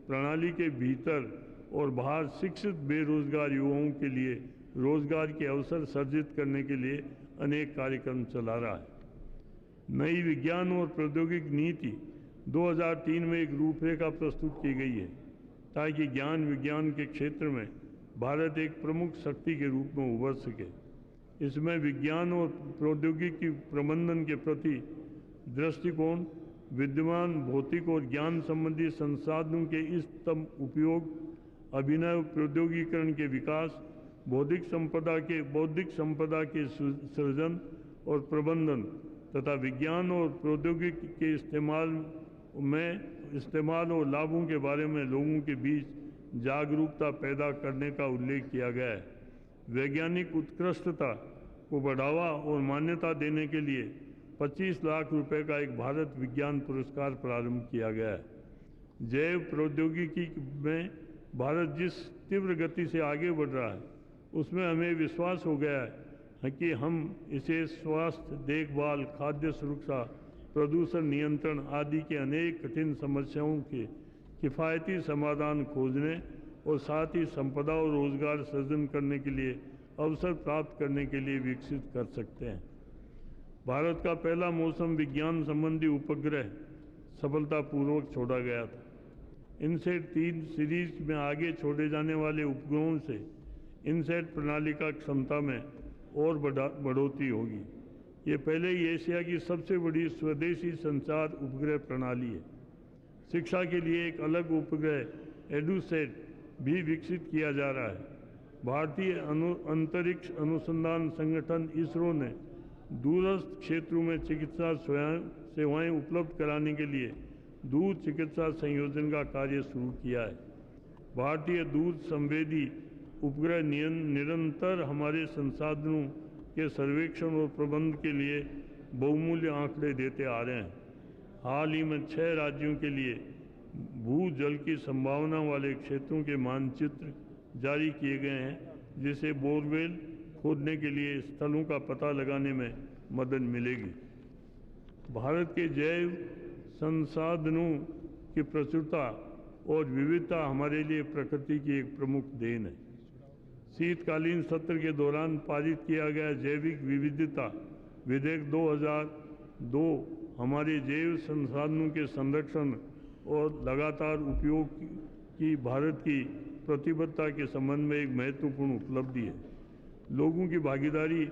प्रणाली के भीतर और बाहर शिक्षित बेरोजगार युवाओं के लिए रोजगार के अवसर सर्जित करने के लिए अनेक कार्यक्रम चला रहा है। नई विज्ञान और प्रौद्योगिकी नीति 2003 में एक रूपरेखा प्रस्तुत की गई है, ताकि ज्ञान विज्ञान के क्षेत्र में भारत एक प्रमुख शक्ति के रूप में उभर सके। इसमें विज्ञान और प्रौद्योगिकी प्रबंधन के प्रति दृष्टिकोण, विद्यमान भौतिक और ज्ञान संबंधी संसाधनों के इष्टतम उपयोग, अभिनव प्रौद्योगिकीकरण के विकास, बौद्धिक संपदा के सृजन और प्रबंधन तथा विज्ञान और प्रौद्योगिकी के इस्तेमाल और लाभों के बारे में लोगों के बीच जागरूकता पैदा करने का उल्लेख किया गया है। वैज्ञानिक उत्कृष्टता को बढ़ावा और मान्यता देने के लिए 25 लाख रुपए का एक भारत विज्ञान पुरस्कार प्रारंभ किया गया है। जैव प्रौद्योगिकी में भारत जिस तीव्र गति से आगे बढ़ रहा है, उसमें हमें विश्वास हो गया है कि हम इसे स्वास्थ्य देखभाल, खाद्य सुरक्षा, प्रदूषण नियंत्रण आदि के अनेक कठिन समस्याओं के किफ़ायती समाधान खोजने और साथ ही संपदा और रोजगार सृजन करने के लिए अवसर प्राप्त करने के लिए विकसित कर सकते हैं। भारत का पहला मौसम विज्ञान संबंधी उपग्रह सफलतापूर्वक छोड़ा गया था। इनसेट 3 सीरीज में आगे छोड़े जाने वाले उपग्रहों से इनसेट प्रणाली का क्षमता में और बढ़ोतरी होगी। ये पहले ही एशिया की सबसे बड़ी स्वदेशी संचार उपग्रह प्रणाली है। शिक्षा के लिए एक अलग उपग्रह एडुसेट भी विकसित किया जा रहा है। भारतीय अंतरिक्ष अनुसंधान संगठन इसरो ने दूरस्थ क्षेत्रों में चिकित्सा सेवाएं उपलब्ध कराने के लिए दूर चिकित्सा संयोजन का कार्य शुरू किया है। भारतीय दूर संवेदी उपग्रह निरंतर हमारे संसाधनों के सर्वेक्षण और प्रबंध के लिए बहुमूल्य आंकड़े देते आ रहे हैं। हाल ही में 6 राज्यों के लिए भूजल की संभावना वाले क्षेत्रों के मानचित्र जारी किए गए हैं, जिससे बोरवेल खोदने के लिए स्थलों का पता लगाने में मदद मिलेगी। भारत के जैव संसाधनों की प्रचुरता और विविधता हमारे लिए प्रकृति की एक प्रमुख देन है। शीतकालीन सत्र के दौरान पारित किया गया जैविक विविधता विधेयक 2002 हमारे जैव संसाधनों के संरक्षण और लगातार उपयोग की भारत की प्रतिबद्धता के संबंध में एक महत्वपूर्ण उपलब्धि है। लोगों की भागीदारी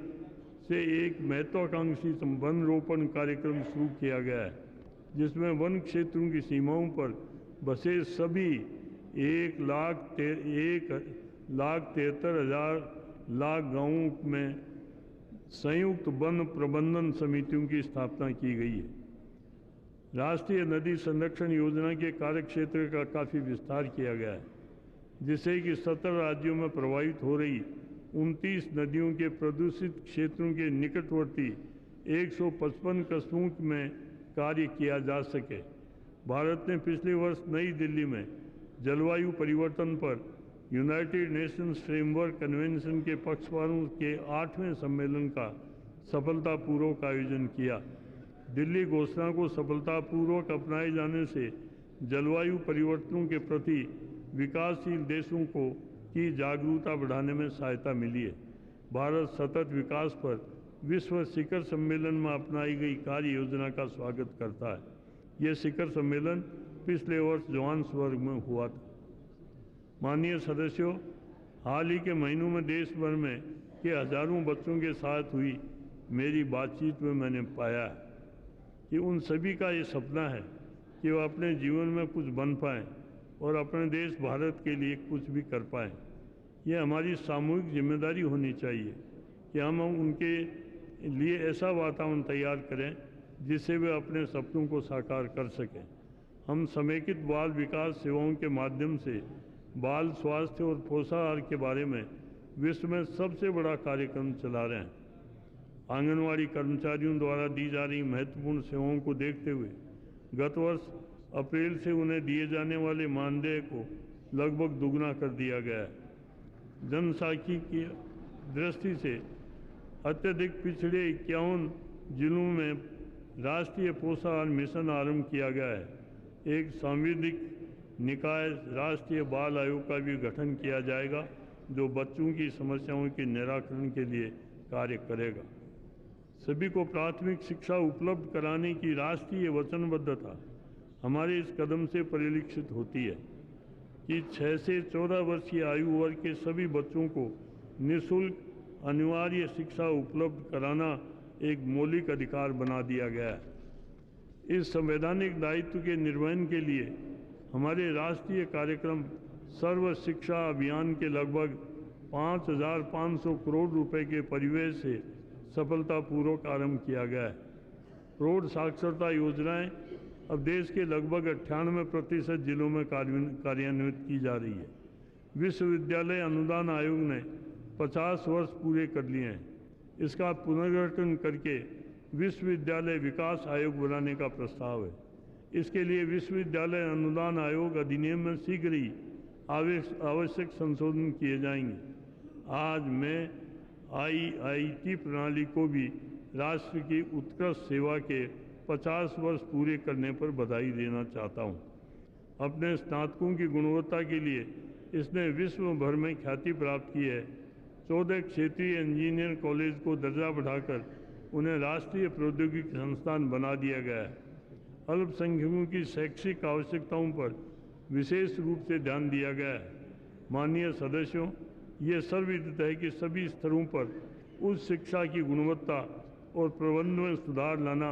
से एक महत्वाकांक्षी वन रोपण कार्यक्रम शुरू किया गया है, जिसमें वन क्षेत्रों की सीमाओं पर बसे सभी 1,73,000 गांवों में संयुक्त वन प्रबंधन समितियों की स्थापना की गई है। राष्ट्रीय नदी संरक्षण योजना के कार्यक्षेत्र का काफ़ी विस्तार किया गया है, जिससे कि 17 राज्यों में प्रवाहित हो रही 29 नदियों के प्रदूषित क्षेत्रों के निकटवर्ती 155 कस्बों में कार्य किया जा सके। भारत ने पिछले वर्ष नई दिल्ली में जलवायु परिवर्तन पर यूनाइटेड नेशंस फ्रेमवर्क कन्वेंशन के पक्षकारों के 8वें सम्मेलन का सफलतापूर्वक आयोजन किया। दिल्ली घोषणा को सफलतापूर्वक अपनाए जाने से जलवायु परिवर्तनों के प्रति विकासशील देशों की जागरूकता बढ़ाने में सहायता मिली है। भारत सतत विकास पर विश्व शिखर सम्मेलन में अपनाई गई कार्य योजना का स्वागत करता है। यह शिखर सम्मेलन पिछले वर्ष जोहान्सबर्ग में हुआ था। माननीय सदस्यों, हाल ही के महीनों में देश भर में के हजारों बच्चों के साथ हुई मेरी बातचीत में मैंने पाया कि उन सभी का ये सपना है कि वो अपने जीवन में कुछ बन पाएँ और अपने देश भारत के लिए कुछ भी कर पाएँ। ये हमारी सामूहिक जिम्मेदारी होनी चाहिए कि हम उनके लिए ऐसा वातावरण तैयार करें जिससे वे अपने सपनों को साकार कर सकें। हम समेकित बाल विकास सेवाओं के माध्यम से बाल स्वास्थ्य और पोषाहार के बारे में विश्व में सबसे बड़ा कार्यक्रम चला रहे हैं। आंगनवाड़ी कर्मचारियों द्वारा दी जा रही महत्वपूर्ण सेवाओं को देखते हुए गत वर्ष अप्रैल से उन्हें दिए जाने वाले मानदेय को लगभग दुगना कर दिया गया है। जनसांख्यिकी की दृष्टि से अत्यधिक पिछड़े 51 जिलों में राष्ट्रीय पोषाहार मिशन आरंभ किया गया है। एक सांविधिक निकाय राष्ट्रीय बाल आयोग का भी गठन किया जाएगा, जो बच्चों की समस्याओं के निराकरण के लिए कार्य करेगा। सभी को प्राथमिक शिक्षा उपलब्ध कराने की राष्ट्रीय वचनबद्धता हमारे इस कदम से परिलक्षित होती है कि 6 से 14 वर्ष की आयु वर्ग के सभी बच्चों को निःशुल्क अनिवार्य शिक्षा उपलब्ध कराना एक मौलिक अधिकार बना दिया गया है। इस संवैधानिक दायित्व के निर्वहन के लिए हमारे राष्ट्रीय कार्यक्रम सर्व शिक्षा अभियान के लगभग 5,500 करोड़ रुपए के परिव्यय से सफलतापूर्वक आरंभ किया गया है। प्रौढ़ साक्षरता योजनाएं अब देश के लगभग 98% जिलों में कार्यान्वित की जा रही है। विश्वविद्यालय अनुदान आयोग ने 50 वर्ष पूरे कर लिए हैं। इसका पुनर्गठन करके विश्वविद्यालय विकास आयोग बनाने का प्रस्ताव है। इसके लिए विश्वविद्यालय अनुदान आयोग अधिनियम में शीघ्र ही आवश्यक संशोधन किए जाएंगे। आज मैं IIT प्रणाली को भी राष्ट्र की उत्कृष्ट सेवा के 50 वर्ष पूरे करने पर बधाई देना चाहता हूं। अपने स्नातकों की गुणवत्ता के लिए इसने विश्व भर में ख्याति प्राप्त की है। 14 क्षेत्रीय इंजीनियर कॉलेज को दर्जा बढ़ाकर उन्हें राष्ट्रीय प्रौद्योगिकी संस्थान बना दिया गया है। अल्पसंख्यकों की शैक्षिक आवश्यकताओं पर विशेष रूप से ध्यान दिया गया है। माननीय सदस्यों, ये सर्वविदित है कि सभी स्तरों पर उच्च शिक्षा की गुणवत्ता और प्रबंधन में सुधार लाना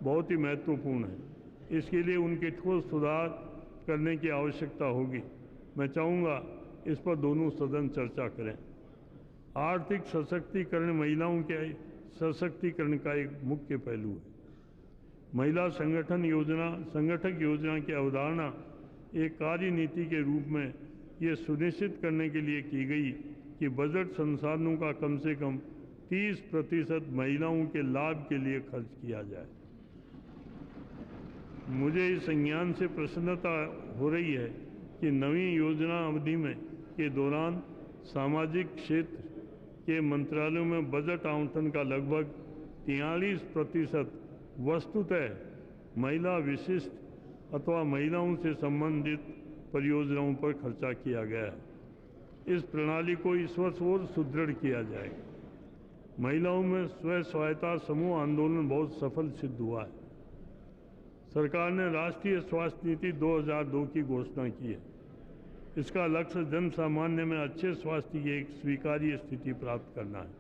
बहुत ही महत्वपूर्ण है। इसके लिए उनके ठोस सुधार करने की आवश्यकता होगी। मैं चाहूँगा इस पर दोनों सदन चर्चा करें। आर्थिक सशक्तिकरण महिलाओं के सशक्तिकरण का एक मुख्य पहलू है। महिला संगठक योजना की अवधारणा एक कार्यनीति के रूप में ये सुनिश्चित करने के लिए की गई कि बजट संसाधनों का कम से कम 30% महिलाओं के लाभ के लिए खर्च किया जाए। मुझे इस संज्ञान से प्रसन्नता हो रही है कि नवी योजना अवधि में के दौरान सामाजिक क्षेत्र के मंत्रालयों में बजट आवंटन का लगभग 43% वस्तुतः महिला विशिष्ट अथवा महिलाओं से संबंधित परियोजनाओं पर खर्चा किया गया है। इस प्रणाली को इस वर्ष और सुदृढ़ किया जाएगा। महिलाओं में स्व सहायता समूह आंदोलन बहुत सफल सिद्ध हुआ है। सरकार ने राष्ट्रीय स्वास्थ्य नीति 2002 की घोषणा की है। इसका लक्ष्य जन सामान्य में अच्छे स्वास्थ्य की एक स्वीकार्य स्थिति प्राप्त करना है।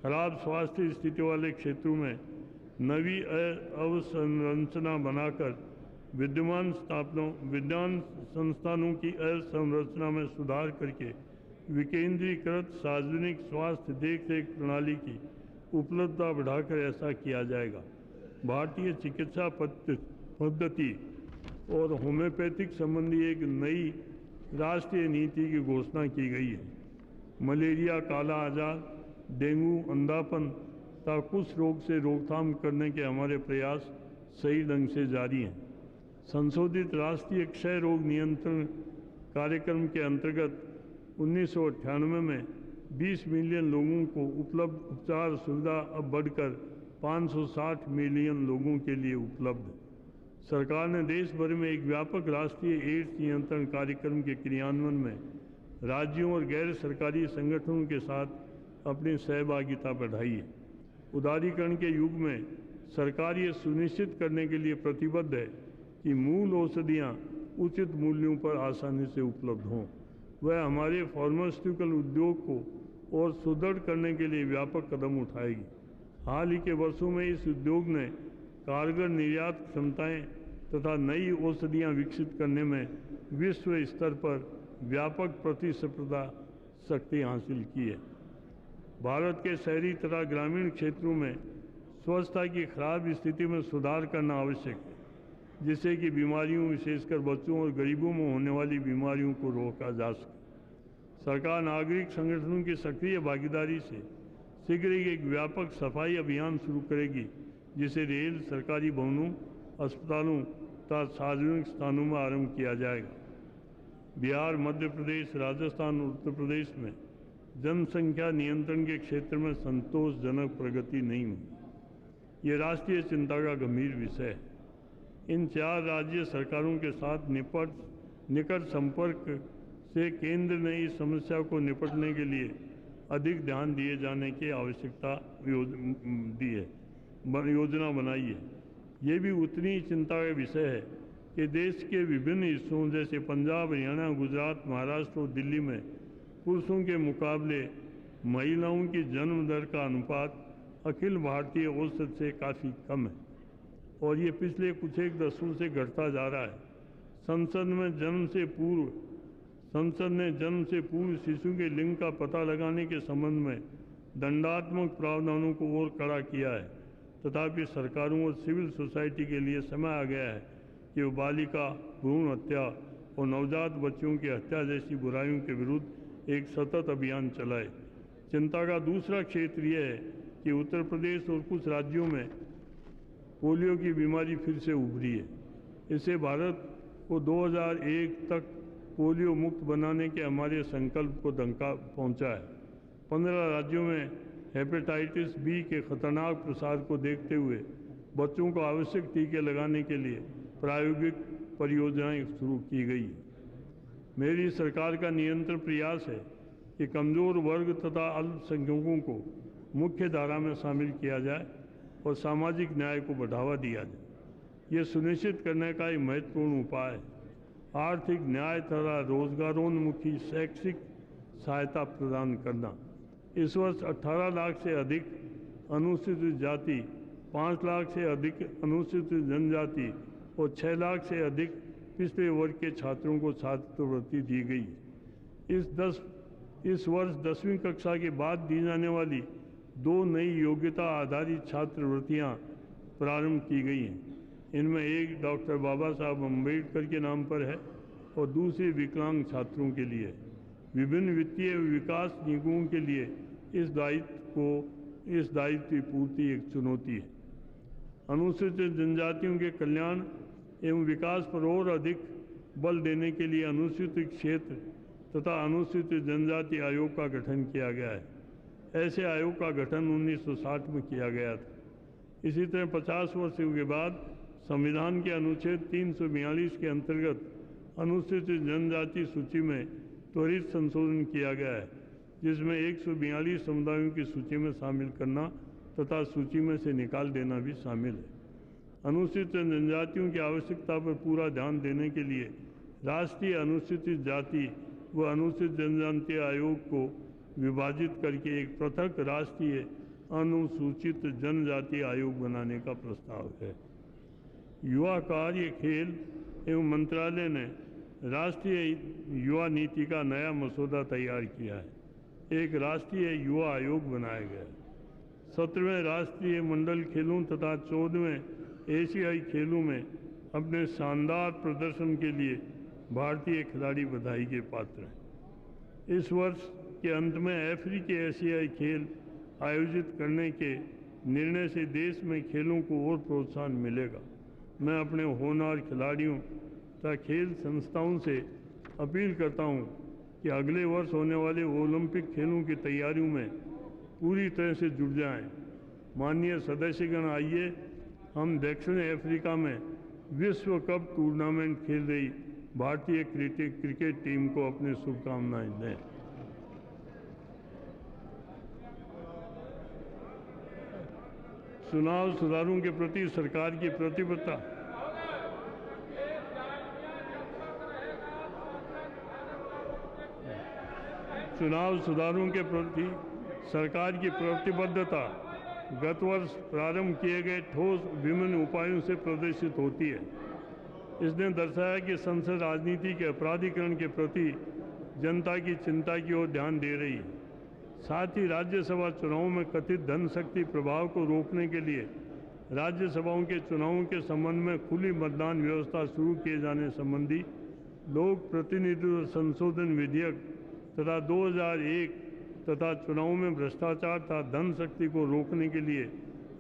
खराब स्वास्थ्य स्थिति वाले क्षेत्रों में नवी अवसंरचना बनाकर विद्यमान संस्थानों की अवसंरचना में सुधार करके विकेंद्रीकृत सार्वजनिक स्वास्थ्य देखरेख प्रणाली की उपलब्धता बढ़ाकर ऐसा किया जाएगा। भारतीय चिकित्सा पद्धति और होम्योपैथिक संबंधी एक नई राष्ट्रीय नीति की घोषणा की गई है। मलेरिया, काला आजार, डेंगू, अंधापन तथा कुछ रोग से रोकथाम करने के हमारे प्रयास सही ढंग से जारी हैं। संशोधित राष्ट्रीय क्षय रोग नियंत्रण कार्यक्रम के अंतर्गत 1998 में 20 मिलियन लोगों को उपलब्ध उपचार सुविधा अब बढ़कर 560 मिलियन लोगों के लिए उपलब्ध है। सरकार ने देश भर में एक व्यापक राष्ट्रीय एड्स नियंत्रण कार्यक्रम के क्रियान्वयन में राज्यों और गैर सरकारी संगठनों के साथ अपनी सहभागिता बढ़ाई है। उदारीकरण के युग में सरकार ये सुनिश्चित करने के लिए प्रतिबद्ध है कि मूल औषधियाँ उचित मूल्यों पर आसानी से उपलब्ध हों। वह हमारे फार्मास्यूटिकल उद्योग को और सुदृढ़ करने के लिए व्यापक कदम उठाएगी। हाल ही के वर्षों में इस उद्योग ने कारगर निर्यात क्षमताएं तथा नई औषधियाँ विकसित करने में विश्व स्तर पर व्यापक प्रतिस्पर्धा शक्ति हासिल की है। भारत के शहरी तथा ग्रामीण क्षेत्रों में स्वच्छता की खराब स्थिति में सुधार करना आवश्यक है, जिससे कि बीमारियों, विशेषकर बच्चों और गरीबों में होने वाली बीमारियों को रोका जा सके। सरकार नागरिक संगठनों की सक्रिय भागीदारी से शीघ्र ही एक व्यापक सफाई अभियान शुरू करेगी, जिसे रेल, सरकारी भवनों, अस्पतालों तथा सार्वजनिक स्थानों में आरंभ किया जाएगा। बिहार, मध्य प्रदेश, राजस्थान और उत्तर प्रदेश में जनसंख्या नियंत्रण के क्षेत्र में संतोषजनक प्रगति नहीं हुई। ये राष्ट्रीय चिंता का गंभीर विषय है। इन 4 राज्य सरकारों के साथ निकट संपर्क से केंद्र ने इस समस्या को निपटने के लिए अधिक ध्यान दिए जाने की आवश्यकता योजना बनाई है। ये भी उतनी ही चिंता का विषय है कि देश के विभिन्न हिस्सों जैसे पंजाब, हरियाणा, गुजरात, महाराष्ट्र और दिल्ली में पुरुषों के मुकाबले महिलाओं की जन्म दर का अनुपात अखिल भारतीय औसत से काफ़ी कम है और ये पिछले कुछ एक दशकों से घटता जा रहा है। संसद में जन्म से पूर्व संसद ने जन्म से पूर्व शिशु के लिंग का पता लगाने के संबंध में दंडात्मक प्रावधानों को और कड़ा किया है। तथापि सरकारों और सिविल सोसाइटी के लिए समय आ गया है कि वो बालिका भ्रूण हत्या और नवजात बच्चों की हत्या जैसी बुराइयों के विरुद्ध एक सतत अभियान चलाए। चिंता का दूसरा क्षेत्र यह है कि उत्तर प्रदेश और कुछ राज्यों में पोलियो की बीमारी फिर से उभरी है। इससे भारत को 2001 तक पोलियो मुक्त बनाने के हमारे संकल्प को धक्का पहुंचा है। 15 राज्यों में हेपेटाइटिस बी के खतरनाक प्रसार को देखते हुए बच्चों को आवश्यक टीके लगाने के लिए प्रायोगिक परियोजनाएं शुरू की गई है। मेरी सरकार का निरंतर प्रयास है कि कमज़ोर वर्ग तथा अल्पसंख्यकों को मुख्य धारा में शामिल किया जाए और सामाजिक न्याय को बढ़ावा दिया जाए। ये सुनिश्चित करने का एक महत्वपूर्ण उपाय है आर्थिक न्याय तथा रोजगारोन्मुखी शैक्षिक सहायता प्रदान करना। इस वर्ष 18 लाख से अधिक अनुसूचित जाति, 5 लाख से अधिक अनुसूचित जनजाति और 6 लाख से अधिक पिछड़े वर्ग के छात्रों को छात्रवृत्ति दी गई। इस वर्ष 10वीं कक्षा के बाद दी जाने वाली 2 नई योग्यता आधारित छात्रवृत्तियां प्रारंभ की गई हैं। इनमें एक डॉक्टर बाबा साहब अम्बेडकर के नाम पर है और दूसरी विकलांग छात्रों के लिए। विभिन्न वित्तीय विकास निगमों के लिए इस दायित्व की पूर्ति एक चुनौती है। अनुसूचित जनजातियों के कल्याण एवं विकास पर और अधिक बल देने के लिए अनुसूचित क्षेत्र तथा अनुसूचित जनजाति आयोग का गठन किया गया है। ऐसे आयोग का गठन 1960 में किया गया था। इसी तरह 50 वर्षों के बाद संविधान के अनुच्छेद 342 के अंतर्गत अनुसूचित जनजाति सूची में त्वरित संशोधन किया गया है, जिसमें 142 समुदायों की सूची में शामिल करना तथा सूची में से निकाल देना भी शामिल है। अनुसूचित जनजातियों की आवश्यकता पर पूरा ध्यान देने के लिए राष्ट्रीय अनुसूचित जाति व अनुसूचित जनजाति आयोग को विभाजित करके एक पृथक राष्ट्रीय अनुसूचित जनजाति आयोग बनाने का प्रस्ताव है। युवा कार्य, खेल एवं मंत्रालय ने राष्ट्रीय युवा नीति का नया मसौदा तैयार किया है। एक राष्ट्रीय युवा आयोग बनाया गया है। 17वें राष्ट्रीय मंडल खेलों तथा 14वें एशियाई खेलों में अपने शानदार प्रदर्शन के लिए भारतीय खिलाड़ी बधाई के पात्र हैं। इस वर्ष के अंत में अफ्रीकी एशियाई खेल आयोजित करने के निर्णय से देश में खेलों को और प्रोत्साहन मिलेगा। मैं अपने होनहार खिलाड़ियों तथा खेल संस्थाओं से अपील करता हूं कि अगले वर्ष होने वाले ओलंपिक खेलों की तैयारियों में पूरी तरह से जुट जाएं। माननीय सदस्यगण, आइए हम दक्षिण अफ्रीका में विश्व कप टूर्नामेंट खेल रही भारतीय क्रिकेट टीम को अपनी शुभकामनाएं दें। चुनाव सुधारों के प्रति सरकार की प्रतिबद्धता। चुनाव सुधारों के प्रति सरकार की प्रतिबद्धता गत वर्ष प्रारंभ किए गए ठोस विभिन्न उपायों से प्रदर्शित होती है। इसने दर्शाया कि संसद राजनीति के अपराधीकरण के प्रति जनता की चिंता की ओर ध्यान दे रही है। साथ ही राज्यसभा चुनावों में कथित धन शक्ति प्रभाव को रोकने के लिए राज्यसभाओं के चुनावों के संबंध में खुली मतदान व्यवस्था शुरू किए जाने संबंधी लोक प्रतिनिधित्व संशोधन विधेयक तथा 2001 तथा चुनावों में भ्रष्टाचार तथा धन शक्ति को रोकने के लिए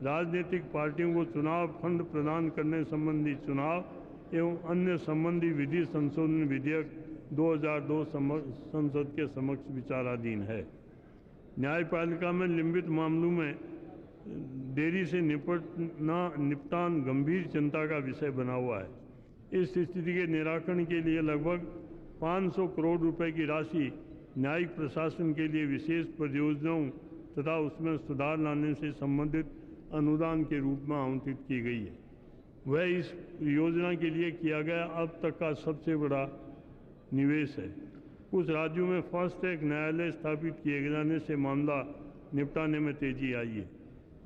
राजनीतिक पार्टियों को चुनाव फंड प्रदान करने संबंधी चुनाव एवं अन्य संबंधी विधि संशोधन विधेयक 2002 संसद के समक्ष विचाराधीन है। न्यायपालिका में लंबित मामलों में देरी से निपटान गंभीर चिंता का विषय बना हुआ है। इस स्थिति के निराकरण के लिए लगभग 500 करोड़ रुपए की राशि न्यायिक प्रशासन के लिए विशेष परियोजनाओं तथा उसमें सुधार लाने से संबंधित अनुदान के रूप में आवंटित की गई है। वह इस योजना के लिए किया गया अब तक का सबसे बड़ा निवेश है। कुछ राज्यों में फास्ट ट्रैक न्यायालय स्थापित किए जाने से मामला निपटाने में तेजी आई है।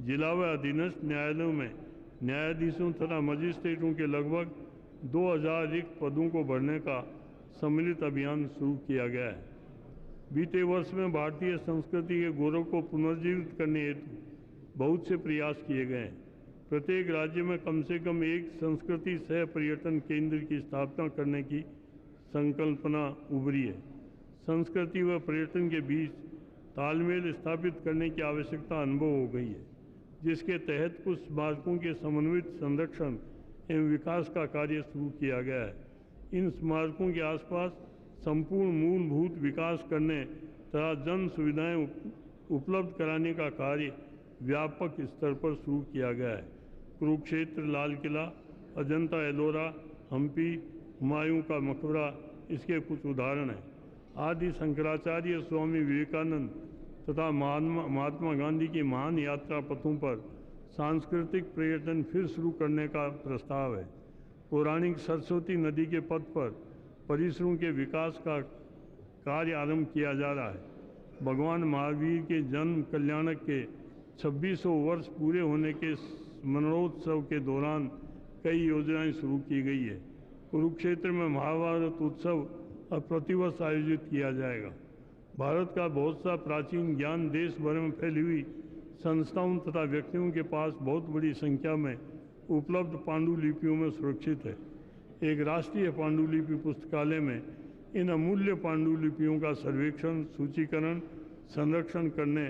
जिला व अधीनस्थ न्यायालयों में न्यायाधीशों तथा मजिस्ट्रेटों के लगभग 2000 रिक्त पदों को भरने का सम्मिलित अभियान शुरू किया गया है। बीते वर्ष में भारतीय संस्कृति के गौरव को पुनर्जीवित करने हेतु बहुत से प्रयास किए गए हैं। प्रत्येक राज्य में कम से कम एक संस्कृति सह पर्यटन केंद्र की स्थापना करने की संकल्पना उभरी है। संस्कृति व पर्यटन के बीच तालमेल स्थापित करने की आवश्यकता अनुभव हो गई है, जिसके तहत कुछ स्मारकों के समन्वित संरक्षण एवं विकास का कार्य शुरू किया गया है। इन स्मारकों के आसपास संपूर्ण मूलभूत विकास करने तथा जन सुविधाएं उपलब्ध कराने का कार्य व्यापक स्तर पर शुरू किया गया है। कुरुक्षेत्र, लाल किला, अजंता एलोरा, हम्पी, हुमायूं का मकबरा इसके कुछ उदाहरण हैं। आदि शंकराचार्य, स्वामी विवेकानंद तथा महात्मा गांधी की महान यात्रा पथों पर सांस्कृतिक पर्यटन फिर शुरू करने का प्रस्ताव है। पौराणिक सरस्वती नदी के पथ पर परिसरों के विकास का कार्य आरंभ किया जा रहा है। भगवान महावीर के जन्म कल्याणक के 2600 वर्ष पूरे होने के स्मरणोत्सव के दौरान कई योजनाएं शुरू की गई है। कुरुक्षेत्र में महाभारत उत्सव अब प्रतिवर्ष आयोजित किया जाएगा। भारत का बहुत सा प्राचीन ज्ञान देश भर में फैली हुई संस्थाओं तथा व्यक्तियों के पास बहुत बड़ी संख्या में उपलब्ध पांडुलिपियों में सुरक्षित है। एक राष्ट्रीय पांडुलिपि पुस्तकालय में इन अमूल्य पांडुलिपियों का सर्वेक्षण, सूचीकरण, संरक्षण करने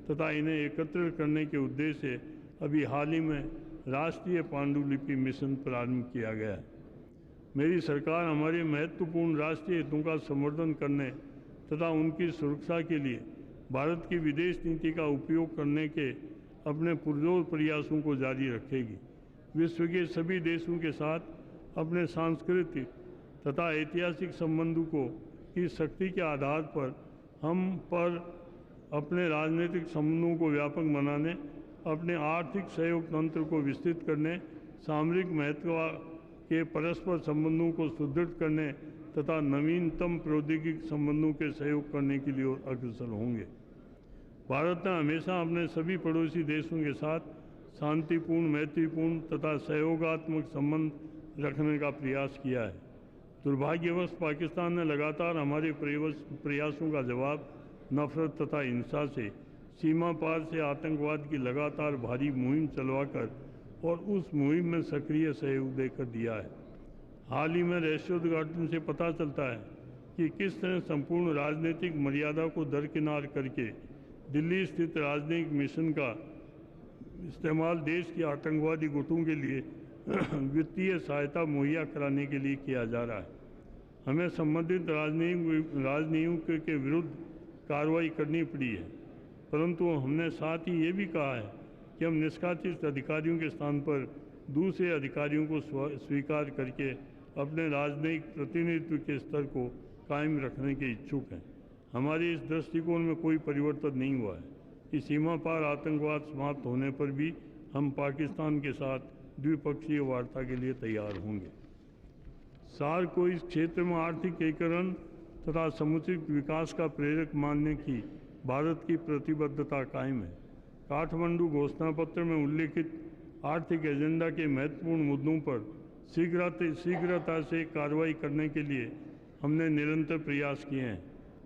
तथा इन्हें एकत्रित करने के उद्देश्य से अभी हाल ही में राष्ट्रीय पांडुलिपि मिशन प्रारंभ किया गया है। मेरी सरकार हमारे महत्वपूर्ण राष्ट्रीय हितों का संवर्धन करने तथा उनकी सुरक्षा के लिए भारत की विदेश नीति का उपयोग करने के अपने पुरजोर प्रयासों को जारी रखेगी। विश्व के सभी देशों के साथ अपने सांस्कृतिक तथा ऐतिहासिक संबंधों को की शक्ति के आधार पर हम पर अपने राजनीतिक संबंधों को व्यापक बनाने, अपने आर्थिक सहयोग तंत्र को विस्तृत करने, सामरिक महत्व के परस्पर संबंधों को सुदृढ़ करने तथा नवीनतम प्रौद्योगिक संबंधों के सहयोग करने के लिए अग्रसर होंगे। भारत ने हमेशा अपने सभी पड़ोसी देशों के साथ शांतिपूर्ण, मैत्रीपूर्ण तथा सहयोगात्मक संबंध रखने का प्रयास किया है। दुर्भाग्यवश पाकिस्तान ने लगातार हमारे प्रयासों का जवाब नफरत तथा हिंसा से, सीमा पार से आतंकवाद की लगातार भारी मुहिम चलवाकर और उस मुहिम में सक्रिय सहयोग देकर दिया है। हाल ही में रहस्योद्घाटन से पता चलता है कि किस तरह संपूर्ण राजनीतिक मर्यादा को दरकिनार करके दिल्ली स्थित राजनयिक मिशन का इस्तेमाल देश के आतंकवादी गुटों के लिए वित्तीय सहायता मुहैया कराने के लिए किया जा रहा है। हमें संबंधित राजनयिकों के विरुद्ध कार्रवाई करनी पड़ी है, परंतु हमने साथ ही ये भी कहा है कि हम निष्कासित अधिकारियों के स्थान पर दूसरे अधिकारियों को स्वीकार करके अपने राजनयिक प्रतिनिधित्व के स्तर को कायम रखने के इच्छुक हैं। हमारे इस दृष्टिकोण में कोई परिवर्तन नहीं हुआ है कि सीमा पार आतंकवाद समाप्त होने पर भी हम पाकिस्तान के साथ द्विपक्षीय वार्ता के लिए तैयार होंगे। सार्क को इस क्षेत्र में आर्थिक एकीकरण तथा समुचित विकास का प्रेरक मानने की भारत की प्रतिबद्धता कायम है। काठमांडू घोषणा पत्र में उल्लेखित आर्थिक एजेंडा के महत्वपूर्ण मुद्दों पर शीघ्रता से कार्रवाई करने के लिए हमने निरंतर प्रयास किए हैं।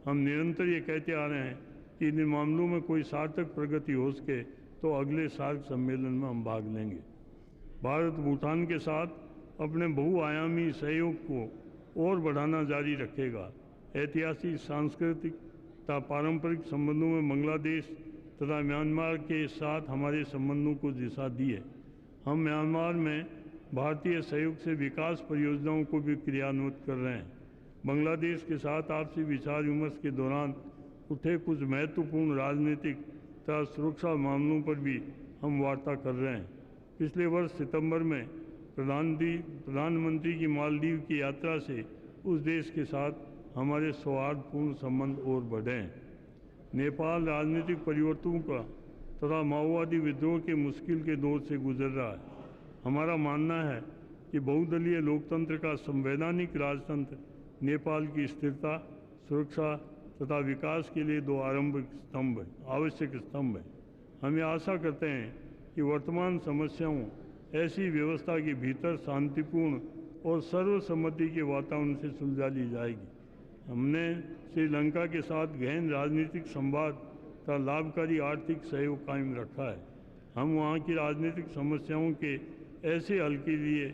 हम निरंतर ये कहते आ रहे हैं कि इन मामलों में कोई सार्थक प्रगति हो सके तो अगले सार्क सम्मेलन में हम भाग लेंगे। भारत भूटान के साथ अपने बहुआयामी सहयोग को और बढ़ाना जारी रखेगा। ऐतिहासिक, सांस्कृतिक तथा पारंपरिक संबंधों में बांग्लादेश तथा म्यांमार के साथ हमारे संबंधों को दिशा दी है। हम म्यांमार में भारतीय सहयोग से विकास परियोजनाओं को भी क्रियान्वित कर रहे हैं। बांग्लादेश के साथ आपसी विचार विमर्श के दौरान उठे कुछ महत्वपूर्ण राजनीतिक तथा सुरक्षा मामलों पर भी हम वार्ता कर रहे हैं। पिछले वर्ष सितंबर में प्रधानमंत्री की मालदीव की यात्रा से उस देश के साथ हमारे सौहार्दपूर्ण संबंध और बढ़े हैं। नेपाल राजनीतिक परिवर्तनों का तथा माओवादी विद्रोह के मुश्किल के दौर से गुजर रहा है। हमारा मानना है कि बहुदलीय लोकतंत्र का संवैधानिक राजतंत्र नेपाल की स्थिरता, सुरक्षा तथा विकास के लिए दो आवश्यक स्तंभ हैं। हम आशा करते हैं कि वर्तमान समस्याओं ऐसी व्यवस्था के भीतर शांतिपूर्ण और सर्वसम्मति के वातावरण से सुलझा ली जाएगी। हमने श्रीलंका के साथ गहन राजनीतिक संवाद तथा लाभकारी आर्थिक सहयोग कायम रखा है। हम वहाँ की राजनीतिक समस्याओं के ऐसे हल के लिए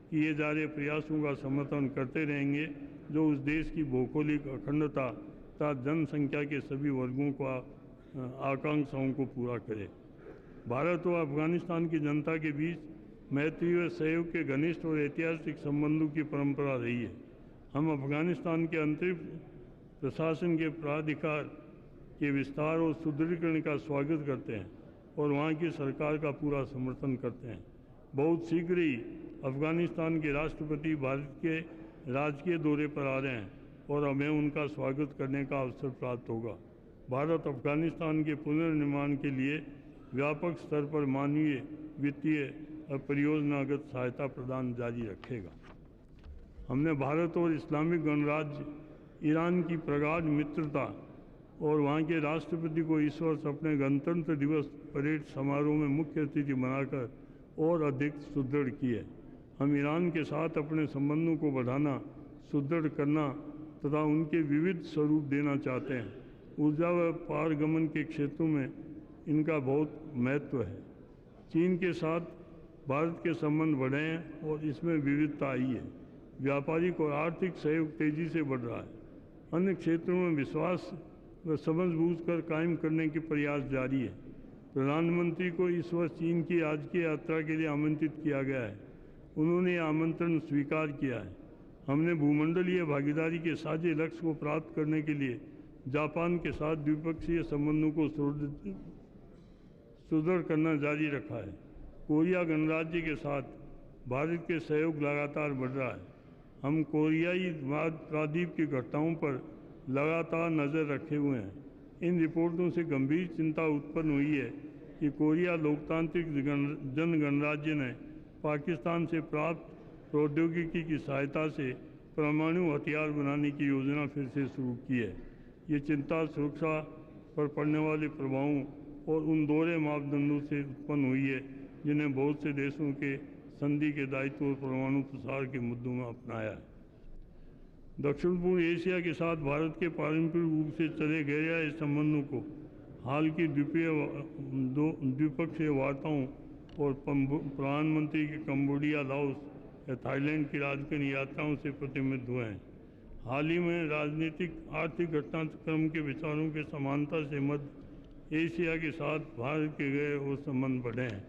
किए जा रहे प्रयासों का समर्थन करते रहेंगे जो उस देश की भौगोलिक अखंडता तथा जनसंख्या के सभी वर्गों का आकांक्षाओं को पूरा करे। भारत और अफगानिस्तान की जनता के बीच मैत्री व सहयोग के घनिष्ठ और ऐतिहासिक संबंधों की परंपरा रही है। हम अफगानिस्तान के अंतरिम प्रशासन के प्राधिकार के विस्तार और सुदृढ़ीकरण का स्वागत करते हैं और वहाँ की सरकार का पूरा समर्थन करते हैं। बहुत शीघ्र ही अफगानिस्तान के राष्ट्रपति भारत के राजकीय दौरे पर आ रहे हैं और हमें उनका स्वागत करने का अवसर प्राप्त होगा। भारत अफगानिस्तान के पुनर्निर्माण के लिए व्यापक स्तर पर मानवीय, वित्तीय और परियोजनागत सहायता प्रदान जारी रखेगा। हमने भारत और इस्लामिक गणराज्य ईरान की प्रगाढ़ मित्रता और वहाँ के राष्ट्रपति को इस वर्ष अपने गणतंत्र दिवस परेड समारोह में मुख्य अतिथि बनाकर और अधिक सुदृढ़ किए। हम ईरान के साथ अपने संबंधों को बढ़ाना, सुदृढ़ करना तथा उनके विविध स्वरूप देना चाहते हैं। ऊर्जा व पारगमन के क्षेत्रों में इनका बहुत महत्व है। चीन के साथ भारत के संबंध बढ़े हैं और इसमें विविधता आई है। व्यापारिक और आर्थिक सहयोग तेजी से बढ़ रहा है। अन्य क्षेत्रों में विश्वास व समझबूझ कर कायम करने के प्रयास जारी है। प्रधानमंत्री को इस वर्ष चीन की राजकीय यात्रा के लिए आमंत्रित किया गया है। उन्होंने यह आमंत्रण स्वीकार किया है। हमने भूमंडलीय भागीदारी के साझे लक्ष्य को प्राप्त करने के लिए जापान के साथ द्विपक्षीय संबंधों को सुदृढ़ करना जारी रखा है। कोरिया गणराज्य के साथ भारत के सहयोग लगातार बढ़ रहा है। हम कोरियाई प्रायद्वीप की घटनाओं पर लगातार नज़र रखे हुए हैं। इन रिपोर्टों से गंभीर चिंता उत्पन्न हुई है कि कोरिया लोकतांत्रिक जन गणराज्य ने पाकिस्तान से प्राप्त प्रौद्योगिकी की सहायता से परमाणु हथियार बनाने की योजना फिर से शुरू की है। ये चिंता सुरक्षा पर पड़ने वाले प्रभावों और उन दोहरे मापदंडों से उत्पन्न हुई है जिन्हें बहुत से देशों के संधि के दायित्व और परमाणु प्रसार के मुद्दों में अपनाया है। दक्षिण पूर्व एशिया के साथ भारत के पारंपरिक रूप से चले गहराए संबंधों को हाल की द्विपक्षीय वार्ताओं और प्रधानमंत्री के कंबोडिया, लाओस या थाईलैंड की राजकीय यात्राओं से प्रतिबिंबित हुए हैं। हाल ही में राजनीतिक आर्थिक घटनाक्रम के विचारों के समानता से मध्य एशिया के साथ भारत के गए और संबंध बढ़े हैं।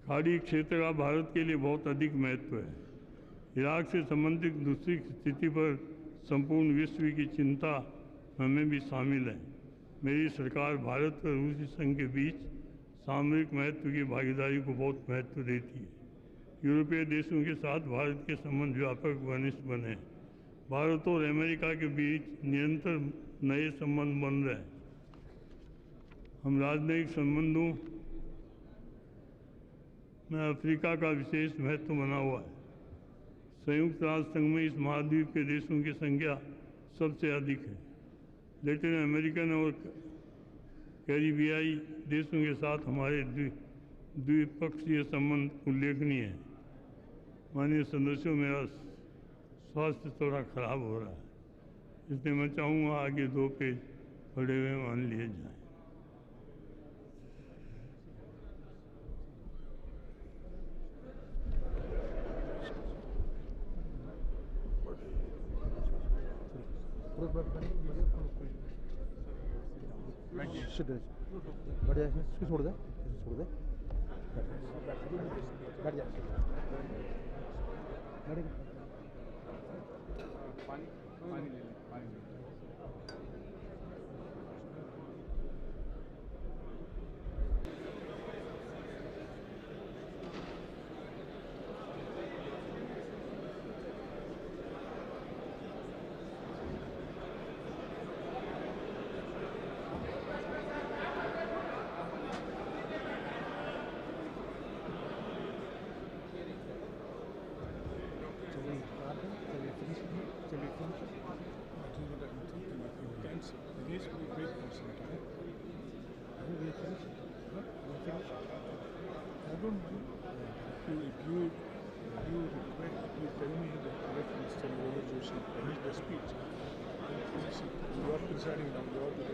खाड़ी क्षेत्र का भारत के लिए बहुत अधिक महत्व है। इराक से संबंधित दूसरी स्थिति पर संपूर्ण विश्व की चिंता हमें भी शामिल है। मेरी सरकार भारत और रूसी संघ के बीच सामरिक महत्व की भागीदारी को बहुत महत्व देती है। यूरोपीय देशों के साथ भारत के संबंध व्यापक घनिष्ठ बने हैं। भारत और अमेरिका के बीच निरंतर नए संबंध बन रहे हैं। हम राजनयिक संबंधों में अफ्रीका का विशेष महत्व बना हुआ है। संयुक्त राष्ट्र संघ में इस महाद्वीप के देशों की संख्या सबसे अधिक है। लैटिन अमेरिकन और कैरिबियाई देशों के साथ हमारे द्विपक्षीय संबंध उल्लेखनीय हैं। माननीय सदस्यों, मेरा स्वास्थ्य थोड़ा खराब हो रहा है, इसलिए मैं चाहूँगा आगे 2 पेज पढ़े हुए मान लिए जाएं। बैठ जा, इसको छोड़ दे, छोड़ दे, बैठ जा, पानी ले ले, पानी ले ले। I don't know if you will tell me the correct Mr. Narendra Joshi finished the speech. You are presiding now, you are the